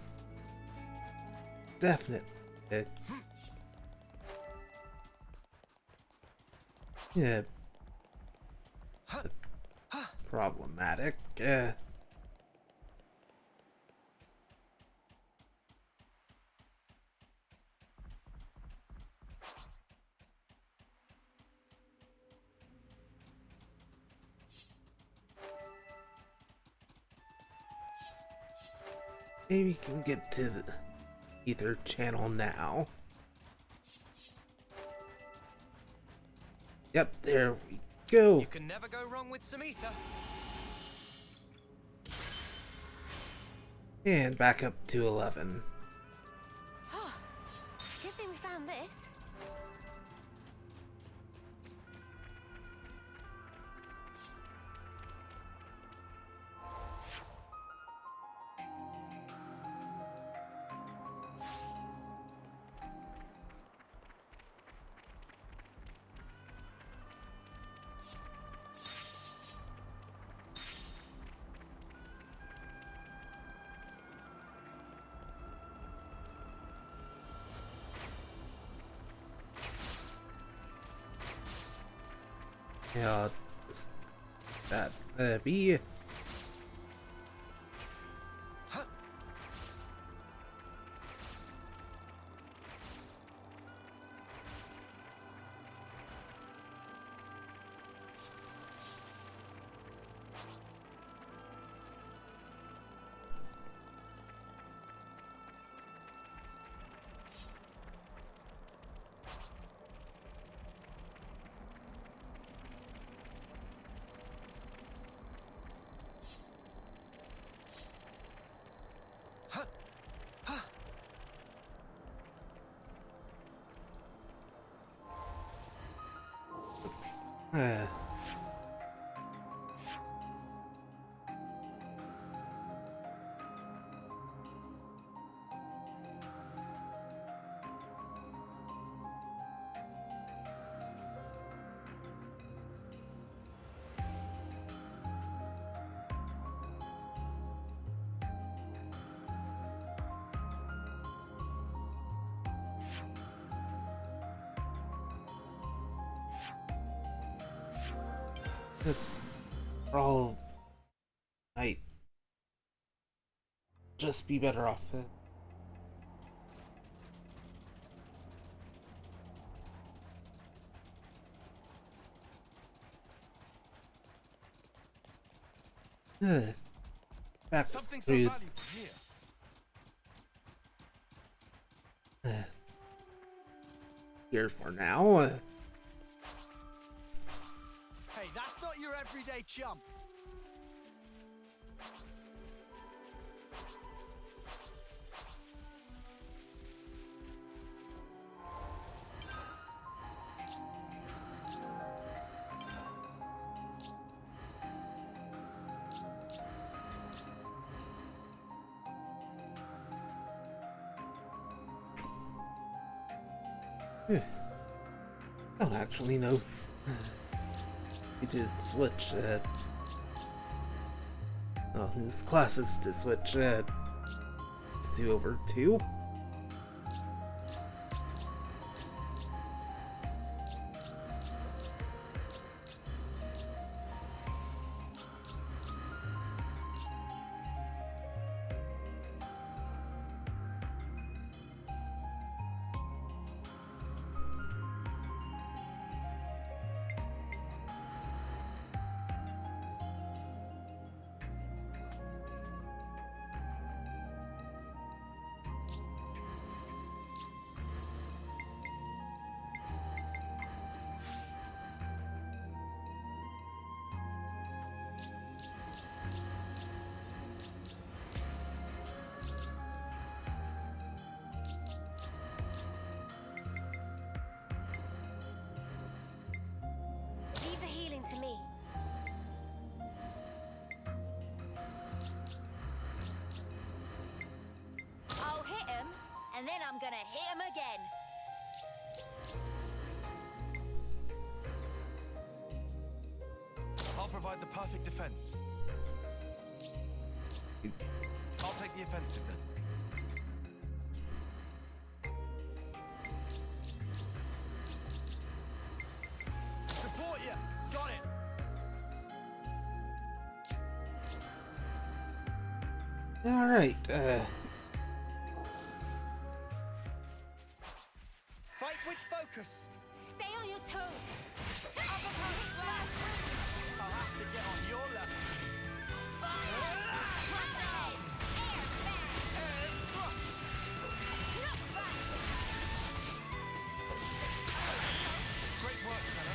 A: definite. Yeah. Problematic. Maybe we can get to the ether channel now. Yep, there we go.
D: You can never go wrong with some ether.
A: And back up to 11.
B: Good thing we found this.
A: Yeah, that be. All might just be better off. Back
E: Something so
A: through.
E: valuable here.
A: Here for now.
F: Hey, that's not your everyday chump.
A: I don't actually know. You just switch his classes to switch it's 2/2.
B: and then I'm gonna hit him again.
C: I'll provide the perfect defense. I'll take the offensive then.
F: Support you! Got it!
A: Alright,
D: Fight with focus.
B: Stay on your toes.
F: I'll have to get on your level.
C: Great work, fella.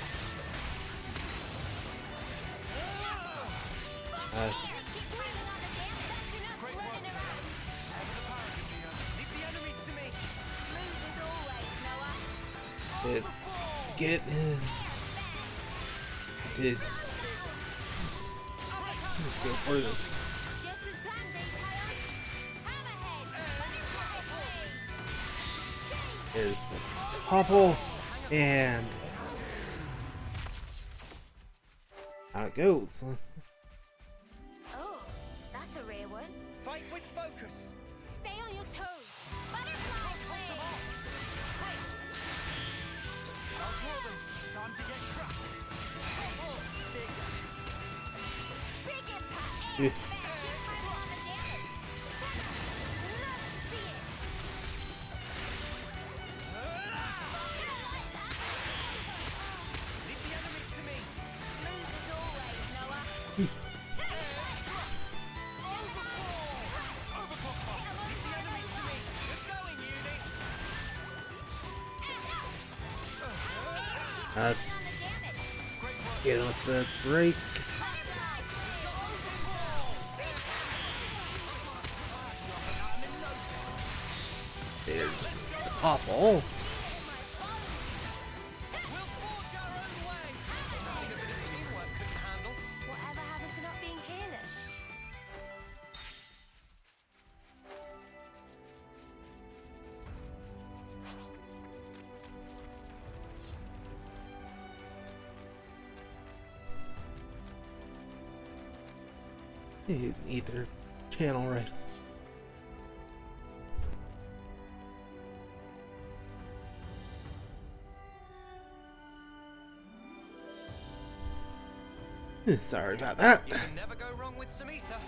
A: Get in. Did go further. There's the topple, and out it goes.
B: Oh, that's a rare one.
D: Fight with focus.
B: Stay on your toes. Butterfly blade.
F: I'll draw them. Time to get cracked.
B: Big impact.
A: Yeah.
D: Leave the enemies to me.
B: Smooth as always, Noah.
D: Leave the enemies to me. You're going, Uni.
A: Get with the break. There's the topple.
D: We'll forge our own way. Something a bit of teamwork couldn't handle.
B: Whatever happened to not being careless?
A: Either channel right. Sorry about that.
D: You can never go wrong with some ether.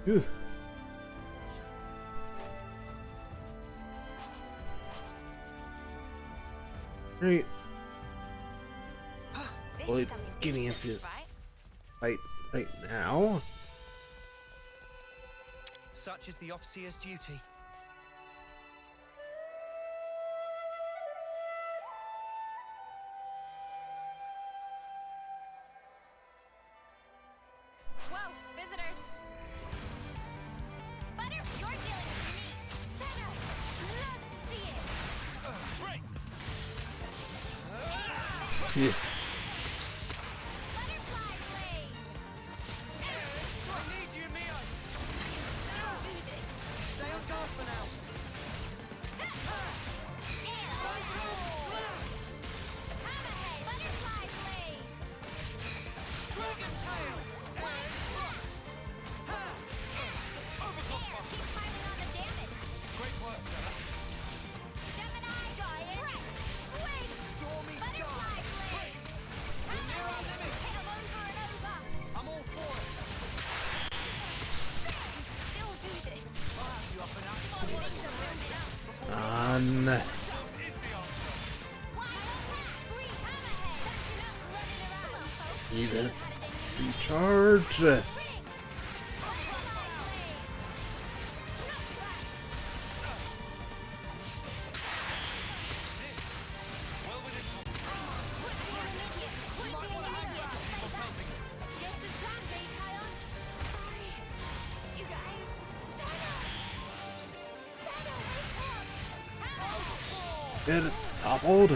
A: Whew. Great. Well, getting into it right now.
D: Such is the officer's duty.
G: Whoa, visitors! Butter, you're dealing with me.
B: Senna, love to see it.
A: Yeah.
B: Butterfly blade.
D: I need you, Mio.
B: Don't do this.
D: Stay on guard for now.
B: Hammerhead, butterfly blade.
D: Dragon tail.
B: Keep piling on the damage.
C: Great work, fella.
B: Gemini, giant. Swing.
F: Stormy
B: Butterfly blade. Hammerhead, hit 'em over and over.
F: I'm all for it.
B: Still do this.
F: I'll have you up and out.
B: Things are rounded up.
A: On. Either recharge. Good, it's toppled.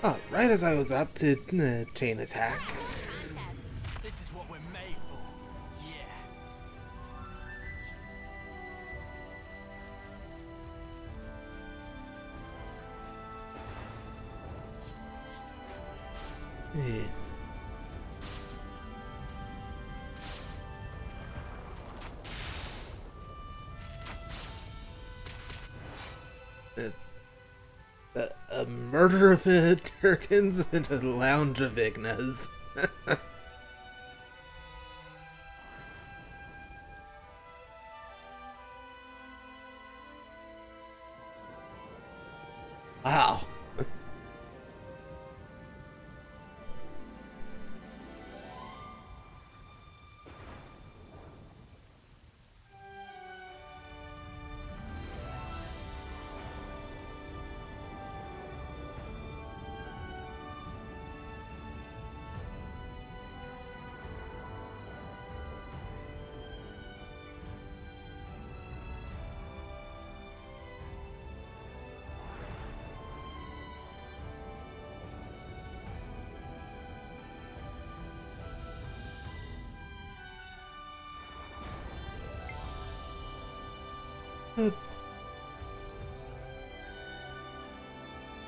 A: Oh, right as I was about to chain attack.
F: This is what we're made for.
A: Yeah. A murder of Turkins and a lounge of Ignas. Wow.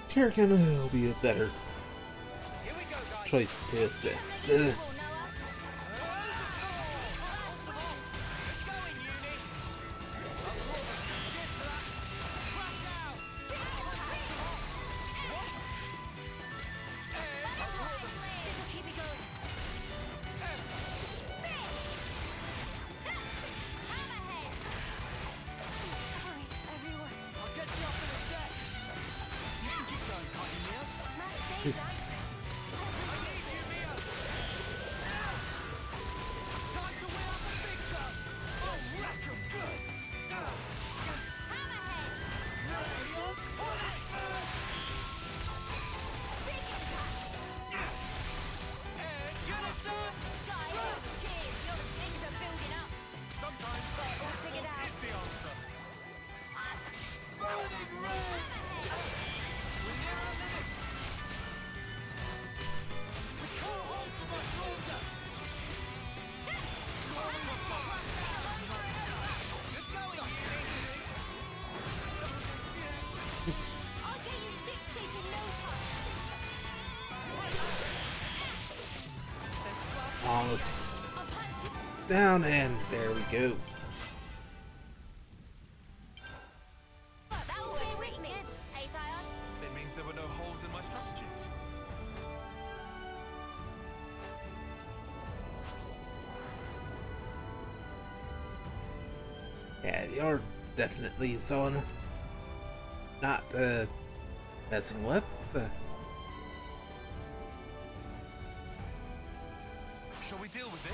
A: Tyrkin will be a better choice to assist. Almost down, and there we go.
C: It means there were no holes in my strategy.
A: Yeah, you're definitely someone not messing with.
E: Shall we deal with this?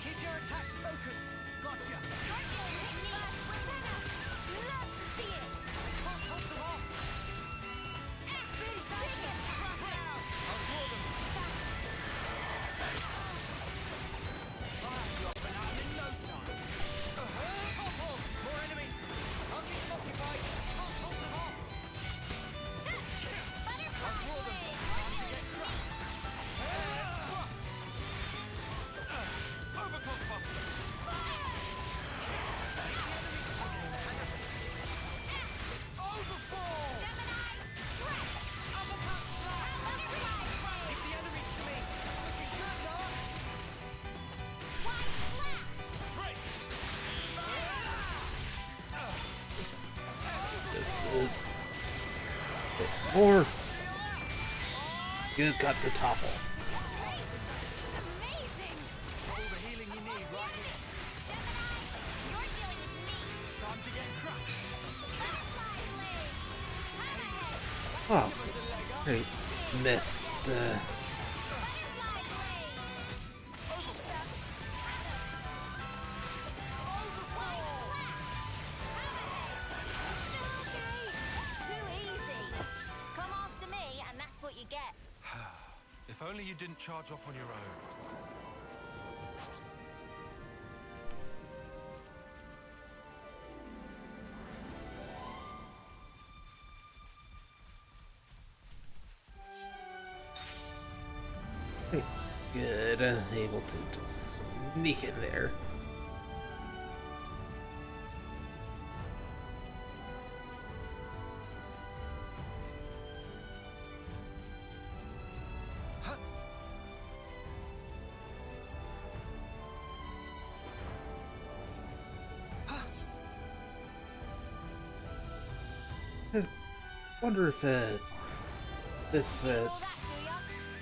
E: Keep your attacks focused. Gotcha.
A: Or good got the topple. Oh, great. Missed.
C: If only you didn't charge off on your own.
A: Good, able to just sneak in there. I wonder if this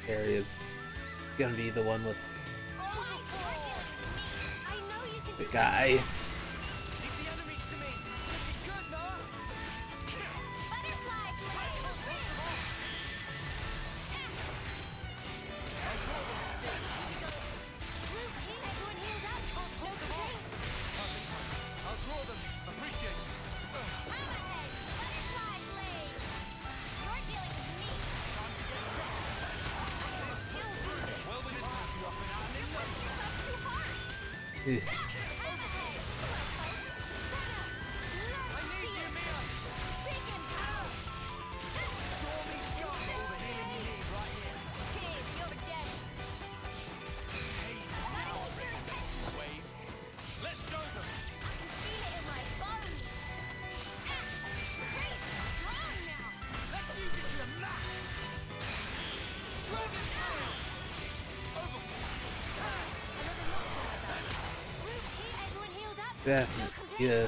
A: area is gonna be the one with the guy. Eh. Definitely, yeah.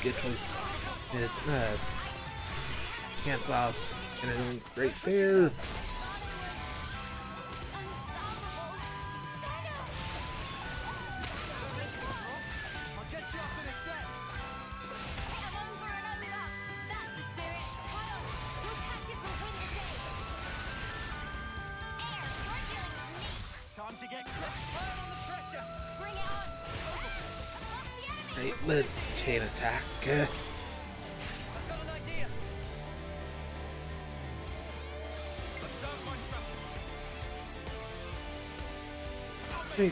A: Good choice. It, hands off, and everything right there. Right, let's chain attack. Hey.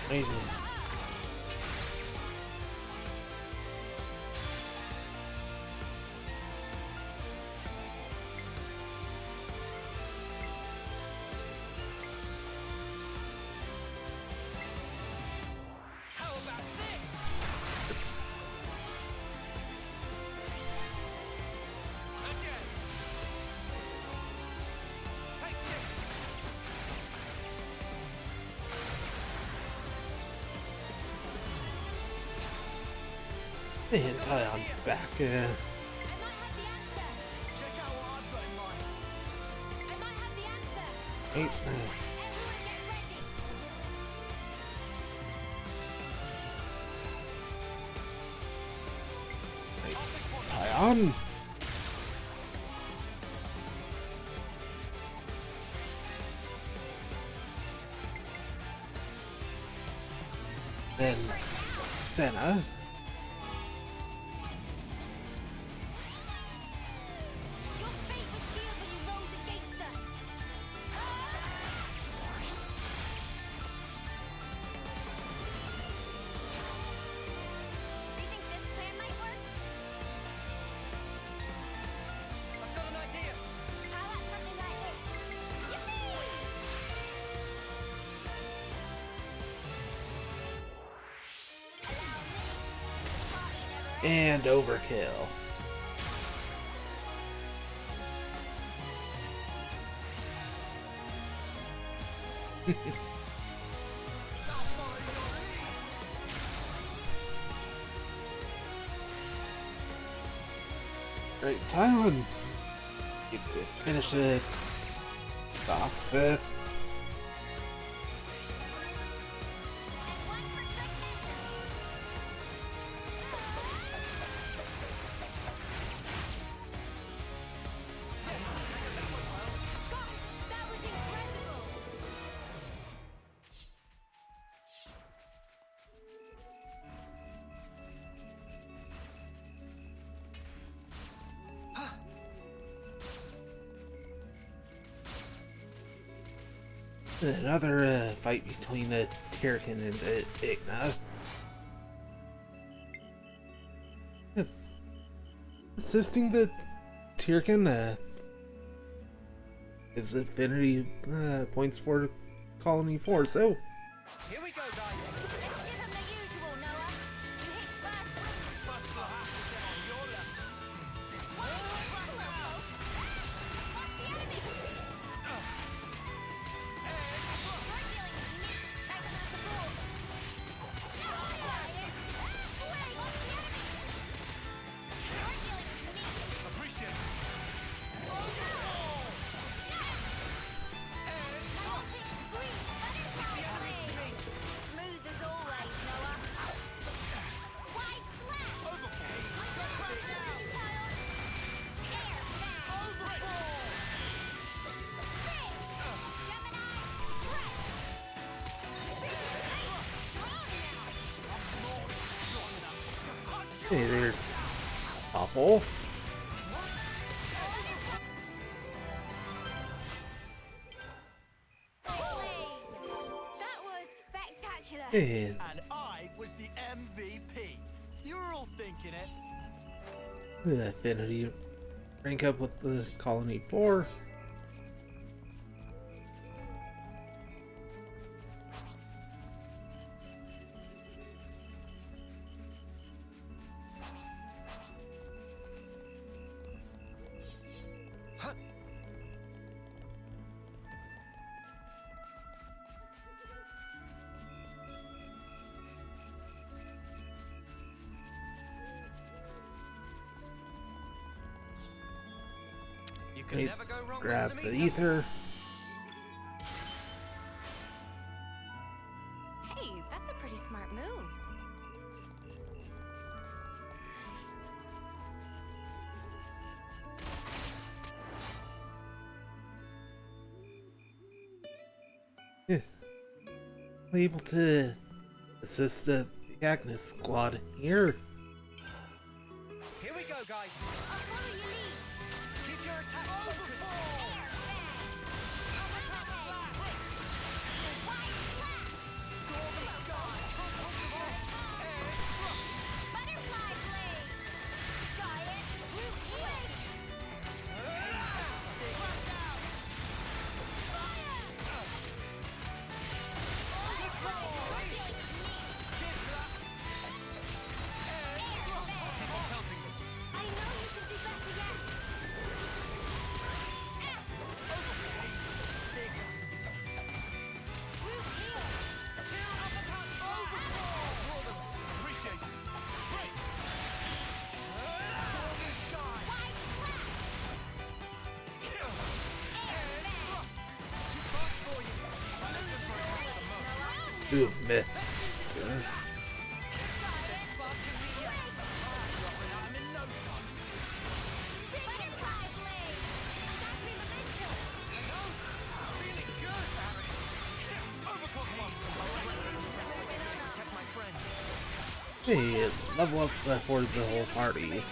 A: Amazing. And Tyon's back. Hey, Tyon. Then Senna. And overkill. Right, Tyron. Get to finish it off. Another fight between Tirkin and Igna. Assisting the Tirkin is affinity points for Colony 4, so
I: Here we go, guys.
B: Let's give him the usual, Noah. You hit first.
I: First we'll have to get on your left.
E: Appreciate it.
B: Smooth as always, Noah. Wide slap.
A: hey, there's Apple.
B: That was spectacular.
A: And
F: And I was the MVP. You were all thinking it.
A: the affinity rank up with the Colony 4.
D: You can
A: Great,
D: never go wrong
A: grab
D: with
A: the
D: some
A: ether.
G: Hey, that's a pretty smart move.
A: Able to assist the Agnes squad here.
I: Here we go, guys.
B: I'll follow your lead.
I: Keep your attacks focused.
B: Butterfly blade. Giant root blade. I know you can do better yet. Root heal.
E: Appreciate it. Great.
B: Wide slap.
A: Ooh, missed.
B: Butterfly blade. That's momentum.
E: Feeling good, Harry.
I: Protect my friend.
A: Hey, level ups for the whole party.
B: Smooth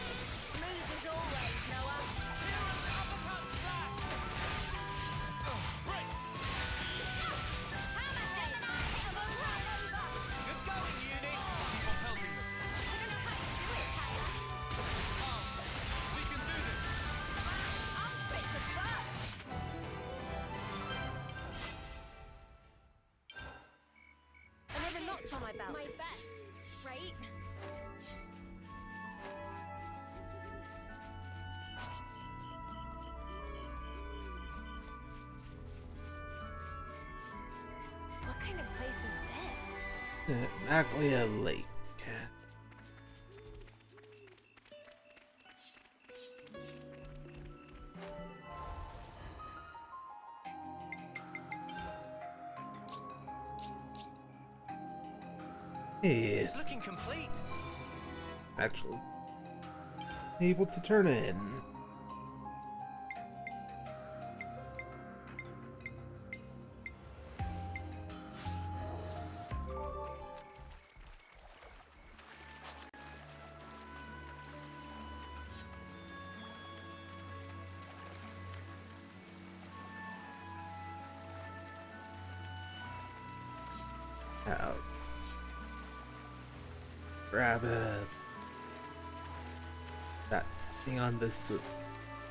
B: as always, Noah.
I: Good going, Uni.
E: Keep on helping them. We can do this.
B: Another notch on my belt. My best, right? What kind of place is this?
A: Maglia Lake. Hey,
D: It's looking complete.
A: actually able to turn in. Let's grab that thing on this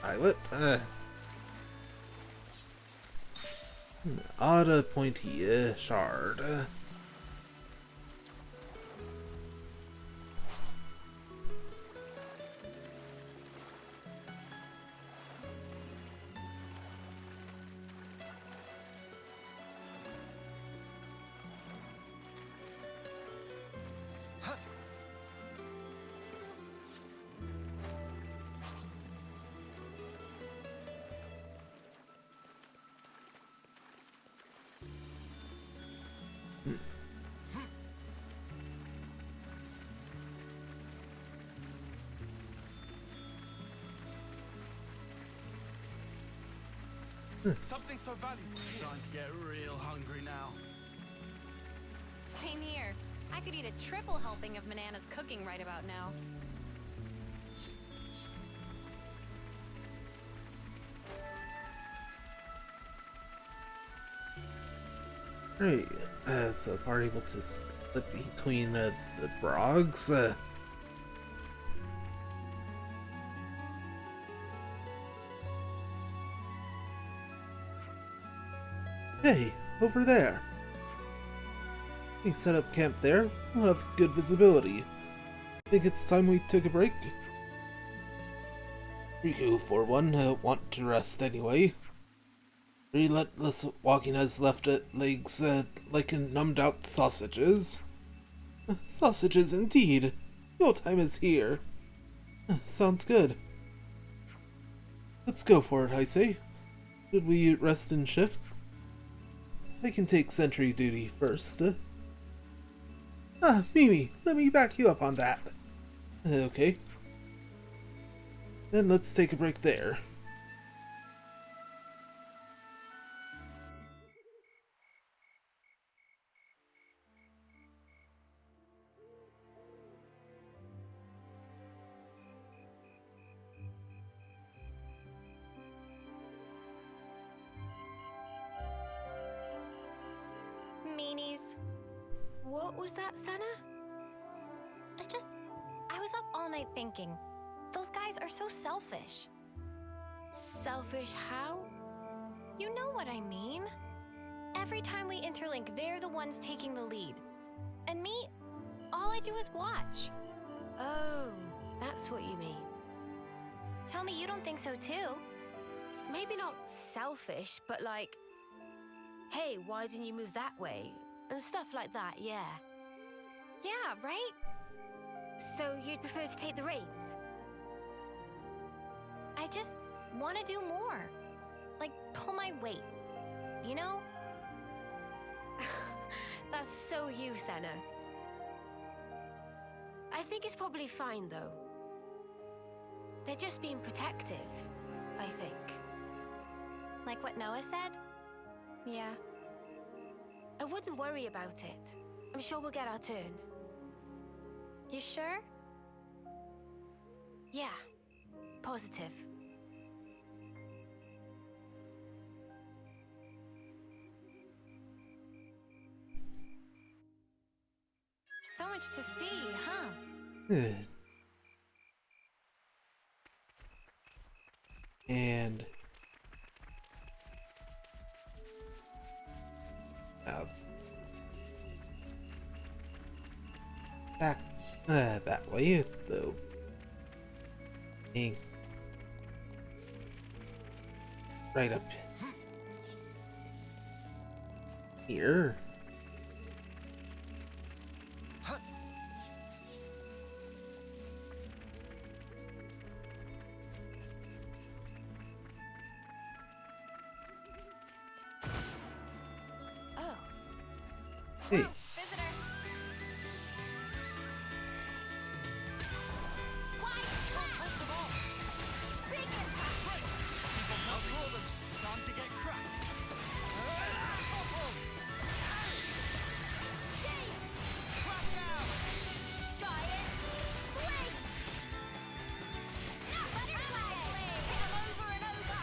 A: islet. Odd pointy shard.
E: Something so valuable.
F: Starting to get real hungry now.
G: Same here. I could eat a triple helping of Manana's cooking right about now.
A: Great. So far able to slip between the brogs. Hey, over there. We set up camp there. We'll have good visibility. Think it's time we took a break? Riku, for one, want to rest anyway. Relentless walking has left legs like numbed out sausages. Sausages indeed. Your time is here. Sounds good. Let's go for it, I say. Should we rest in shifts? I can take sentry duty first. Mimi, let me back you up on that. Okay. Then let's take a break there.
G: Meanies. What was that, Senna? It's just, I was up all night thinking. Those guys are so selfish. Selfish how? You know what I mean. Every time we interlink, they're the ones taking the lead. And me, all I do is watch. Oh, that's what you mean. Tell me you don't think so too. Maybe not selfish, but like, hey, why didn't you move that way? And stuff like that, yeah. Yeah, right? So you'd prefer to take the reins? I just want to do more. Like, pull my weight. You know? That's so you, Senna. I think it's probably fine, though. They're just being protective, I think. Like what Noah said? Yeah. I wouldn't worry about it. I'm sure we'll get our turn. You sure? Yeah. Positive. So much to see, huh?
A: And back that way though. Right up here. Hey.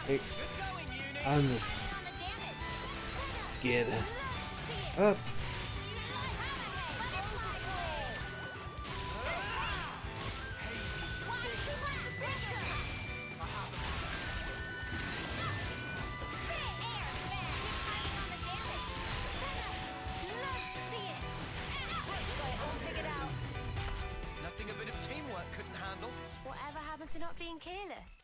A: Hey. I'm get up.
B: to not being careless.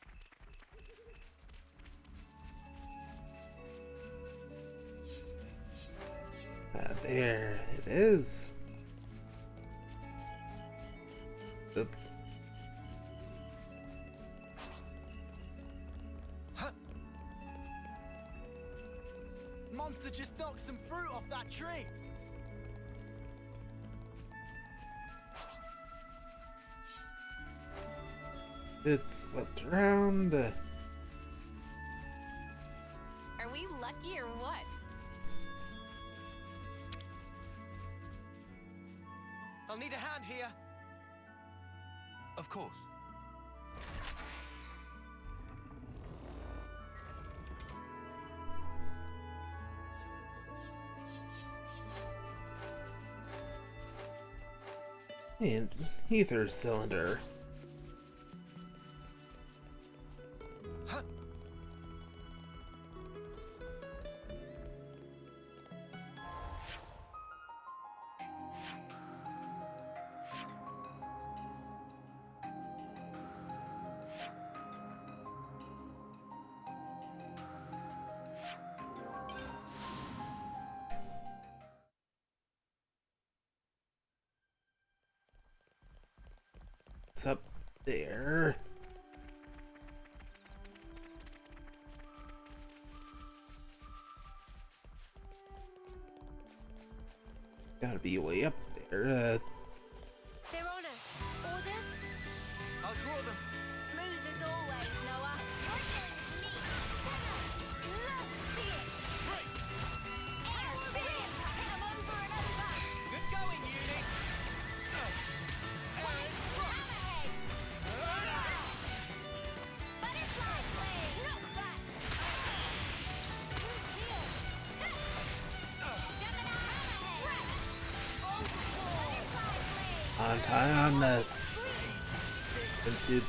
A: There it is.
F: Monster just knocked some fruit off that tree.
A: It's flipped around.
G: Are we lucky or what?
E: I'll need a hand here.
C: Of course.
A: And ether cylinder. It's up there. Gotta be way up there.
B: They're on us. Orders?
E: I'll draw them.
B: Smooth as always, Noah. Your turn to me. Let's see it. Air spin. Hit 'em over and over.
E: Good going, Uni.
B: Hammerhead. Butterfly blade. Knock back. Who's here? Gemini hammerhead. Butterfly blade.
A: On time. Dude.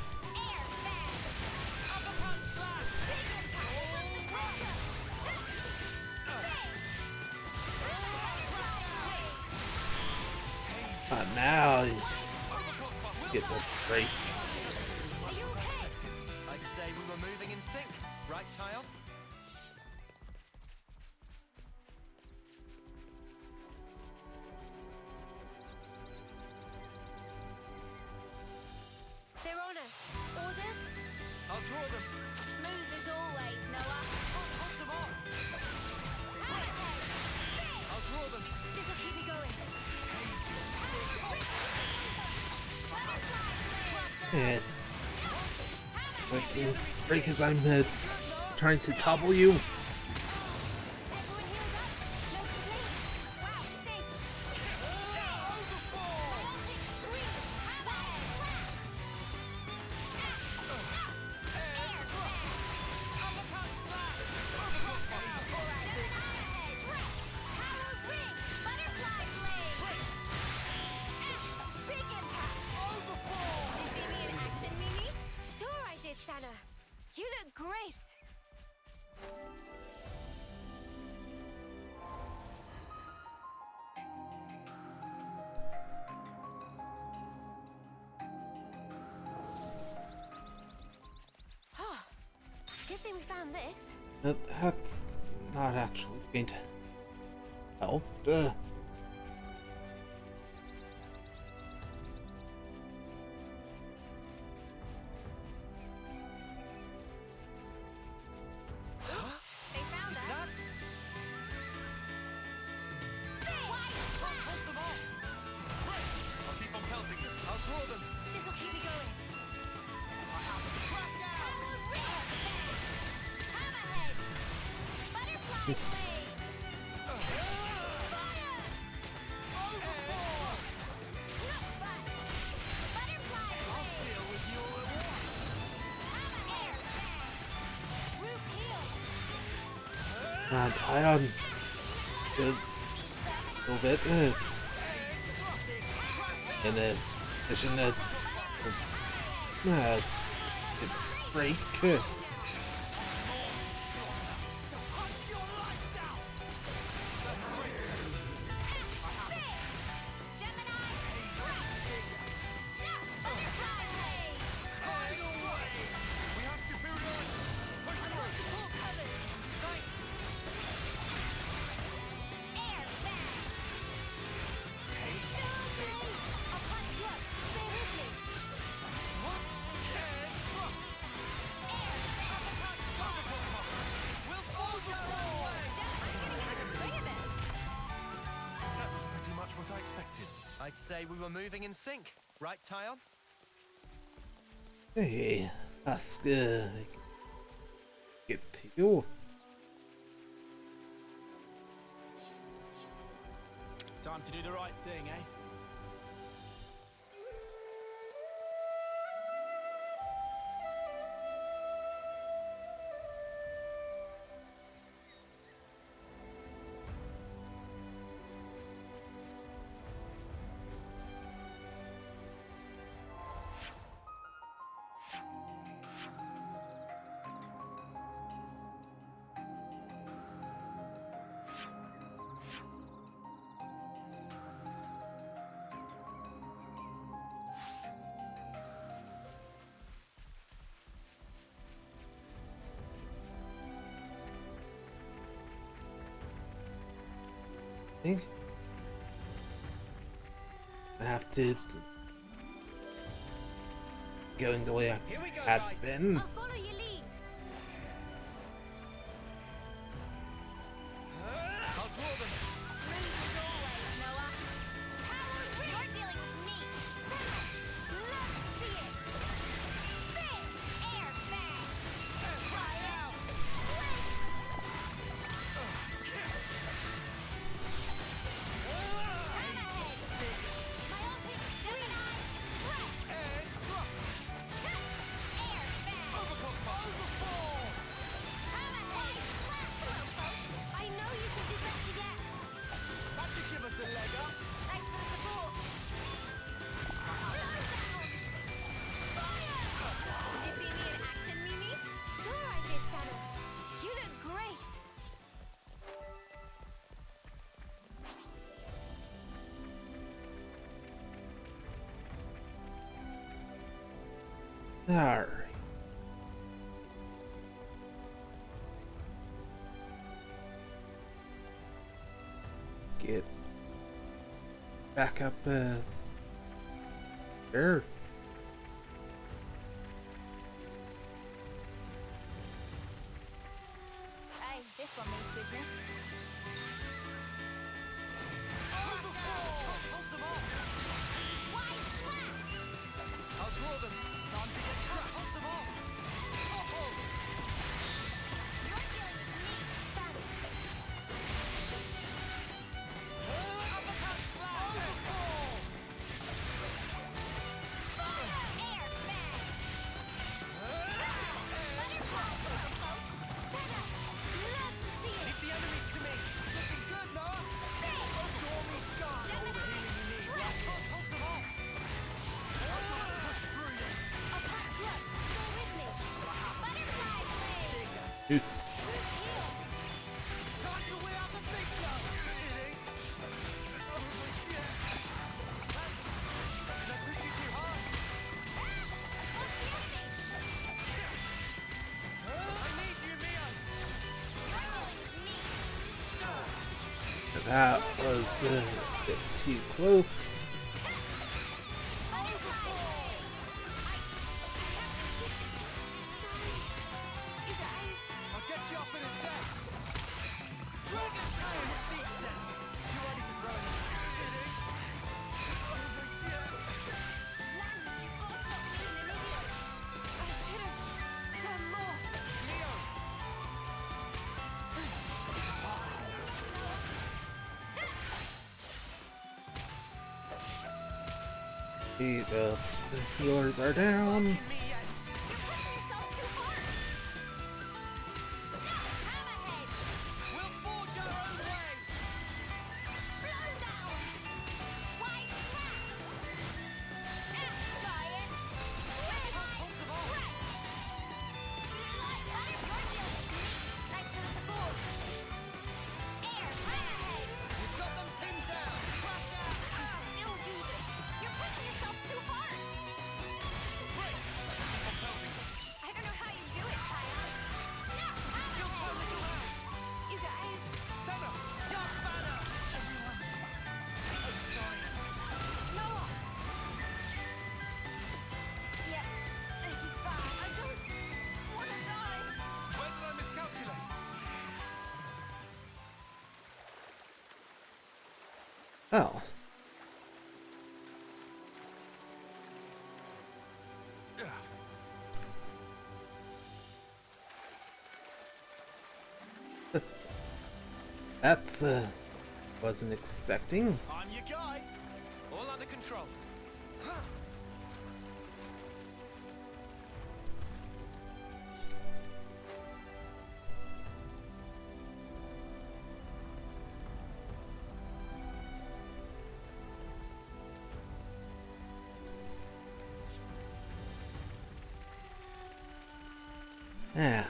A: Now you get the break.
B: Are you okay?
D: I'd say we were moving in sync, right, Tile?
B: They're on us. Orders?
E: I'll draw them.
B: Smooth as always, Noah.
E: Hold them on.
B: Hammerhead.
E: I'll draw them.
B: This'll keep me going.
A: And like, break as I'm trying to topple you.
B: You look great! Good thing we found this.
A: That's not actually going to help.
B: They found us.
E: Hold them off. I'll keep on pelting them. I'll draw them.
B: This'll keep me going.
E: Crash out.
B: Hammerhead! Butterfly blade! Fire! Overboard! Knockback! Butterfly blade!
E: Deal with you all at once.
B: Hammerhead! Root heel!
A: Not high on. Good. A little bit. And then mission break.
B: Gemini! No! Butterfly blade!
D: say we were moving in sync, right, Tyon?
A: Hey, that's good. Get to you.
F: Time to do the right thing, eh?
A: I think I have to going the way I had been.
B: I'll follow your lead.
D: I'll draw them.
B: Smooth as always, Noah. Power, you're dealing with me. Settle. Love to see it. Spin. Air bang. Fly out. I know you can do better yet.
F: That should give us a leg up.
B: Thanks for the support. Did you see me in action, Mimi? Sure I did, Saddle. You look great.
A: Alright. Get back up there.
B: Hey, this one means business.
D: Hold them off.
B: Wide slap.
D: I'll draw them. Time to get trapped. Hold them off.
B: You're dealing with me, Saddle.
D: Uppercut slap.
B: Fire, air bang. Butterfly overflow. Senna, love to see it.
D: Leave the enemies to me.
F: Looking good, Noah. Draw me scar.
B: Gemini, strike.
D: Hold them off.
F: Push through this.
B: A patch look. Go with me. Butterfly blade.
A: Dude,
B: True heal.
F: Time to weigh out the big stuff.
D: Did I push you too hard?
B: What's the enemy?
D: I need you, Mio.
B: You're dealing with me.
A: that was a bit too close.
B: Butterfly blade. I have to keep it. Sorry. You guys.
F: I'll get you up in a sec.
D: Dragon tail.
F: You ready to throw it?
B: Land, you've got to stop being an idiot. I should have done more.
D: Mio.
A: The healers are down.
B: You're pushing yourself too hard. Hammerhead.
D: We'll forge our own way.
B: Blow down. Wide slap. Ash giant. Red eye strike. You like that? You're dealing with me. Thanks for the support. Air hammerhead.
D: We've got them pinned down. Crash out.
B: I can still do this. You're pushing yourself too hard.
D: Break.
A: That's, wasn't expecting.
E: I'm your guy.
D: All under control.
A: Yeah.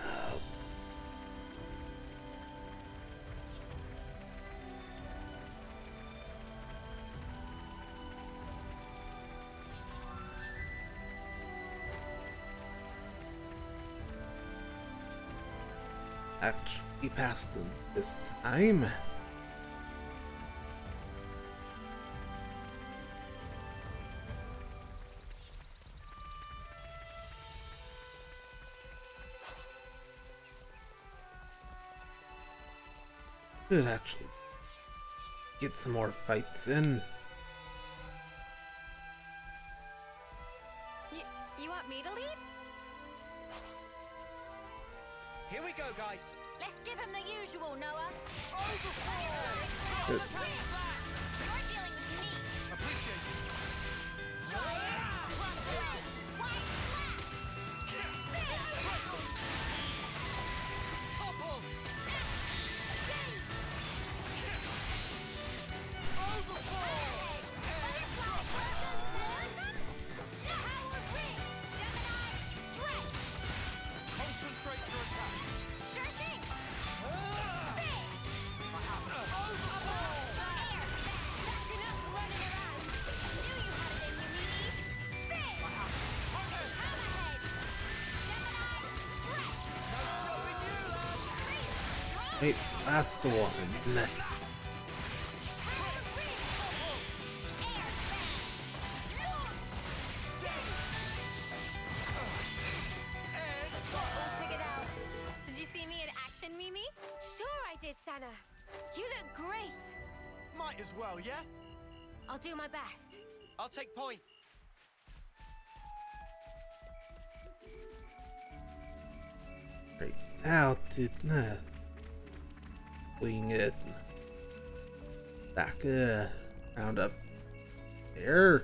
A: Actually passed them this time. Should actually get some more fights in.
G: You want me to lead?
D: Here we go, guys.
B: Let's give him the usual, Noah.
A: Good.
B: You're dealing with me.
E: Appreciate Concentrate your attack.
B: Sure thing.
A: Wait, that's the one.
B: Did you see me in action, Mimi? Sure I did, Sana. You look great.
E: Might as well, yeah?
B: I'll do my best.
D: I'll take point.
A: Right now to fleeing it back round up there.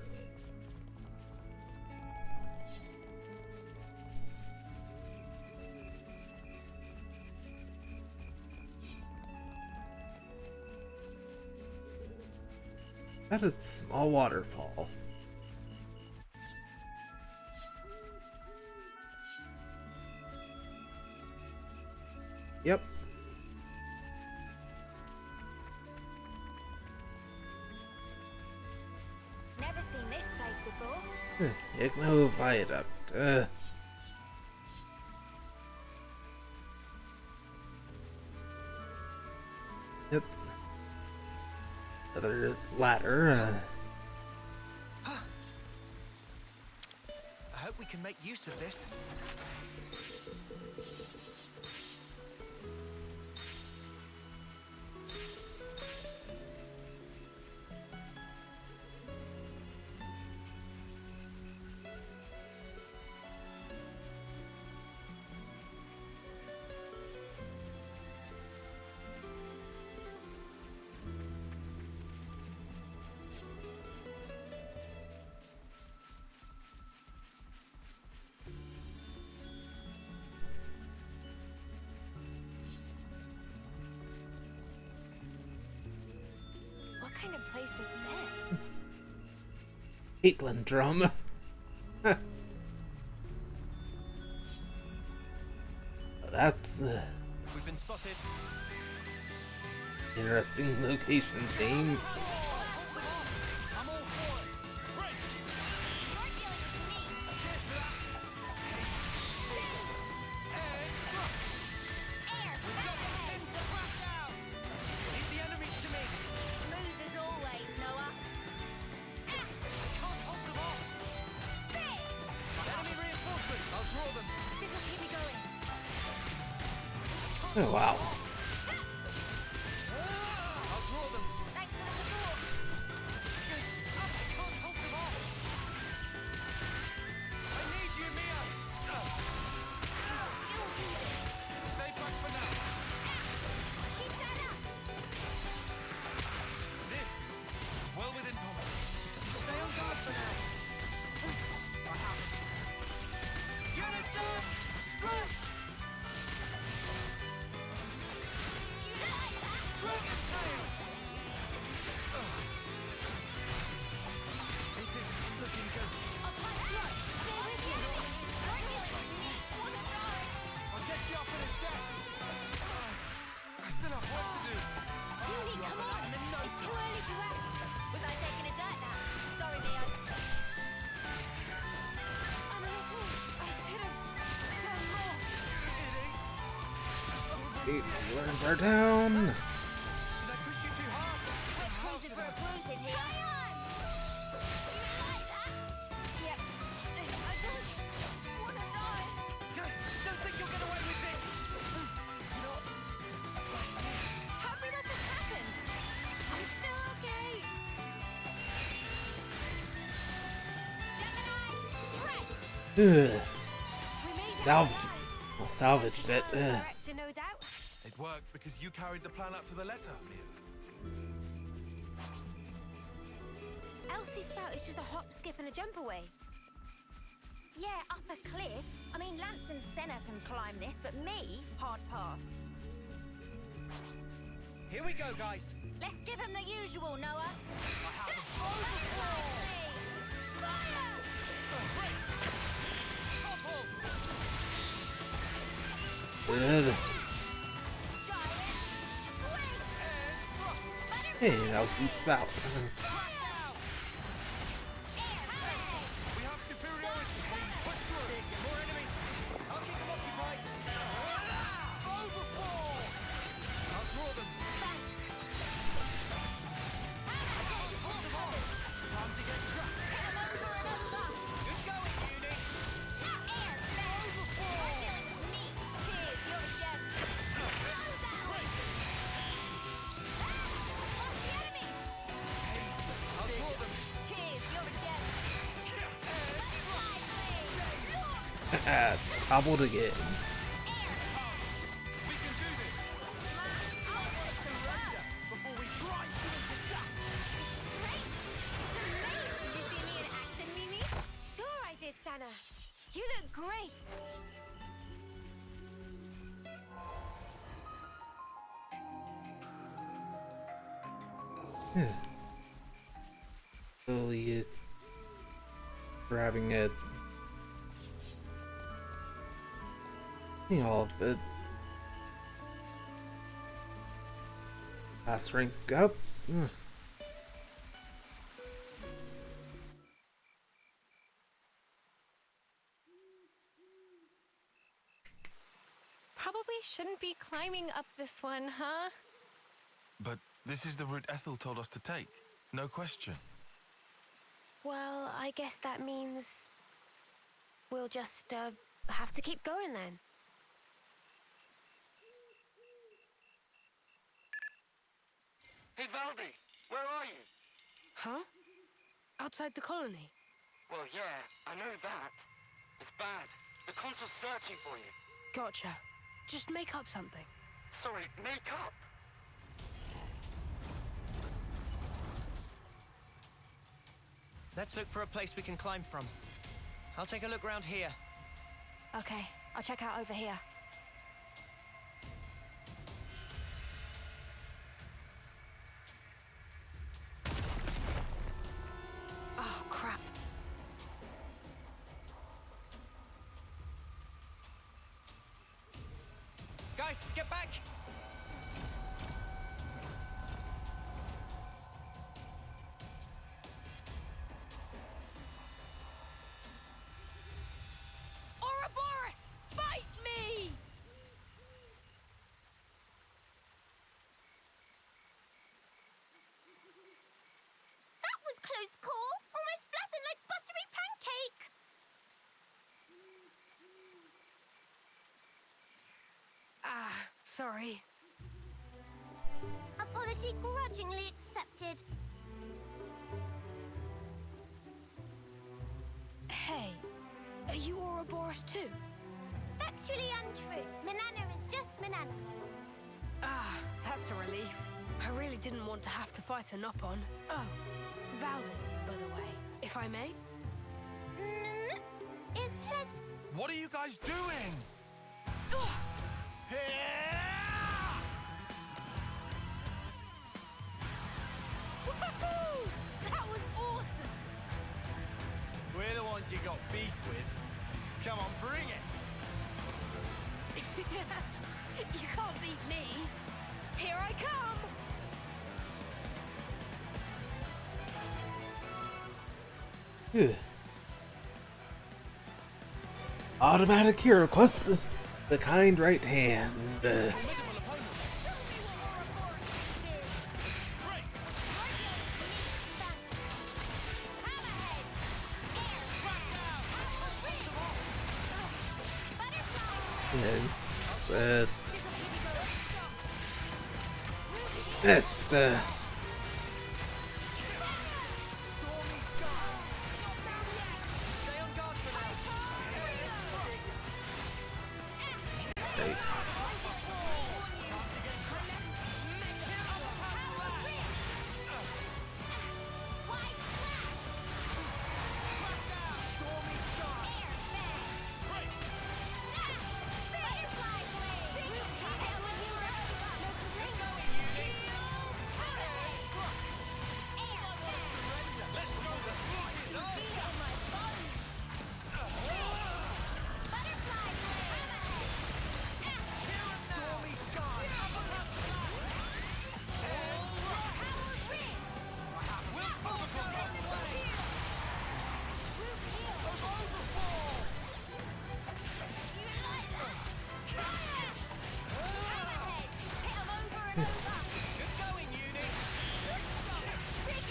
A: That is a small waterfall. Yep.
B: Never seen this place before.
A: Igno Viaduct. Yep. Another ladder.
D: I hope we can make use of this.
B: What kind of place is this?
A: Caitlin drama. That's
D: We've been spotted.
A: interesting location theme. Oh, wow. Eight healers are down. Salvaged it.
C: It worked because you carried the plan up to the letter, Mia.
B: Elsie's spout is just a hop, skip, and a jump away. Yeah, up a cliff. I mean, Lance and Senna can climb this, but me, hard pass.
D: Here we go, guys.
B: Let's give him the usual, Noah.
A: Good. Hey, Elsie's spout. Toppled again.
B: Sure I did, Senna. You look great.
A: Slowly grabbing it. All of it. Last rank ups.
G: Probably shouldn't be climbing up this one, huh?
C: But this is the route Ethel told us to take. No question.
B: Well, I guess that means we'll just have to keep going then.
P: Hey, Valdi, where are you?
Q: Huh? Outside the colony?
P: Well, yeah, I know that. It's bad. The consul's searching for you.
Q: Gotcha. Just make up something.
P: Sorry, make up?
D: Let's look for a place we can climb from. I'll take a look around here.
B: Okay, I'll check out over here. Oh, crap.
D: Guys, get back!
Q: Ouroboros! Fight me!
B: That was close call! Almost flattened like buttery pancake!
Q: Ah, sorry.
B: Apology grudgingly accepted.
Q: Hey, are you Ouroboros too?
B: Factually untrue. Manana is just Manana.
Q: Ah, that's a relief. I really didn't want to have to fight a Nopon. Oh, Valdi, by the way, if I may?
B: Is this...
C: What are you guys doing?
Q: Woohoo! That was awesome!
F: We're the ones you got beef with. Come on, bring it!
Q: You can't beat me. Here I come!
A: Automatic hero quest. The kind right hand. And missed.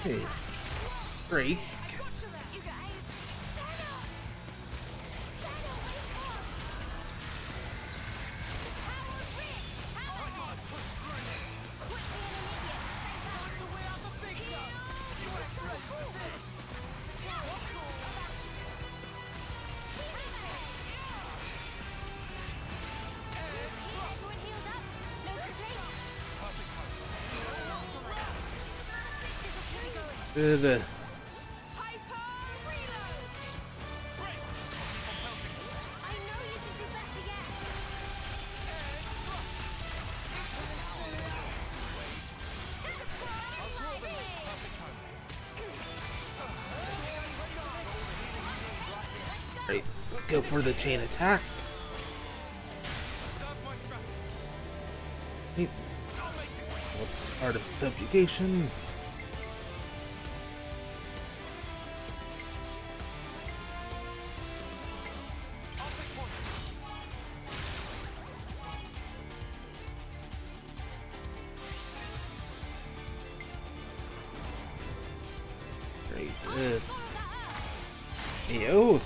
A: Okay. Great. Good. Right, let's go for the chain attack. Art of subjugation. Great. Yo.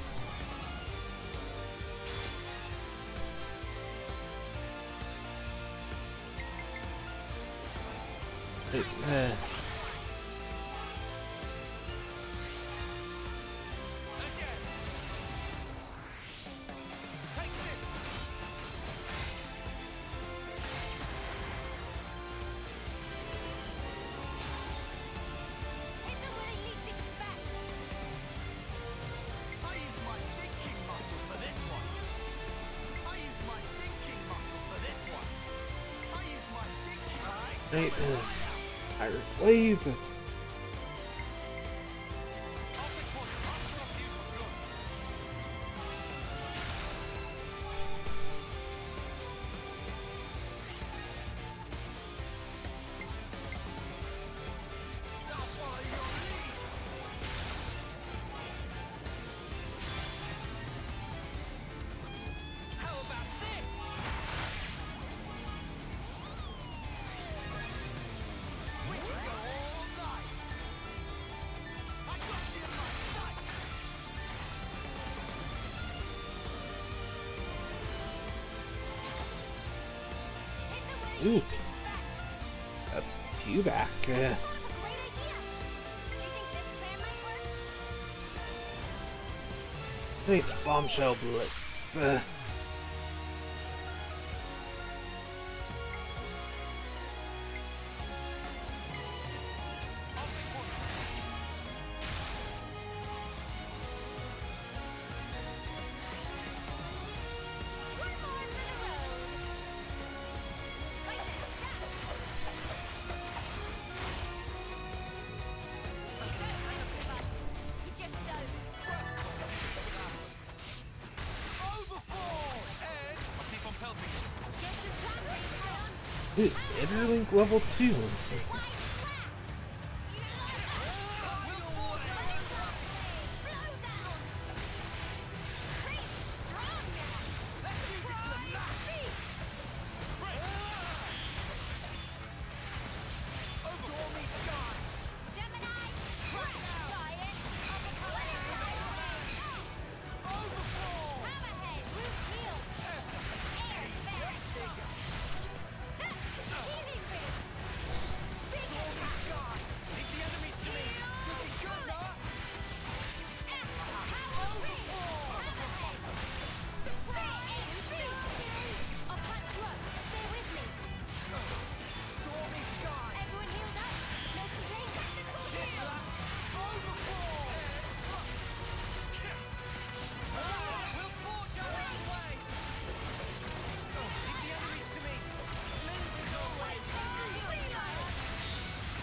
A: Right, Pirate Wave. Ooh. Got you back. Wait, bombshell blitz. Dude, Interlink level 2.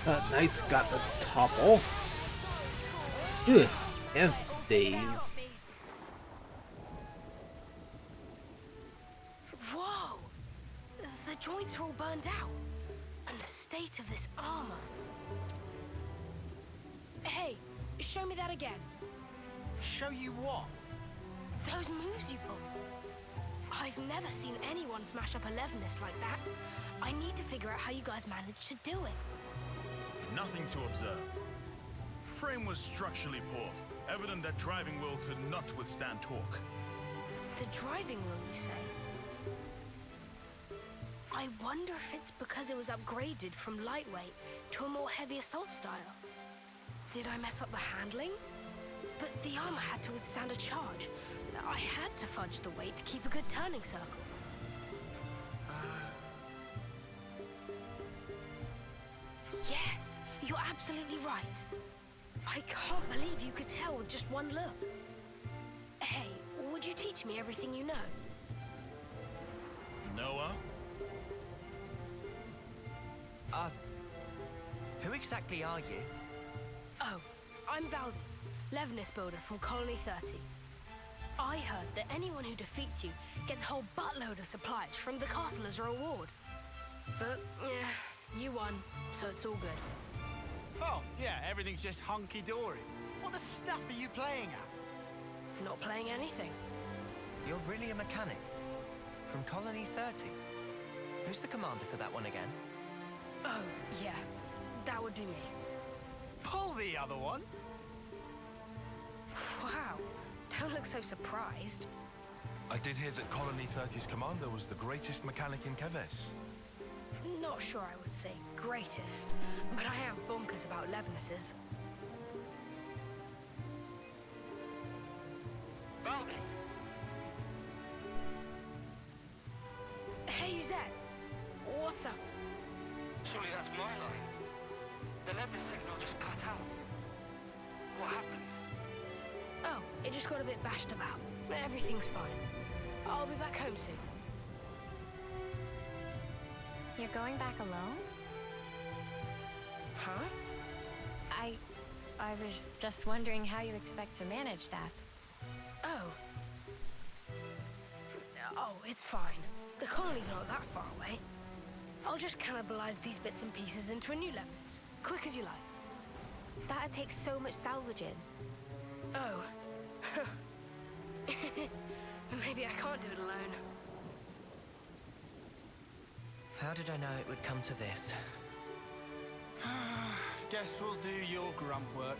A: Nice, got the topple. Ugh, and days.
Q: Whoa! The joints are all burned out. And the state of this armor. Hey, show me that again.
F: Show you what?
Q: Those moves you pulled. I've never seen anyone smash up a Levinus like that. I need to figure out how you guys managed to do it.
R: Nothing to observe. Frame was structurally poor. Evident that driving wheel could not withstand torque.
Q: The driving wheel, you say? I wonder if it's because it was upgraded from lightweight to a more heavy assault style. Did I mess up the handling? But the armor had to withstand a charge. I had to fudge the weight to keep a good turning circle. Yes, you're absolutely right. I can't believe you could tell with just one look. Hey, would you teach me everything you know?
R: Noah?
D: Who exactly are you?
Q: Oh, I'm Valdi, Levinus builder from Colony 30. I heard that anyone who defeats you gets a whole buttload of supplies from the castle as a reward. But, yeah, you won, so it's all good.
F: Oh, yeah, everything's just hunky-dory. What the stuff are you playing at?
Q: Not playing anything.
D: You're really a mechanic? From Colony 30? Who's the commander for that one again?
Q: Oh, yeah, that would be me.
F: Pull the other one?
Q: Wow, don't look so surprised.
C: I did hear that Colony 30's commander was the greatest mechanic in Keves.
Q: Not sure I would say greatest, but I am bonkers about Levinuses.
P: Valdi!
Q: Hey, Zed. What's up?
P: Surely that's my line. The Levinus signal just cut out. What happened?
Q: Oh, it just got a bit bashed about. Everything's fine. I'll be back home soon.
B: You're going back alone?
Q: Huh?
B: I was just wondering how you expect to manage that.
Q: Oh. Oh, it's fine. The colony's not that far away. I'll just cannibalize these bits and pieces into a new Levinus. Quick as you like.
B: That'd take so much salvaging.
Q: Oh. Maybe I can't do it alone.
D: How did I know it would come to this?
F: Guess we'll do your grump work.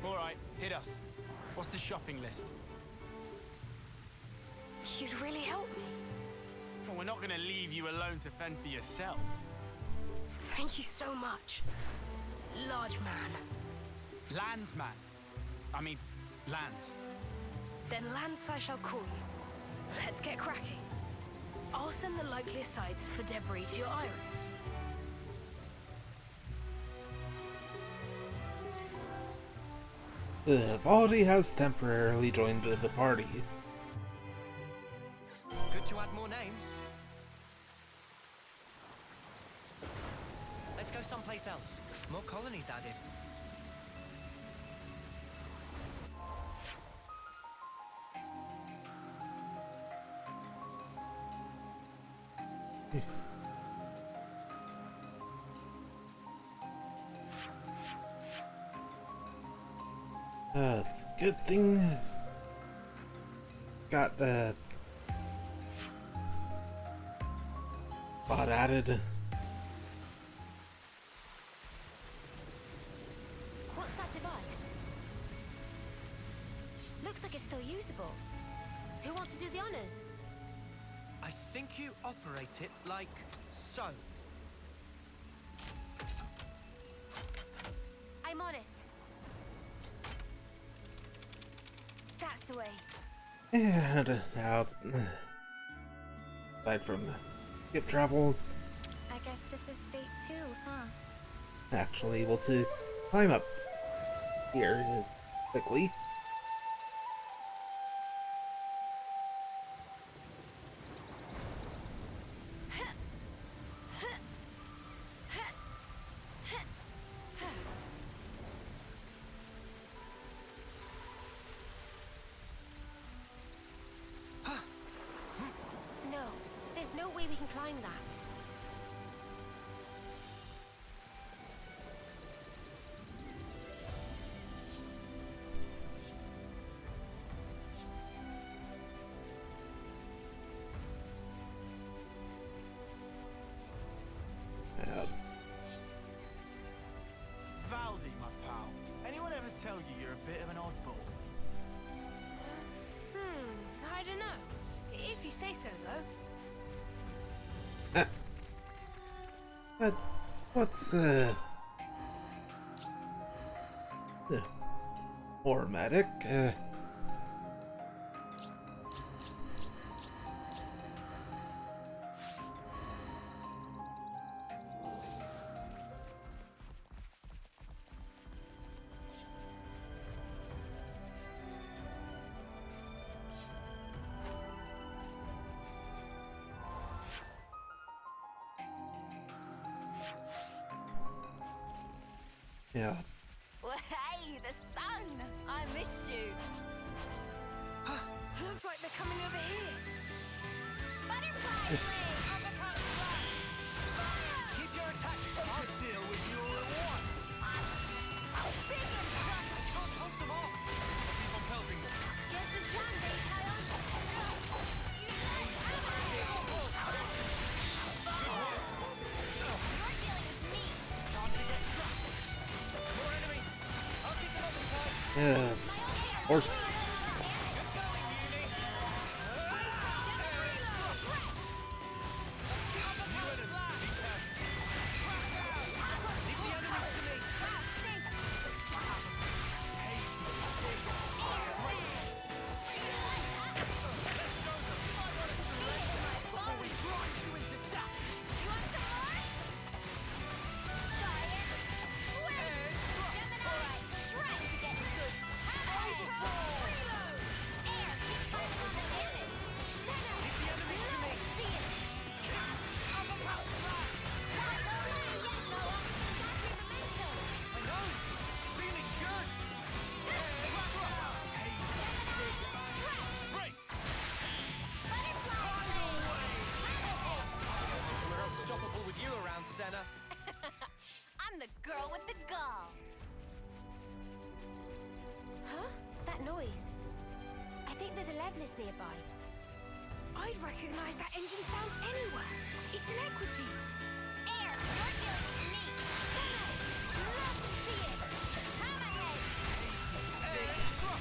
F: All right, hit us. What's the shopping list?
Q: You'd really help me.
F: Well, we're not going to leave you alone to fend for yourself.
Q: Thank you so much, large man.
F: Landsman. I mean, Lance.
Q: Then Lance I shall call you. Let's get cracking. I'll send the likeliest sites for debris to your iris.
A: Valdi has temporarily joined the party.
D: Good to add more names. Let's go someplace else. More colonies added.
A: It's a good thing. Got bot added.
B: What's that device? Looks like it's still usable. Who wants to do the honors?
D: I think you operate it like so.
B: I'm on it. That's the way.
A: And now, aside from skip travel,
B: I guess this is fate too, huh?
A: actually able to climb up here quickly.
Q: climb that.
F: Valdi, my pal. Anyone ever tell you you're a bit of an oddball?
Q: I don't know. If you say so, though.
A: What's automatic? Yeah.
B: Well, hey, the sun! I missed you.
Q: Looks like they're coming over here.
B: Butterfly wing! Uppercut strike! Fire!
F: Keep your attacks. I'll deal with you all at once.
B: Big impact!
E: I can't hold them off. Keep on pelting them.
B: Just as planned, Tayon. You're dealing with me.
E: Time to get trapped. More enemies. I'll keep them occupied.
A: Yeah, of course.
D: Unstoppable with you around, Senna.
B: I'm the girl with the gall.
Q: Huh? That noise. I think there's a Levinus nearby. I'd recognize that engine sound anywhere. It's an equity.
B: Air, you're dealing with me. Senna, love to see it. Hammerhead.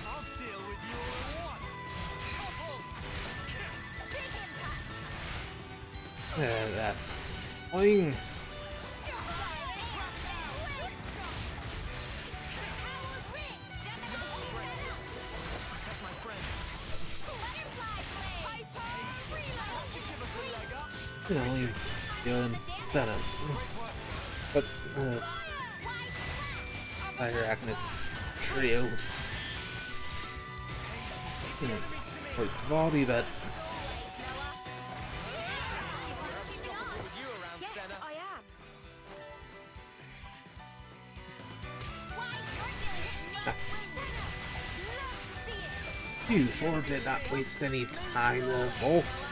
F: I'll deal with you all at once.
E: Couple.
B: Big impact.
A: Yeah, that's boing. You know, you doing Senna. But Fire Agnes trio. Of course, Valdi, but
Q: Yes, I am.
A: you sure did not waste any time, Wolf.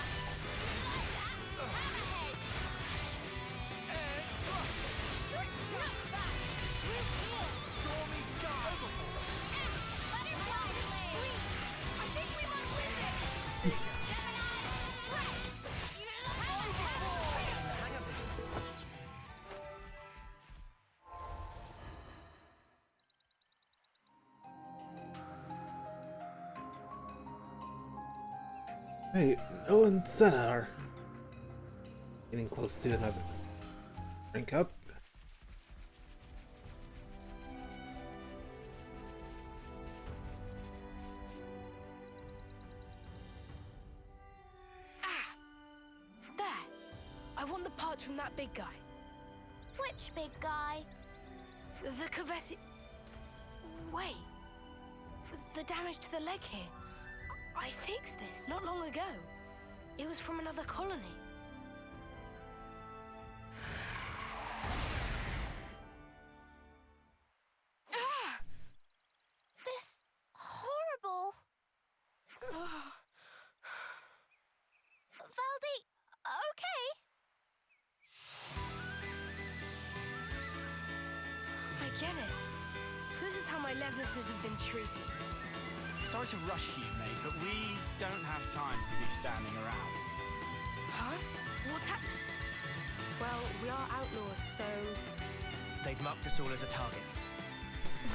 A: Hey, Noah and Senna are getting close to another rank up.
Q: There. I want the parts from that big guy.
B: Which big guy?
Q: The Kavesi... Wait. The damage to the leg here. I fixed this not long ago. It was from another colony.
B: Ah! This horrible. Valdi, okay?
Q: witnesses have been treated.
F: Sorry to rush you, mate, but we don't have time to be standing around.
Q: Huh? What's happening? Well, we are outlaws, so...
D: They've marked us all as a target.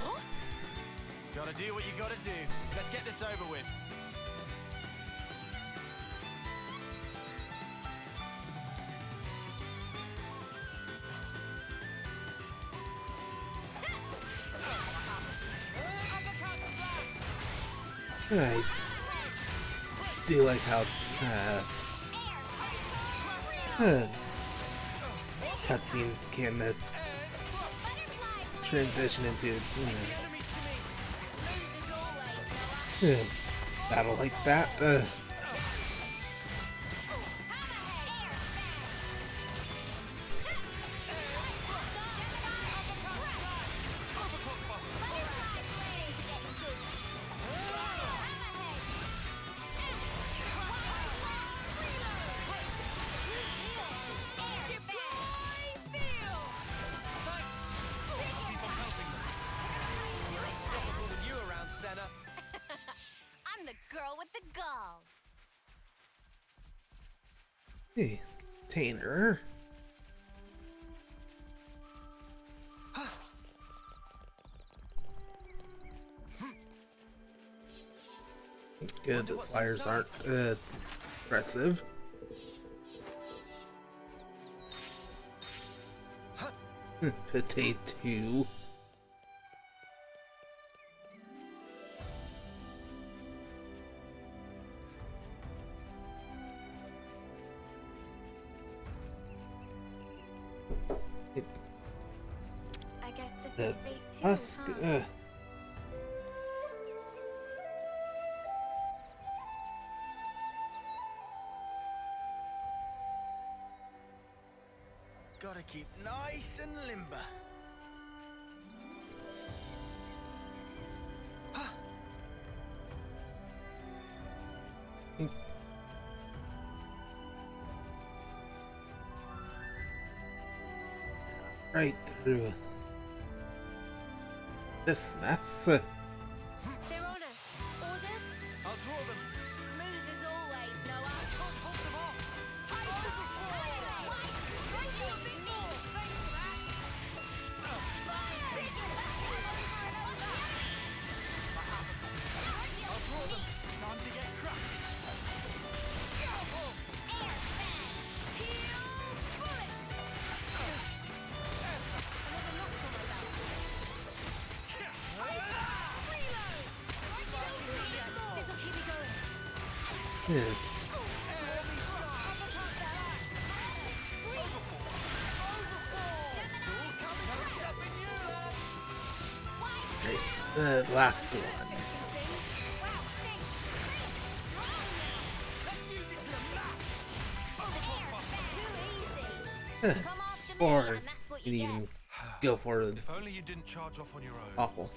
Q: What?
F: Gotta do what you gotta do. Let's get this over with.
A: I do like how cutscenes can transition into battle like that.
B: I'm the girl with the gall.
A: Hey, container. Good, the flyers aren't aggressive. Potato.
B: I guess this is fate too,
A: Husk.
B: huh?
F: Gotta keep nice and limber.
A: Right through this mess.
B: Their Honor, orders?
E: I'll draw them.
B: Smooth as always, Noah.
E: Hold them off.
F: I'll draw them. Time to get crushed.
B: This'll keep me going.
A: Yeah. Right, the last one. Or you can even go for it.
C: If only you didn't charge off on your own.
A: Awful.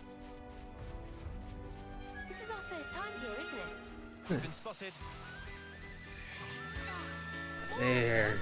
B: This is our first time here, isn't it?
D: You've been spotted.
A: There.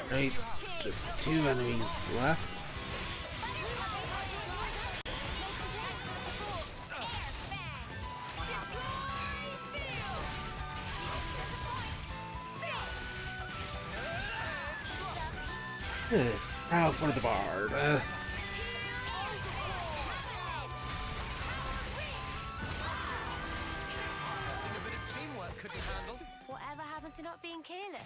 A: Right, just 2 enemies left. Now for the bard.
B: Whatever happened to not being careless?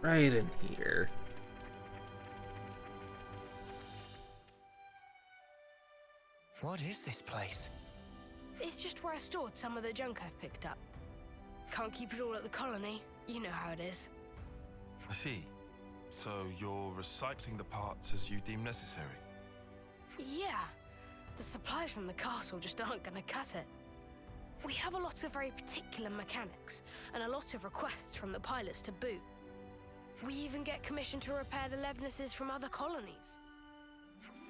A: Right in here.
D: What is this place?
Q: It's just where I stored some of the junk I've picked up. Can't keep it all at the colony. You know how it is.
C: I see. So you're recycling the parts as you deem necessary?
Q: Yeah. The supplies from the castle just aren't gonna cut it. We have a lot of very particular mechanics, and a lot of requests from the pilots to boot. We even get commissioned to repair the Levnesses from other colonies.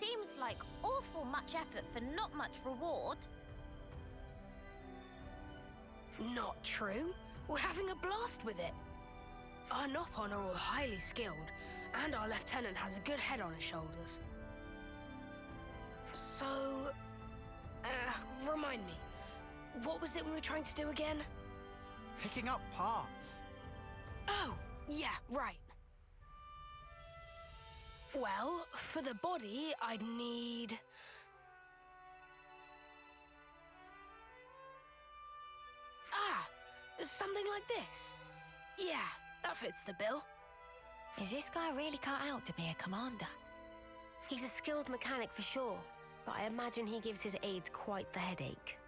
B: Seems like awful much effort for not much reward.
Q: Not true. We're having a blast with it. Our Nopon are all highly skilled, and our lieutenant has a good head on his shoulders. So, remind me, what was it we were trying to do again?
F: Picking up parts.
Q: Oh, yeah, right. Well, for the body, I'd need... something like this. Yeah, that fits the bill.
B: Is this guy really cut out to be a commander? He's a skilled mechanic for sure, but I imagine he gives his aides quite the headache.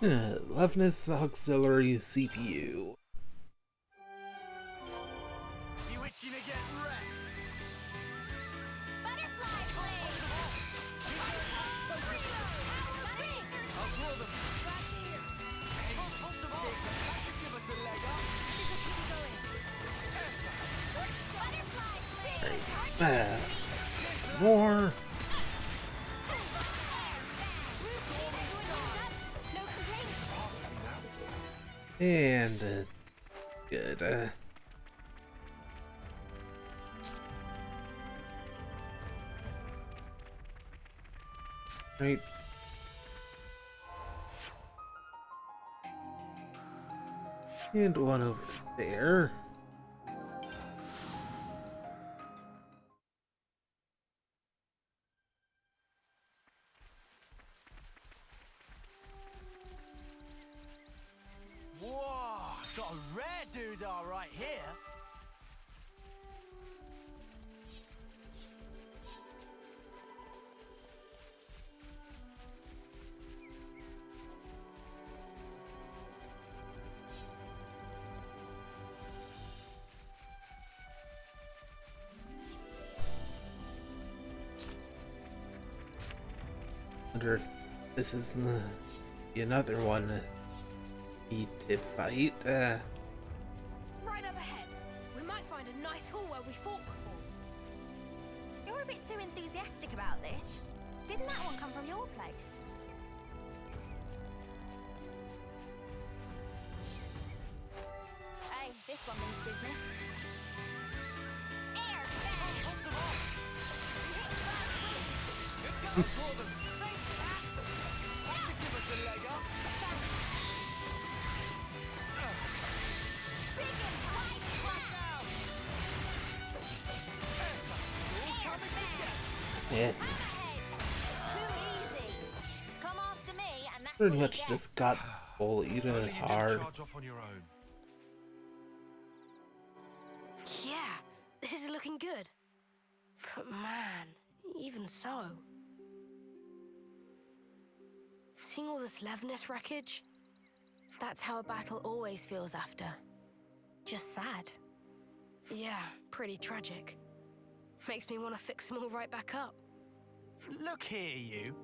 A: Levness Auxiliary CPU.
F: You itching to get wrecked?
B: Butterfly blade!
F: I'll draw them. Hold them off. Give us a leg up.
B: Butterfly blade!
A: More. And good. Right. And one over there.
F: Whoa, got a rare doodah right here.
A: Wonder if this is another one need to fight.
Q: Right up ahead. We might find a nice hall where we fought before.
B: You're a bit too enthusiastic about this. Didn't that one come from your place? Hey, this one means business.
A: Yes.
B: Come after me, and that's
A: Pretty
B: what you
A: much
B: get.
A: just got bullied hard.
C: Charge off on your own.
Q: Yeah, this is looking good. But man, even so. Seeing all this Levness wreckage? That's how a battle always feels after. Just sad. Yeah, pretty tragic. Makes me want to fix them all right back up.
F: Look here, you.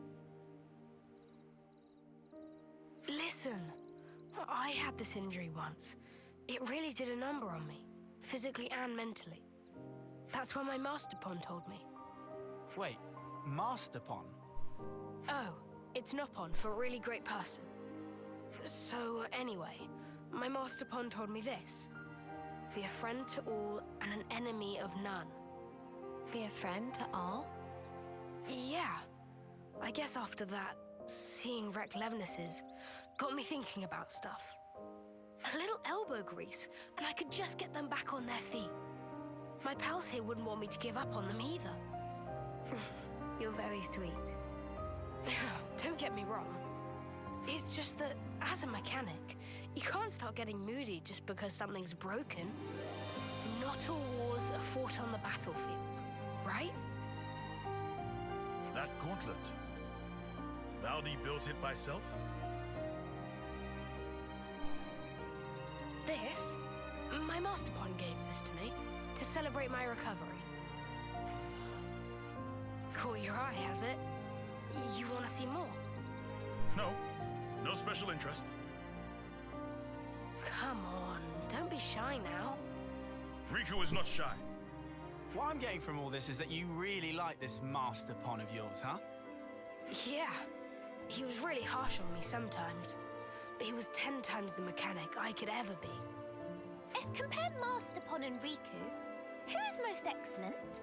Q: Listen, I had this injury once. It really did a number on me, physically and mentally. That's what my Master Pond told me.
F: Wait, Master Pond?
Q: Oh, it's Nopon for really great person. So anyway, my Master Pond told me this. be a friend to all and an enemy of none.
B: Be a friend to all?
Q: Yeah. I guess after that, seeing wrecked Levnesses got me thinking about stuff. A little elbow grease, and I could just get them back on their feet. My pals here wouldn't want me to give up on them either.
B: You're very sweet.
Q: Don't get me wrong. It's just that, as a mechanic, you can't start getting moody just because something's broken. Not all wars are fought on the battlefield, right?
R: That gauntlet. Valdi built it by self?
Q: This? My master pawn gave this to me to celebrate my recovery. Caught your eye, has it? You want to see more?
R: No. No special interest.
Q: Come on, don't be shy now.
R: Riku is not shy.
F: What I'm getting from all this is that you really like this master pawn of yours, huh?
Q: Yeah, he was really harsh on me sometimes, but he was 10 times the mechanic I could ever be.
B: If compare Master Pon and Riku, who is most excellent?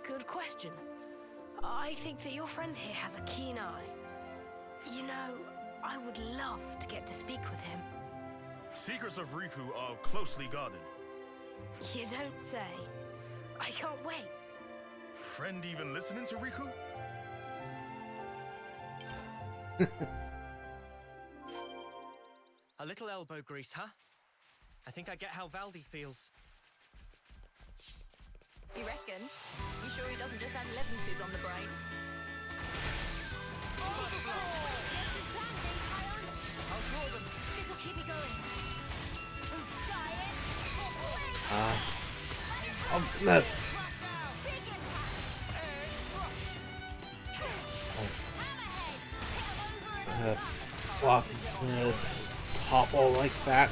Q: Good question. I think that your friend here has a keen eye. You know, I would love to get to speak with him.
R: Secrets of Riku are closely guarded.
Q: You don't say. I can't wait.
R: Friend even listening to Riku?
D: A little elbow grease, huh? I think I get how Valdi feels.
J: You reckon? You sure he doesn't just have Levnesses on the brain?
D: I'll draw them.
B: This'll keep me going.
A: No. Block the topple like that.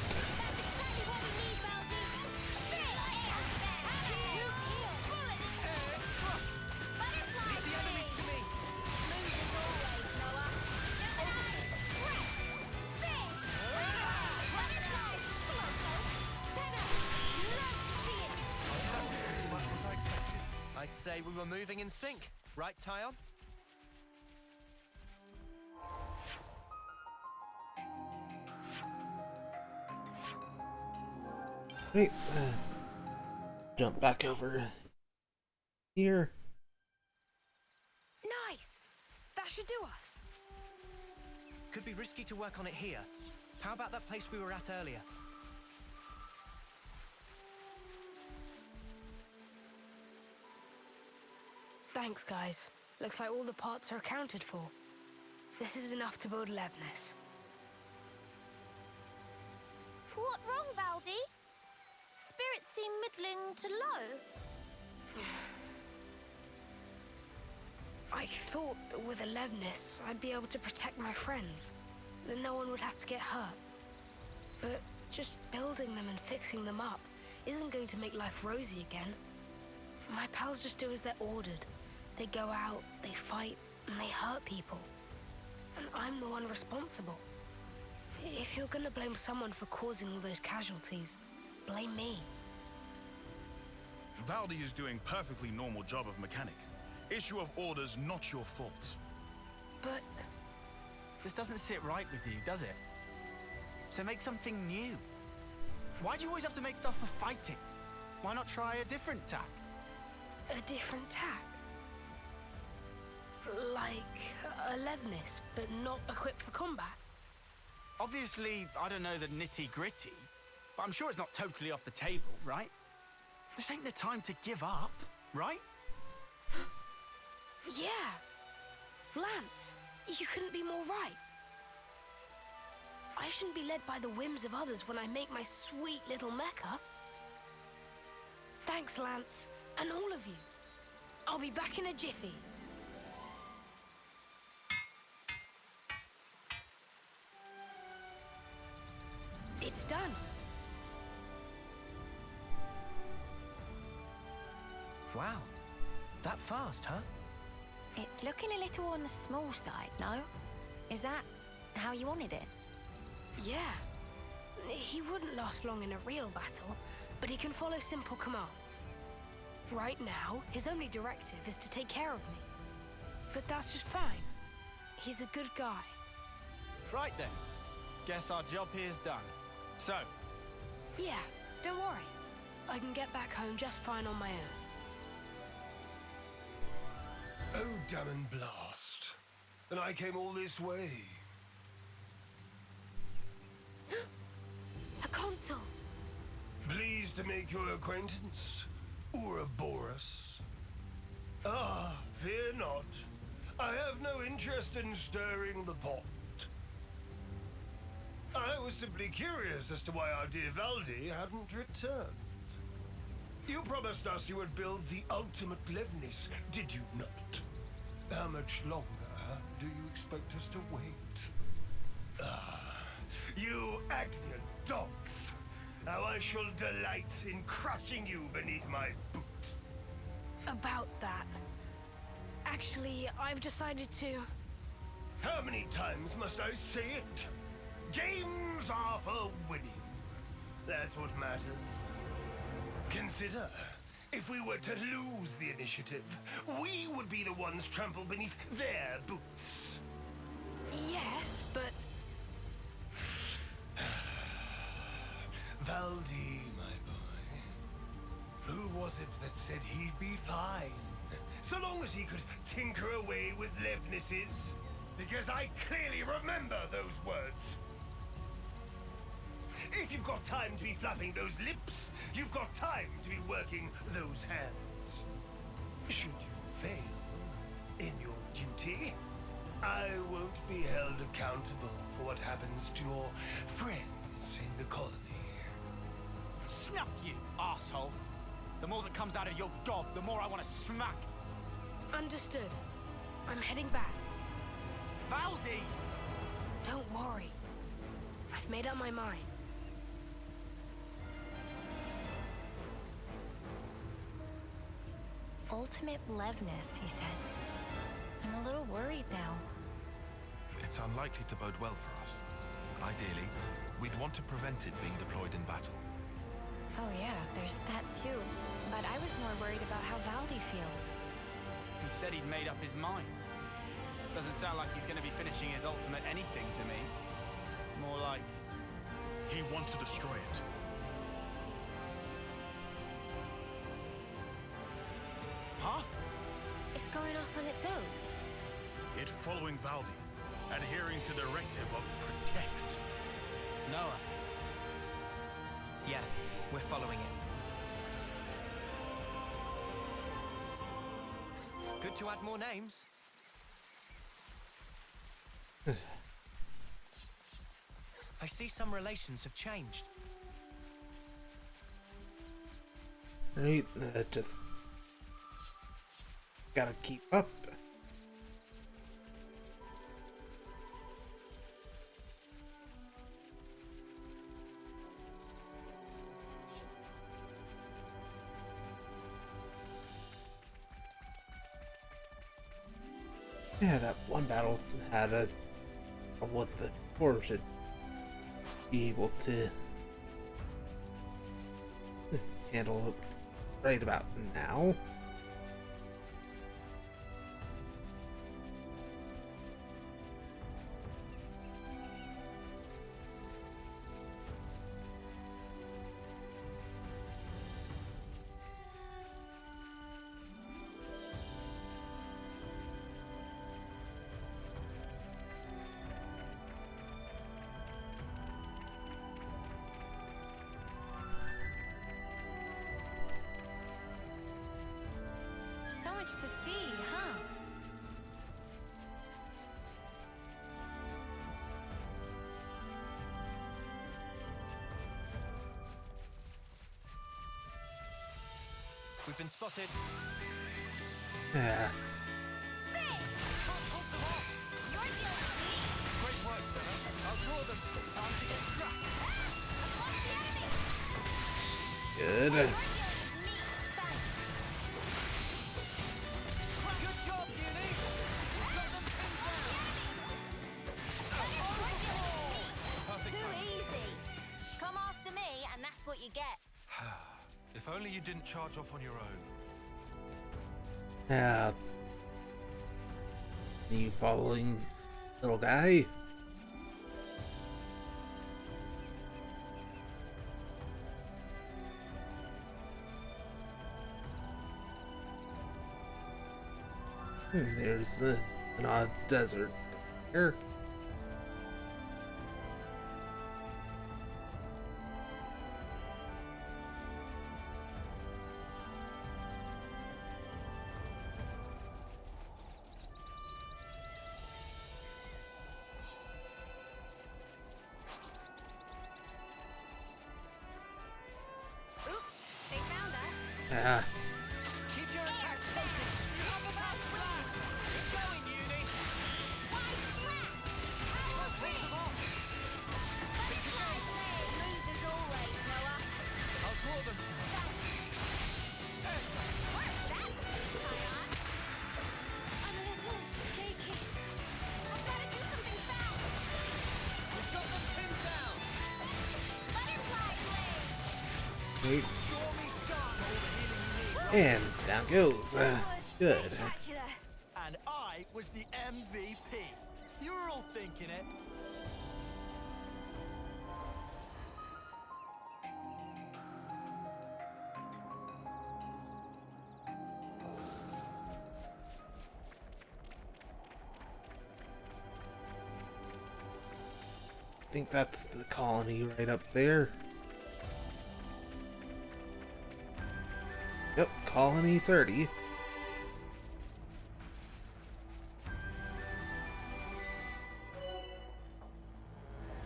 D: I'd say we were moving in sync, right, Tyon?
A: Wait, jump back over here.
Q: Nice! That should do us.
D: Could be risky to work on it here. How about that place we were at earlier?
Q: Thanks, guys. Looks like all the parts are accounted for. This is enough to build Levnes.
B: What wrong, Valdi? Spirits seem middling to low.
Q: I thought that with a Levnes, I'd be able to protect my friends, that no one would have to get hurt. But just building them and fixing them up isn't going to make life rosy again. My pals just do as they're ordered. They go out, they fight, and they hurt people. And I'm the one responsible. If you're gonna blame someone for causing all those casualties, blame me.
R: Valdi is doing perfectly normal job of mechanic. Issue of orders not your fault.
Q: But
F: this doesn't sit right with you, does it? So make something new. Why do you always have to make stuff for fighting? Why not try a different tack?
Q: A different tack? Like a Levnes, but not equipped for combat?
F: Obviously, I don't know the nitty-gritty, but I'm sure it's not totally off the table, right? This ain't the time to give up, right?
Q: Yeah. Lance, you couldn't be more right. I shouldn't be led by the whims of others when I make my sweet little mecha. Thanks, Lance, and all of you. I'll be back in a jiffy. It's done.
D: Wow. That fast, huh?
B: It's looking a little on the small side, no? Is that how you wanted it?
Q: Yeah. he wouldn't last long in a real battle, but he can follow simple commands. Right now, his only directive is to take care of me. But that's just fine. He's a good guy.
F: Right then. Guess our job here's done. So,
Q: Yeah, don't worry. I can get back home just fine on my own.
L: Oh, damn and blast. And I came all this way.
Q: A console!
L: Pleased to make your acquaintance, Ouroboros. Ah, fear not. I have no interest in stirring the pot. I was simply curious as to why our dear Valdi hadn't returned. You promised us you would build the ultimate Levnis, did you not? How much longer do you expect us to wait? Ah, you arrogant dogs! How I shall delight in crushing you beneath my boot.
Q: About that. Actually, I've decided to...
L: How many times must I say it? Games are for winning. That's what matters. Consider, if we were to lose the initiative, we would be the ones trampled beneath their boots.
Q: Yes, but...
L: Valdi, my boy. Who was it that said he'd be fine? So long as he could tinker away with Levnis's. Because I clearly remember those words. If you've got time to be fluffing those lips, you've got time to be working those hands. Should you fail in your duty, I won't be held accountable for what happens to your friends in the colony.
F: Snuff you, arsehole! The more that comes out of your gob, the more I want to smack.
Q: Understood. I'm heading back.
F: Valdi!
Q: Don't worry. I've made up my mind.
B: Ultimate Levnis, he said. I'm a little worried now.
C: It's unlikely to bode well for us. Ideally, we'd want to prevent it being deployed in battle.
B: Oh yeah, there's that too. But I was more worried about how Valdi feels.
F: He said he'd made up his mind. Doesn't sound like he's going to be finishing his ultimate anything to me. More like...
R: he wants to destroy it.
F: Huh?
B: It's going off on its own.
R: It following Valdi, adhering to directive of protect.
F: Noah.
D: Yeah, we're following it. Good to add more names. I see some relations have changed.
A: Right, just gotta keep up. Yeah, that one battle had a what the poor should be able to handle it right about now.
B: So much to see, huh?
D: We've been spotted.
A: Yeah.
F: Great work, sir. I'll draw them. Time to get cracked.
A: Good.
F: Good job, Uni. We've got them pinned down.
B: Too easy.
C: only you didn't charge off on your own.
A: Yeah. You following this little guy? There's an odd desert here.
G: They found us.
A: Ah.
I: Keep your attack focused. Up about flat. Keep going, Uni.
G: Why flat? How are we? Move as always, Noah.
I: I'll draw them.
G: Where's that? Cyan? I'm a little shaky. I've got to do something fast.
I: We've got them pinned down.
G: Butterfly blade.
A: Wait.
I: Stormy start. All the healing you need.
A: And down goes. Good.
F: Spectacular. And I was the MVP. You were all thinking it.
A: I think that's the colony right up there. Yep, Colony 30.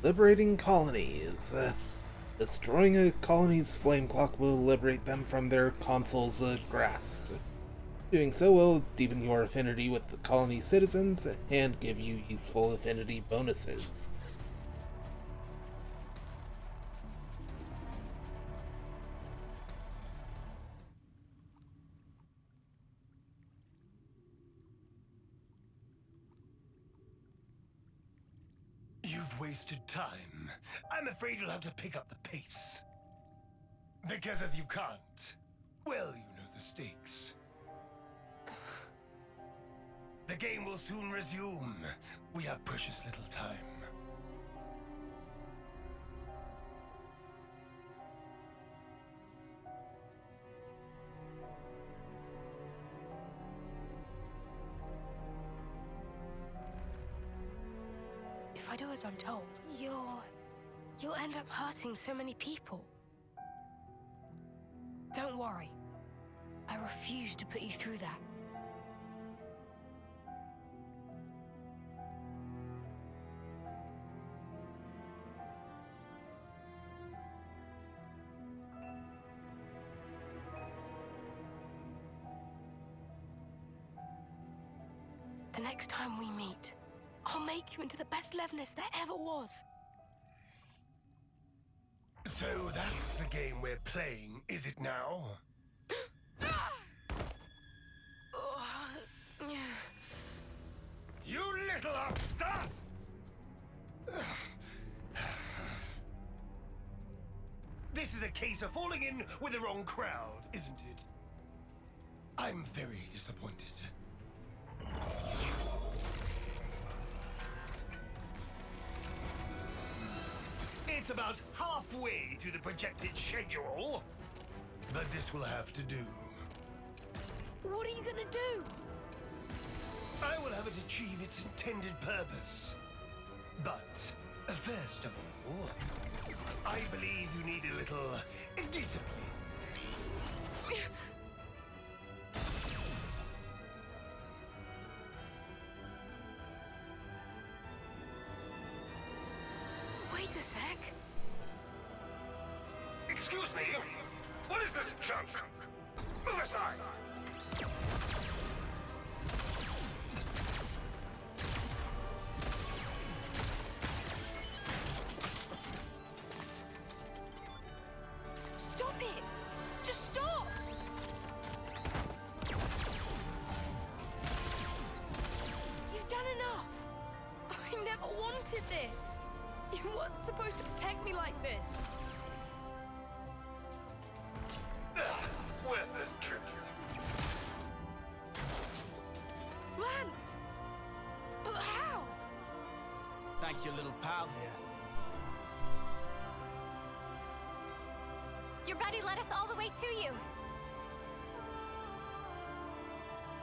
A: Liberating colonies. Destroying a colony's flame clock will liberate them from their console's grasp. Doing so will deepen your affinity with the colony citizens and give you useful affinity bonuses.
L: You've wasted time. I'm afraid you'll have to pick up the pace. Because if you can't, well, you know the stakes. The game will soon resume. We have precious little time.
Q: If I do as I'm told, you'll end up hurting so many people. Don't worry. I refuse to put you through that. The next time we meet, I'll make you into the best Levnis there ever was.
L: So that's the game we're playing, is it now? You little upstart! This is a case of falling in with the wrong crowd, isn't it? I'm very disappointed. It's about halfway to the projected schedule, but this will have to do.
Q: What are you gonna do?
L: I will have it achieve its intended purpose. But, first of all, I believe you need a little discipline.
Q: Wait a sec.
L: Excuse me? What is this junk? Move aside!
Q: Stop it! Just stop! You've done enough! I never wanted this! You weren't supposed to protect me like this!
F: Thank your little pal here.
G: Your buddy led us all the way to you.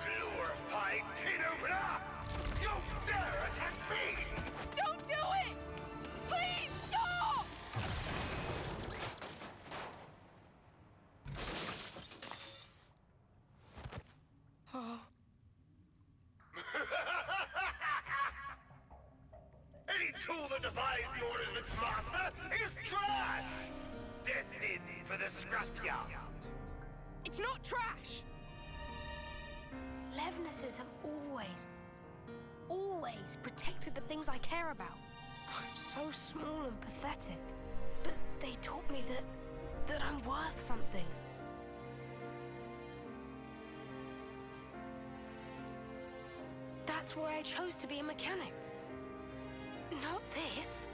L: Glorified tin opener! You dare attack me!
Q: Don't do it! Please stop! Oh.
L: Any tool that defies the orders of its master is trash! Destined for the scrapyard.
Q: It's not trash! Levnesses have always protected the things I care about. I'm so small and pathetic, but they taught me that I'm worth something. That's why I chose to be a mechanic. Not this.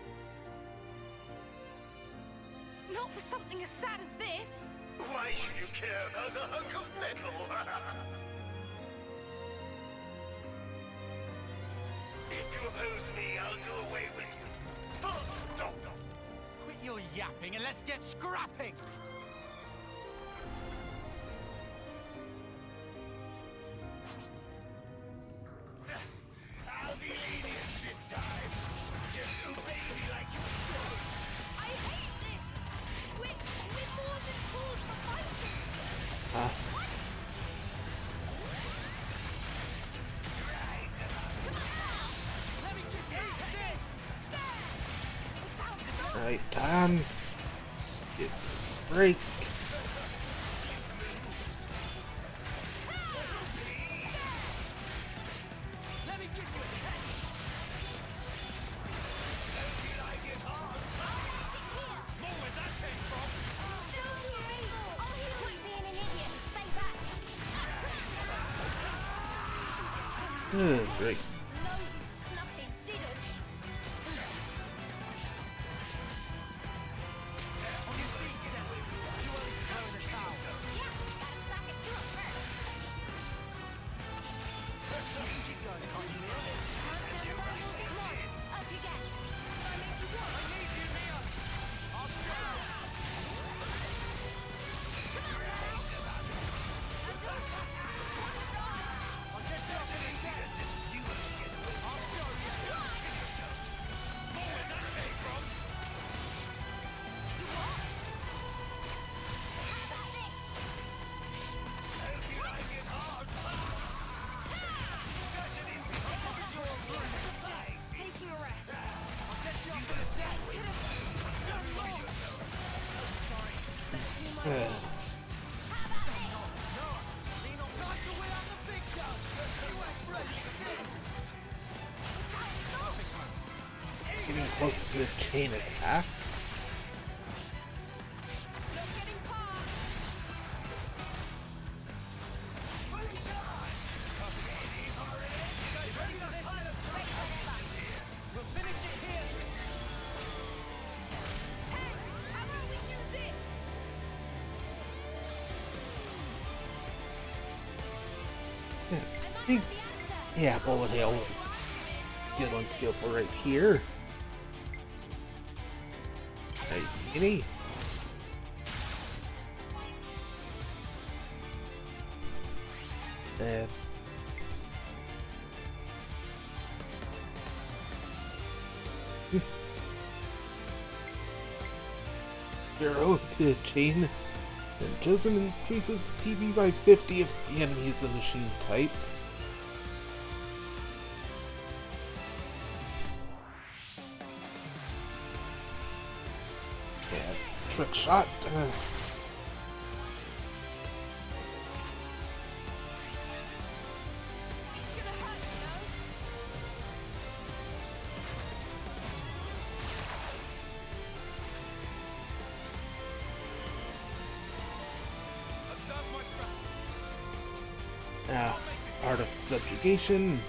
Q: Not for something as sad as this.
L: Why should you care about a hunk of metal? If you oppose me, I'll do away with you. Full stop.
F: Quit your yapping and let's get scrapping!
L: I'll be lenient this time. Just obey me like you should.
Q: I hate this! We're more than tools for fighting!
A: Right, Tom. Get a break. Great. Getting close to a chain attack. Yeah, bullet hail. Good one to go for right here. Hey, Mini. And Hero chain, and Joseph increases TB by 50 if the enemy is a machine type. Trick shot. Art of subjugation.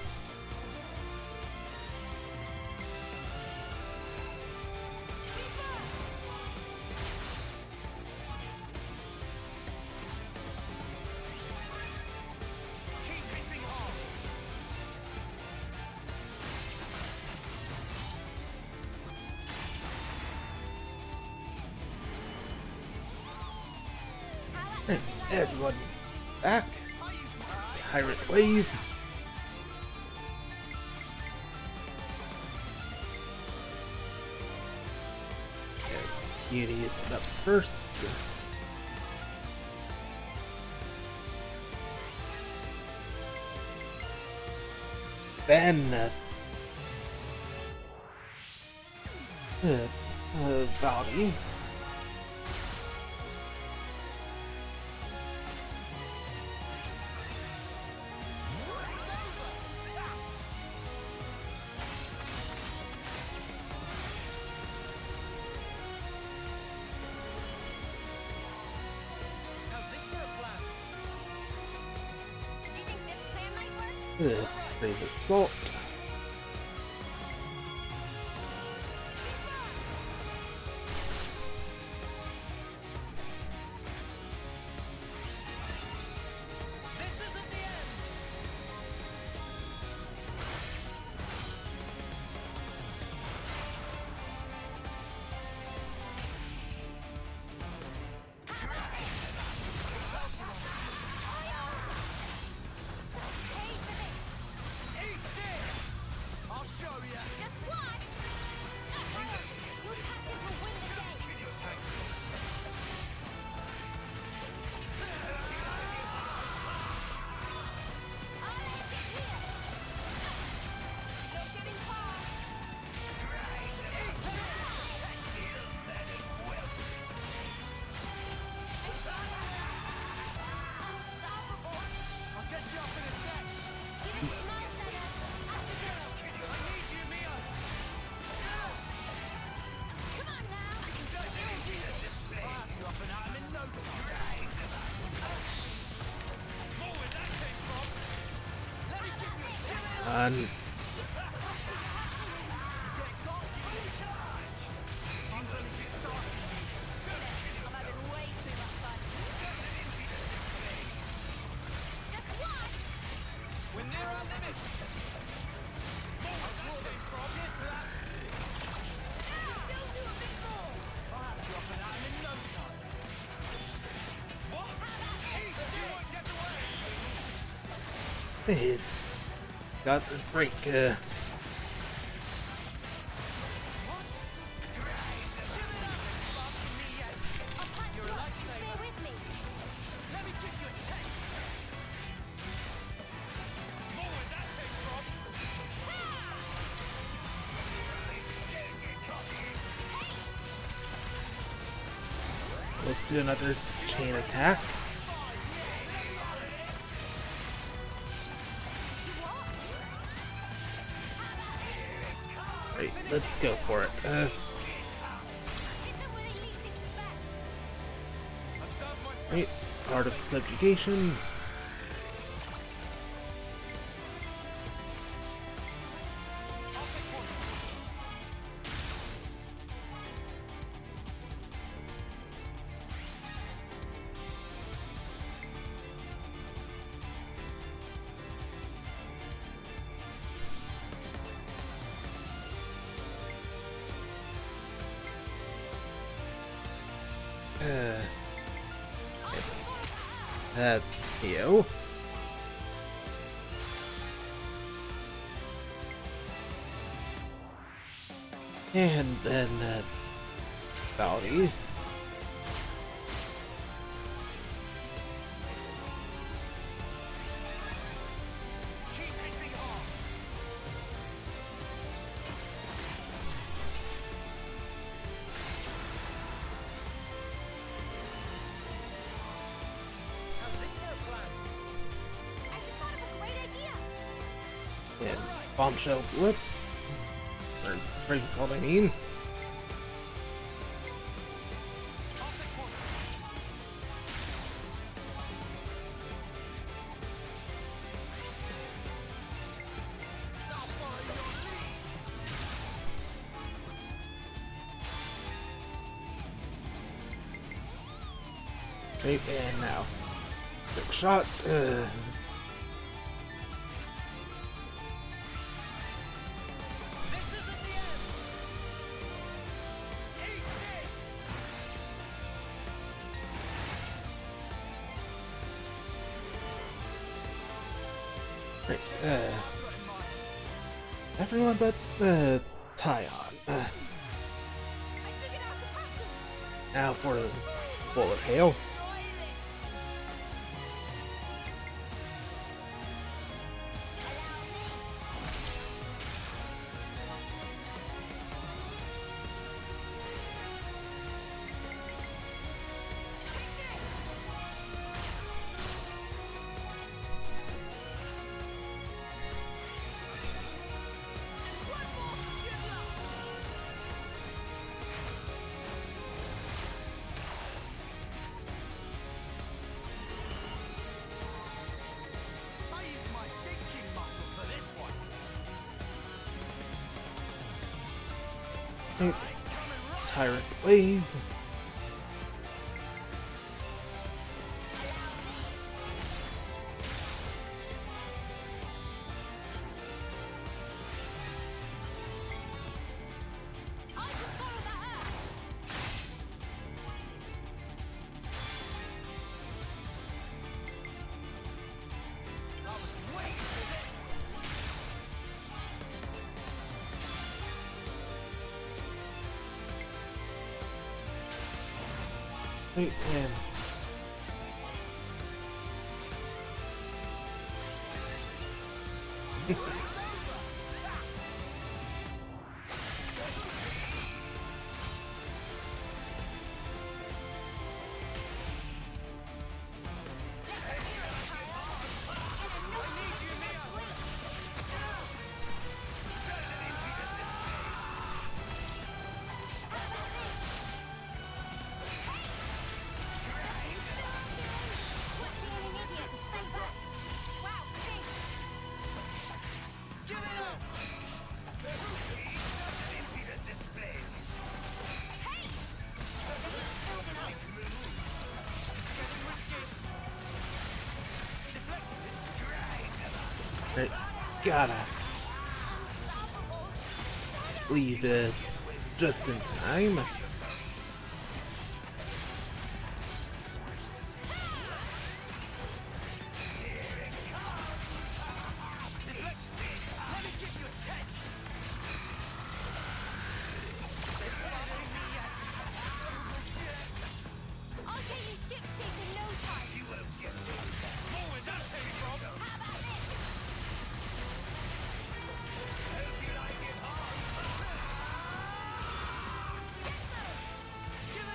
A: Everyone back. Tyrant wave. Beauty up first. Then Valdi. Brave assault. And it got the break. Let's do another chain attack. Right, let's go for it. Right, Art of Subjugation. You. And then, Valdi. And Bombshell Blitz. Or Brave Assault, I mean. Right, and now. Quick shot. Everyone but Tyon. Now for the bullet hail. Tyrant wave. Wait, man. Right. Gotta leave it just in time.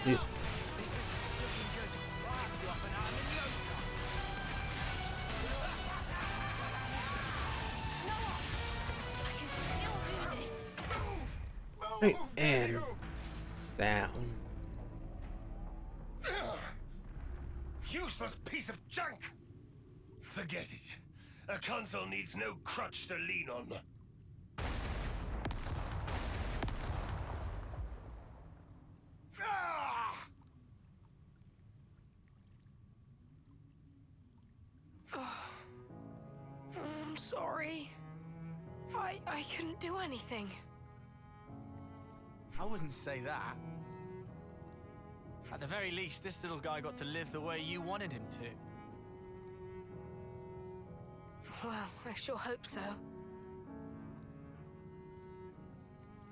A: Yeah. Right, and down.
L: Useless piece of junk! Forget it. A console needs no crutch to lean on.
Q: I'm sorry. I couldn't do anything.
F: I wouldn't say that. At the very least, this little guy got to live the way you wanted him to.
Q: Well, I sure hope so.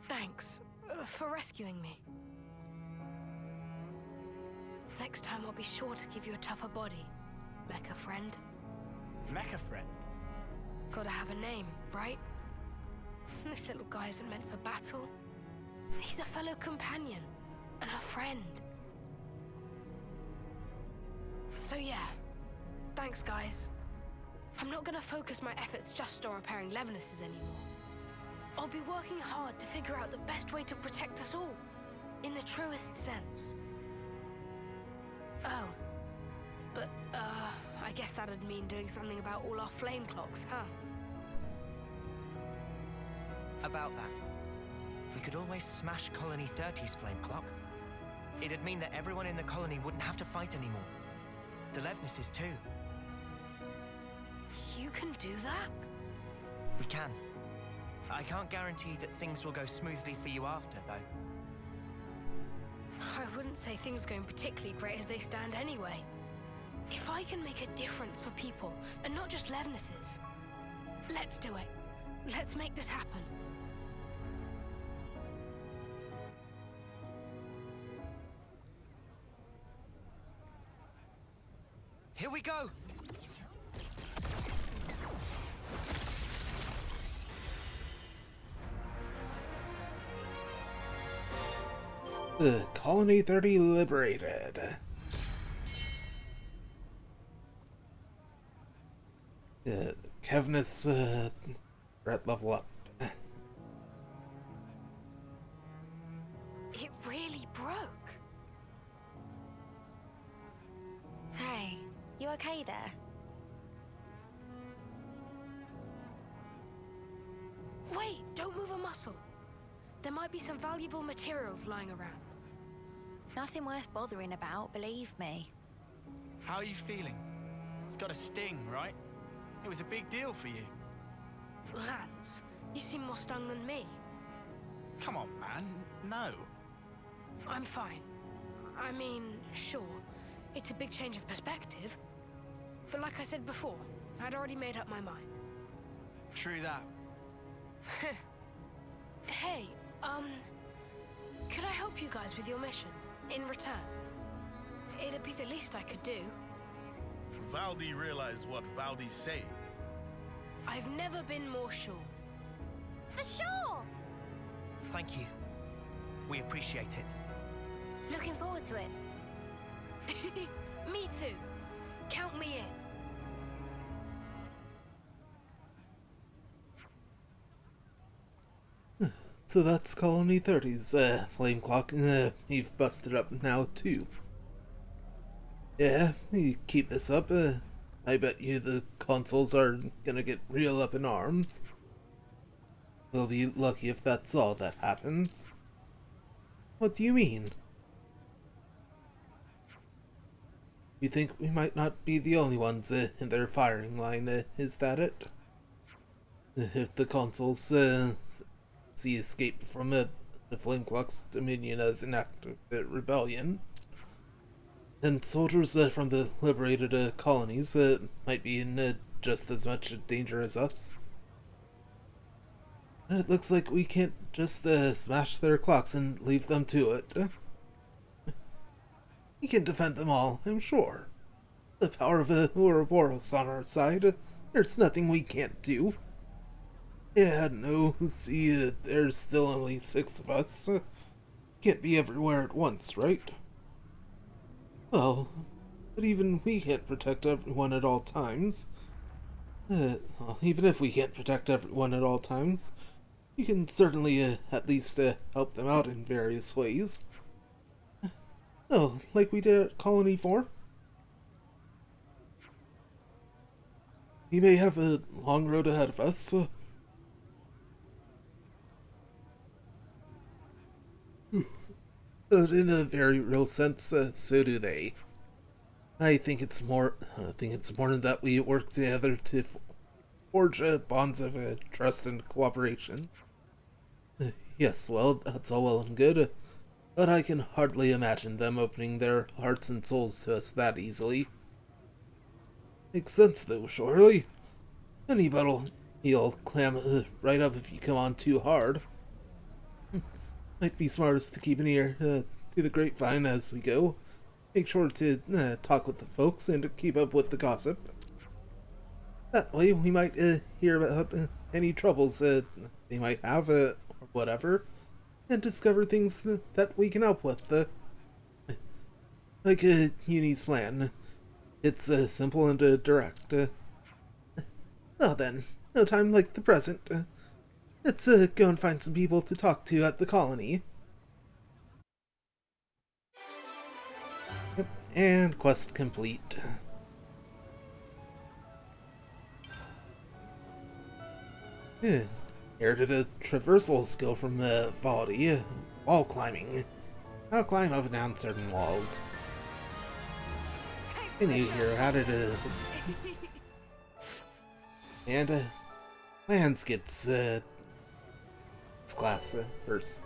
Q: Thanks for rescuing me. Next time I'll be sure to give you a tougher body, Mecha friend.
F: Mecha friend?
Q: Gotta have a name, right? This little guy isn't meant for battle. He's a fellow companion and a friend. So yeah, thanks guys. I'm not gonna focus my efforts just on repairing Levinuses anymore. I'll be working hard to figure out the best way to protect us all, in the truest sense. Oh, but I guess that'd mean doing something about all our flame clocks, huh?
D: About that, we could always smash Colony 30's flame clock. It'd mean that everyone in the colony wouldn't have to fight anymore. The Levinuses too.
Q: You can do that?
D: We can. I can't guarantee that things will go smoothly for you after, though.
Q: I wouldn't say things are going particularly great as they stand anyway. If I can make a difference for people, and not just Levinuses, let's do it. Let's make this happen.
D: Here we go!
A: Colony 30 liberated. Kevness threat level up.
B: It really broke. Hey, you okay there?
Q: Wait, don't move a muscle. There might be some valuable materials lying around.
B: Nothing worth bothering about, believe me.
F: How are you feeling? It's got a sting, right? It was a big deal for you.
Q: Lance, you seem more stung than me.
F: Come on, man. No.
Q: I'm fine. I mean, sure, it's a big change of perspective. But like I said before, I'd already made up my mind.
F: True that.
Q: Hey, could I help you guys with your mission, in return? It'd be the least I could do.
R: Valdi realized what Valdi's saying.
Q: I've never been more sure.
B: For sure!
D: Thank you. We appreciate it.
B: Looking forward to it.
Q: Me too. Count me in.
A: So that's Colony 30's flame clock. You've busted up now too. Yeah, you keep this up, I bet you the consoles are gonna get real up in arms. We'll be lucky if that's all that happens. What do you mean? You think we might not be the only ones in their firing line, is that it? If the consoles see escape from the Flame Clock's dominion as an act of rebellion, and soldiers from the liberated colonies might be in just as much danger as us. And it looks like we can't just smash their clocks and leave them to it. We can defend them all, I'm sure. The power of Ouroboros on our side, there's nothing we can't do. Yeah, no, see, there's still only 6 of us. Can't be everywhere at once, right? Well, but even we can't protect everyone at all times. Well, even if we can't protect everyone at all times, we can certainly at least help them out in various ways. Oh, like we did at Colony 4? We may have a long road ahead of us. But in a very real sense, so do they. I think it's more important that we work together to forge bonds of trust and cooperation. Yes, well, that's all well and good, but I can hardly imagine them opening their hearts and souls to us that easily. Makes sense, though, surely. He'll clam right up if you come on too hard. Might be smartest to keep an ear to the grapevine as we go. Make sure to talk with the folks and to keep up with the gossip. That way we might hear about any troubles they might have or whatever, and discover things that we can help with. Like Uni's plan. It's simple and direct. Well then, no time like the present. Let's go and find some people to talk to at the colony. Yep, and quest complete. Inherited a traversal skill from Valdi. Wall climbing. I'll climb up and down certain walls. I knew here added a... and Lance gets class first.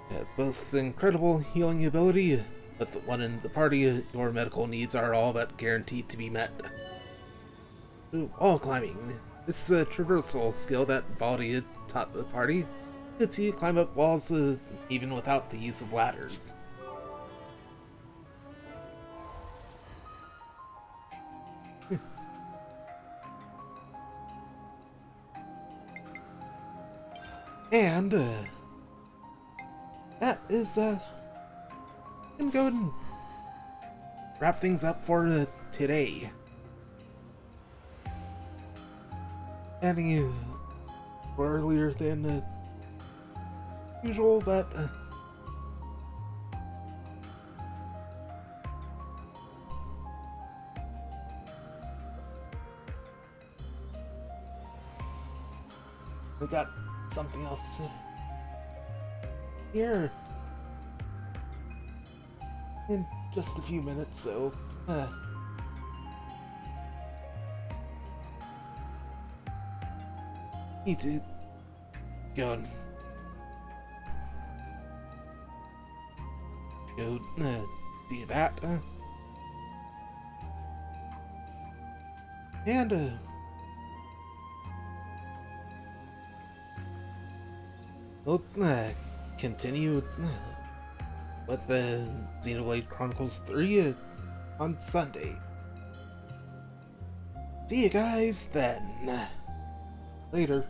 A: It boasts incredible healing ability, but the one in the party, your medical needs are all but guaranteed to be met. Wall climbing. This is a traversal skill that Valdi had taught the party. It lets you climb up walls even without the use of ladders. And that is gonna go ahead and wrap things up for today. Ending you earlier than usual, but we got something else here in just a few minutes, so need to go and do that, and we'll continue with the Xenoblade Chronicles 3 on Sunday. See you guys then. Later.